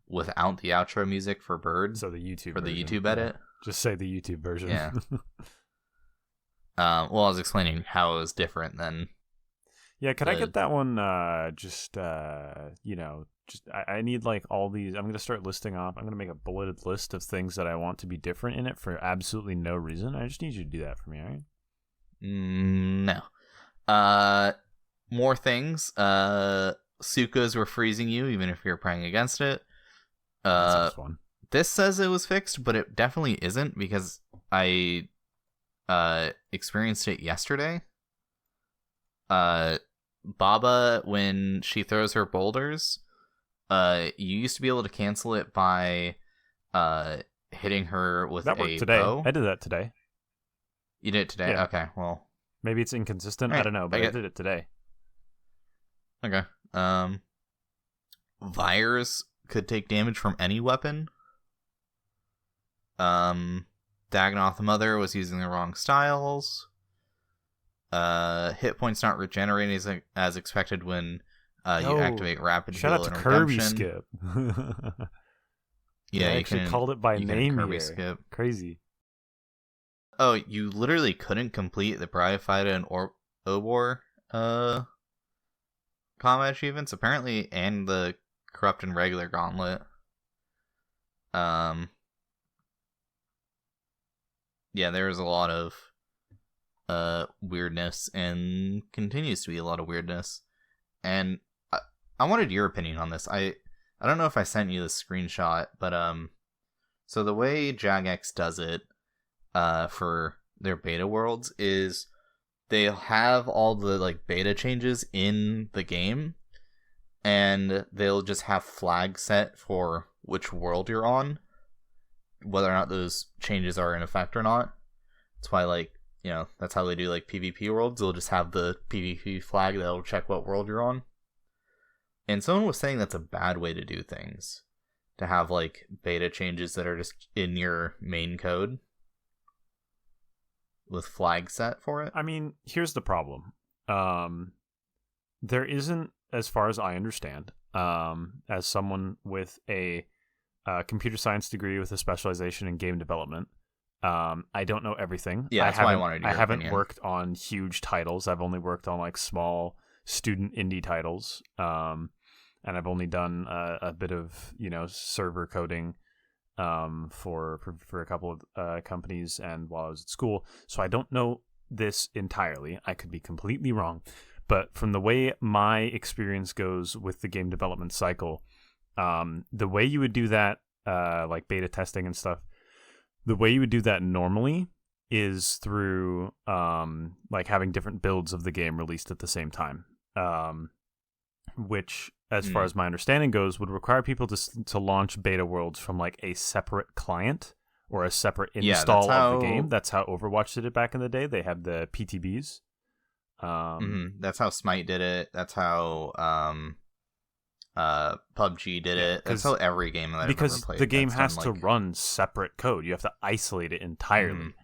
[SPEAKER 1] without the outro music for Bird.
[SPEAKER 2] So the YouTube
[SPEAKER 1] for
[SPEAKER 2] version.
[SPEAKER 1] The YouTube edit.
[SPEAKER 2] Just say the YouTube version.
[SPEAKER 1] Yeah. Well, I was explaining how it was different than.
[SPEAKER 2] Yeah, could I get that one? I need like all these. I'm gonna start listing off. I'm gonna make a bulleted list of things that I want to be different in it for absolutely no reason. I just need you to do that for me, all right?
[SPEAKER 1] No. More things. Sukas were freezing you, even if you're praying against it.
[SPEAKER 2] That sounds fun.
[SPEAKER 1] This says it was fixed, but it definitely isn't because I experienced it yesterday. Baba, when she throws her boulders, you used to be able to cancel it by hitting her with
[SPEAKER 2] that worked
[SPEAKER 1] a
[SPEAKER 2] today.
[SPEAKER 1] bow.
[SPEAKER 2] I did that today.
[SPEAKER 1] You did it today?
[SPEAKER 2] Yeah.
[SPEAKER 1] Okay, well.
[SPEAKER 2] Maybe it's inconsistent. Right, I don't know, but I did it today.
[SPEAKER 1] Okay. Vires could take damage from any weapon. Dagonoth Mother was using the wrong styles. Hit points not regenerating as expected when you activate Rapid
[SPEAKER 2] Shout
[SPEAKER 1] Heal
[SPEAKER 2] out to
[SPEAKER 1] and
[SPEAKER 2] Kirby
[SPEAKER 1] Redemption.
[SPEAKER 2] Skip.
[SPEAKER 1] Yeah,
[SPEAKER 2] I actually called it by name
[SPEAKER 1] Kirby
[SPEAKER 2] here.
[SPEAKER 1] Skip.
[SPEAKER 2] Crazy.
[SPEAKER 1] Oh, you literally couldn't complete the Bryophyta and Obor combat achievements, apparently, and the Corrupt and Regular Gauntlet. Yeah, there was a lot of weirdness, and continues to be a lot of weirdness. And I wanted your opinion on this. I don't know if I sent you the screenshot, but so the way Jagex does it for their beta worlds is they'll have all the like beta changes in the game, and they'll just have flags set for which world you're on, whether or not those changes are in effect or not. That's why, like, you know, that's how they do like PvP worlds. They'll just have the PvP flag that'll check what world you're on. And someone was saying that's a bad way to do things, to have like beta changes that are just in your main code with flags set for it.
[SPEAKER 2] I mean, here's the problem. There isn't, as far as I understand, as someone with a computer science degree with a specialization in game development, I don't know everything.
[SPEAKER 1] Yeah, that's why I wanted your
[SPEAKER 2] I haven't
[SPEAKER 1] opinion.
[SPEAKER 2] worked on huge titles. I've only worked on like small student indie titles, and I've only done a bit of server coding for a couple of companies and while I was at school. So I don't know this entirely. I could be completely wrong, but from the way my experience goes with the game development cycle, the way you would do that, like beta testing and stuff, the way you would do that normally is through like having different builds of the game released at the same time, which, as far as my understanding goes, would require people to launch beta worlds from like a separate client or a separate install of the game. That's how Overwatch did it back in the day. They have the PTBs.
[SPEAKER 1] That's how Smite did it. That's how PUBG did it. That's how every game that I've ever played.
[SPEAKER 2] Because the game has to run separate code. You have to isolate it entirely.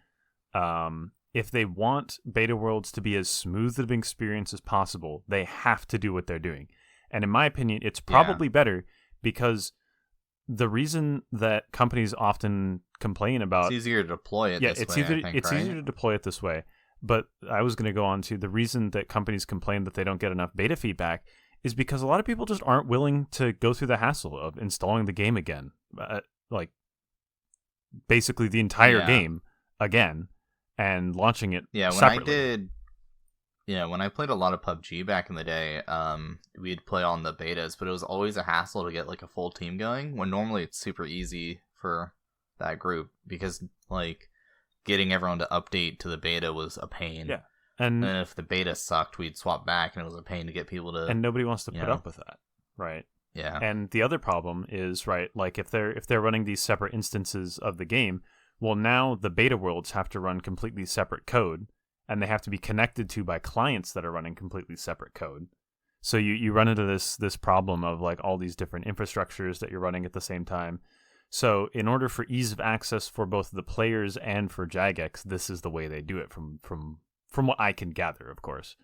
[SPEAKER 2] If they want beta worlds to be as smooth of an experience as possible, they have to do what they're doing. And in my opinion, it's probably better because the reason that companies often complain about...
[SPEAKER 1] It's easier to deploy it this way,
[SPEAKER 2] it's easier to deploy it this way. But I was going to go on to the reason that companies complain that they don't get enough beta feedback is because a lot of people just aren't willing to go through the hassle of installing the game again. Like, basically the entire game again and launching it separately.
[SPEAKER 1] Yeah, when I played a lot of PUBG back in the day, we'd play on the betas, but it was always a hassle to get like a full team going, when normally it's super easy for that group, because like getting everyone to update to the beta was a pain.
[SPEAKER 2] Yeah.
[SPEAKER 1] And if the beta sucked, we'd swap back, and it was a pain to get people to.
[SPEAKER 2] And nobody wants to put up with that, right?
[SPEAKER 1] Yeah.
[SPEAKER 2] And the other problem is, right, like if they're running these separate instances of the game, well, now the beta worlds have to run completely separate code, and they have to be connected to by clients that are running completely separate code. So you run into this problem of like all these different infrastructures that you're running at the same time. So in order for ease of access for both the players and for Jagex, this is the way they do it from what I can gather, of course.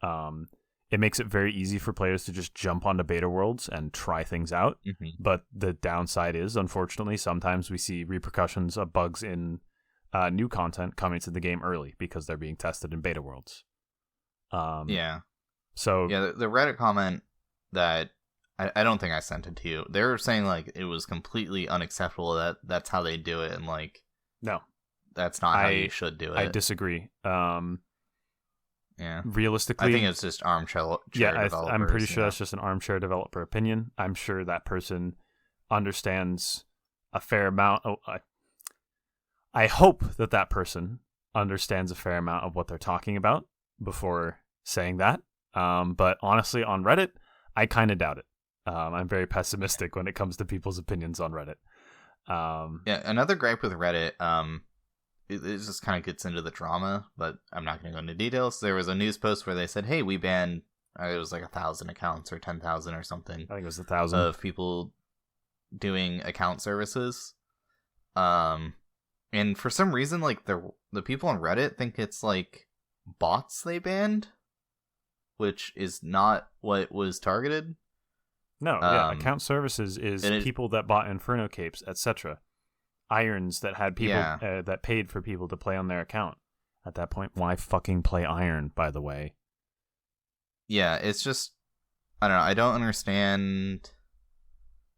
[SPEAKER 2] It makes it very easy for players to just jump onto beta worlds and try things out. Mm-hmm. But the downside is, unfortunately, sometimes we see repercussions of bugs in new content coming to the game early because they're being tested in beta worlds.
[SPEAKER 1] Yeah.
[SPEAKER 2] So
[SPEAKER 1] yeah, the Reddit comment that I don't think I sent it to you. They were saying like it was completely unacceptable that that's how they do it, and like
[SPEAKER 2] no,
[SPEAKER 1] that's not how you should do it.
[SPEAKER 2] I disagree.
[SPEAKER 1] Yeah.
[SPEAKER 2] Realistically,
[SPEAKER 1] I think it's just armchair developers.
[SPEAKER 2] I'm pretty sure that's just an armchair developer opinion. I'm sure that person understands a fair amount. I hope that person understands a fair amount of what they're talking about before saying that. But honestly, on Reddit, I kind of doubt it. I'm very pessimistic when it comes to people's opinions on Reddit.
[SPEAKER 1] Yeah, another gripe with Reddit, it just kind of gets into the drama, but I'm not going to go into details. There was a news post where they said, hey, we banned, it was like 1,000 accounts or 10,000 or something.
[SPEAKER 2] I think it was 1,000.
[SPEAKER 1] Of people doing account services. And for some reason, like the people on Reddit think it's like bots they banned, which is not what was targeted.
[SPEAKER 2] No, yeah, account services is people that bought Inferno capes, etc. Irons that had people that paid for people to play on their account. At that point, why fucking play Iron, by the way?
[SPEAKER 1] Yeah, it's just, I don't know, I don't understand,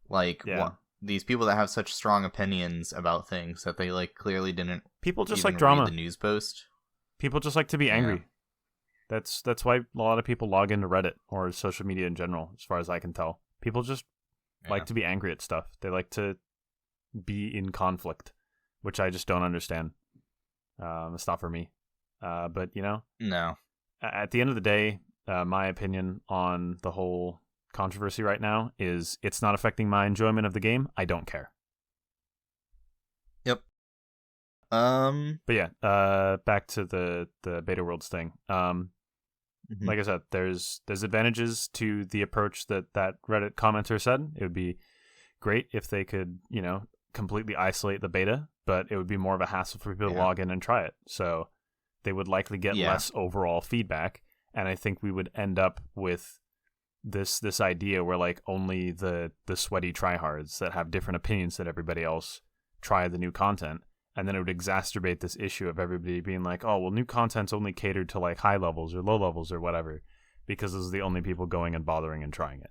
[SPEAKER 1] like, what, these people that have such strong opinions about things that they, like, clearly didn't
[SPEAKER 2] people just like drama.
[SPEAKER 1] Read the news post.
[SPEAKER 2] People just like to be angry. That's why a lot of people log into Reddit or social media in general, as far as I can tell. People just like to be angry at stuff. They like to be in conflict, which I just don't understand. It's not for me. But, you know,
[SPEAKER 1] no.
[SPEAKER 2] At the end of the day, my opinion on the whole controversy right now is it's not affecting my enjoyment of the game. I don't care.
[SPEAKER 1] Yep.
[SPEAKER 2] But yeah, back to the beta worlds thing. Like I said, there's advantages to the approach that Reddit commenter said. It would be great if they could, you know, completely isolate the beta, but it would be more of a hassle for people to log in and try it. So they would likely get less overall feedback, and I think we would end up with this idea where like only the sweaty tryhards that have different opinions than everybody else try the new content, and then it would exacerbate this issue of everybody being like, oh well, new content's only catered to like high levels or low levels or whatever, because those are the only people going and bothering and trying it.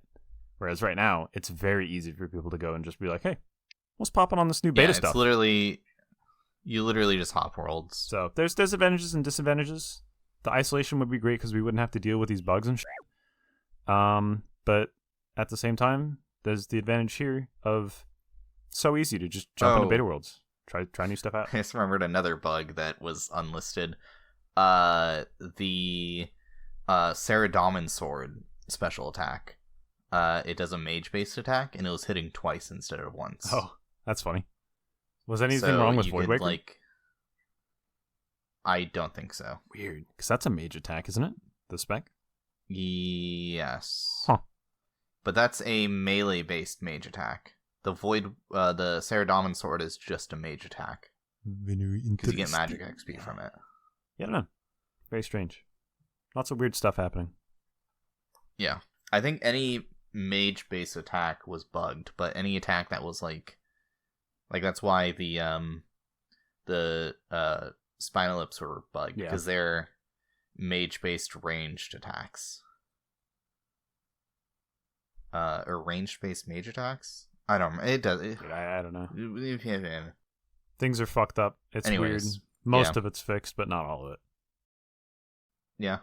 [SPEAKER 2] Whereas right now, it's very easy for people to go and just be like, hey, what's popping on this new beta stuff?
[SPEAKER 1] You literally just hop worlds.
[SPEAKER 2] So there's advantages and disadvantages. The isolation would be great because we wouldn't have to deal with these bugs and shit. But at the same time, there's the advantage here of so easy to just jump into beta worlds. Try new stuff out.
[SPEAKER 1] I just remembered another bug that was unlisted. The Saradomin sword special attack. It does a mage-based attack, and it was hitting twice instead of once.
[SPEAKER 2] Oh, that's funny. Was anything wrong with Voidwaker?
[SPEAKER 1] I don't think so.
[SPEAKER 2] Weird, because that's a mage attack, isn't it? The spec?
[SPEAKER 1] Yes.
[SPEAKER 2] Huh.
[SPEAKER 1] But that's a melee-based mage attack. The Saradomin sword is just a mage attack. Because you get magic XP from it.
[SPEAKER 2] Yeah, I don't know. Very strange. Lots of weird stuff happening.
[SPEAKER 1] Yeah. I think any mage-based attack was bugged, but any attack that was like that's why the Spinal Lips were bugged, because they're mage-based ranged attacks. Or range-based mage attacks? I don't know. It does.
[SPEAKER 2] I don't know.
[SPEAKER 1] Yeah.
[SPEAKER 2] Things are fucked up. It's weird. Most of it's fixed, but not all of it.
[SPEAKER 1] Yeah.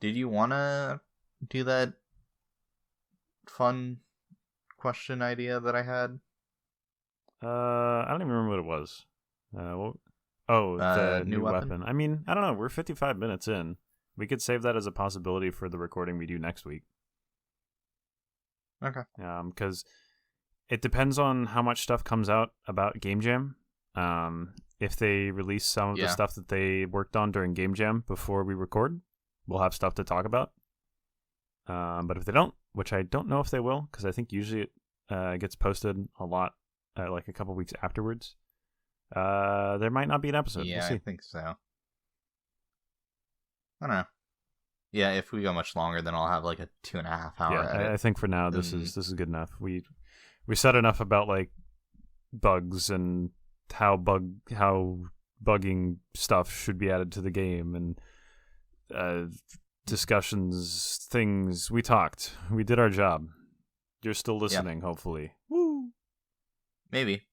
[SPEAKER 1] Did you want to do that fun question idea that I had?
[SPEAKER 2] I don't even remember what it was. The new weapon. I mean, I don't know. We're 55 minutes in. We could save that as a possibility for the recording we do next week.
[SPEAKER 1] Okay.
[SPEAKER 2] Because it depends on how much stuff comes out about Game Jam. If they release some of the stuff that they worked on during Game Jam before we record, we'll have stuff to talk about. But if they don't, which I don't know if they will, because I think usually it gets posted a lot, like a couple weeks afterwards. There might not be an episode.
[SPEAKER 1] Yeah,
[SPEAKER 2] we'll see.
[SPEAKER 1] I think so. I don't know. Yeah, if we go much longer, then I'll have like a 2.5 hour edit.
[SPEAKER 2] Yeah, I think for now this is good enough. We said enough about like bugs and how bugging stuff should be added to the game and discussions, things. We talked. We did our job. You're still listening, hopefully. Woo!
[SPEAKER 1] Maybe.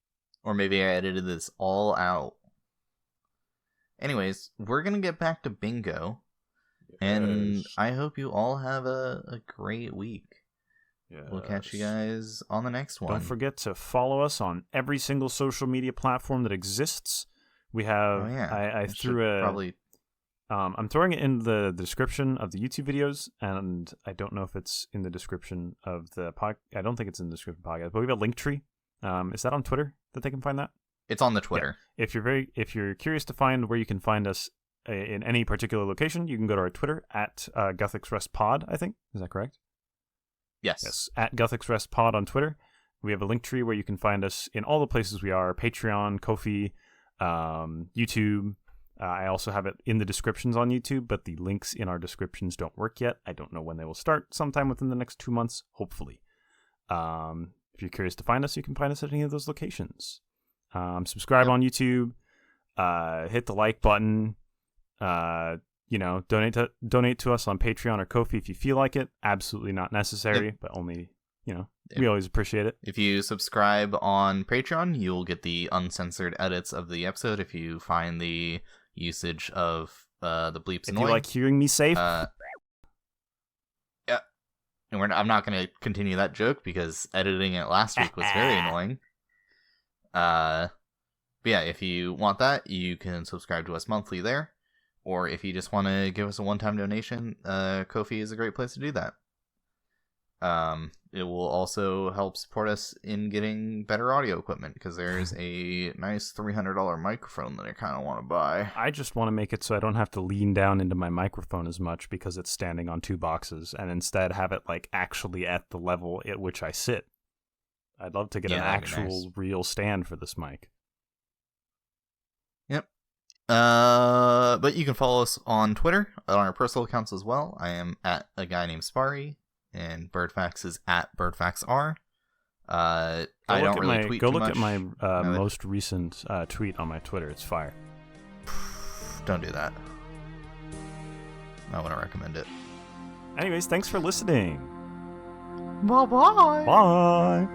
[SPEAKER 1] Or maybe I edited this all out. Anyways, we're going to get back to bingo. Yes. And I hope you all have a great week. Yes. We'll catch you guys on the next one.
[SPEAKER 2] Don't forget to follow us on every single social media platform that exists. We have... I threw a... Probably... I'm throwing it in the description of the YouTube videos, and I don't know if it's in the description of the podcast. I don't think it's in the description of the podcast, but we have a link tree. Is that on Twitter that they can find that?
[SPEAKER 1] It's on the Twitter.
[SPEAKER 2] Yeah. If you're curious to find where you can find us in any particular location, you can go to our Twitter at GuthixRestPod, I think. Is that correct?
[SPEAKER 1] Yes.
[SPEAKER 2] At GuthixRestPod on Twitter. We have a link tree where you can find us in all the places we are: Patreon, Ko-fi, YouTube. I also have it in the descriptions on YouTube, but the links in our descriptions don't work yet. I don't know when they will start. Sometime within the next 2 months, hopefully. If you're curious to find us, you can find us at any of those locations. Subscribe on YouTube. Hit the like button. Donate to us on Patreon or Ko-fi if you feel like it. Absolutely not necessary, but only, we always appreciate it.
[SPEAKER 1] If you subscribe on Patreon, you'll get the uncensored edits of the episode if you find the usage of the bleeps annoying.
[SPEAKER 2] If you like hearing me say...
[SPEAKER 1] And I'm not going to continue that joke because editing it last week was very annoying. But yeah, if you want that, you can subscribe to us monthly there. Or if you just want to give us a one-time donation, Ko-fi is a great place to do that. It will also help support us in getting better audio equipment because there's a nice $300 microphone that I kind of want to buy.
[SPEAKER 2] I just want to make it so I don't have to lean down into my microphone as much because it's standing on 2 boxes, and instead have it like actually at the level at which I sit. I'd love to get an actual real stand for this mic.
[SPEAKER 1] Yep. But you can follow us on Twitter, on our personal accounts as well. I am at AGuyNamedSparre. And Birdfacts is at BirdfactsR. I don't really tweet too much.
[SPEAKER 2] Go look at my most recent tweet on my Twitter. It's fire.
[SPEAKER 1] Don't do that. I wouldn't recommend it.
[SPEAKER 2] Anyways, thanks for listening.
[SPEAKER 1] Bye-bye.
[SPEAKER 2] Bye.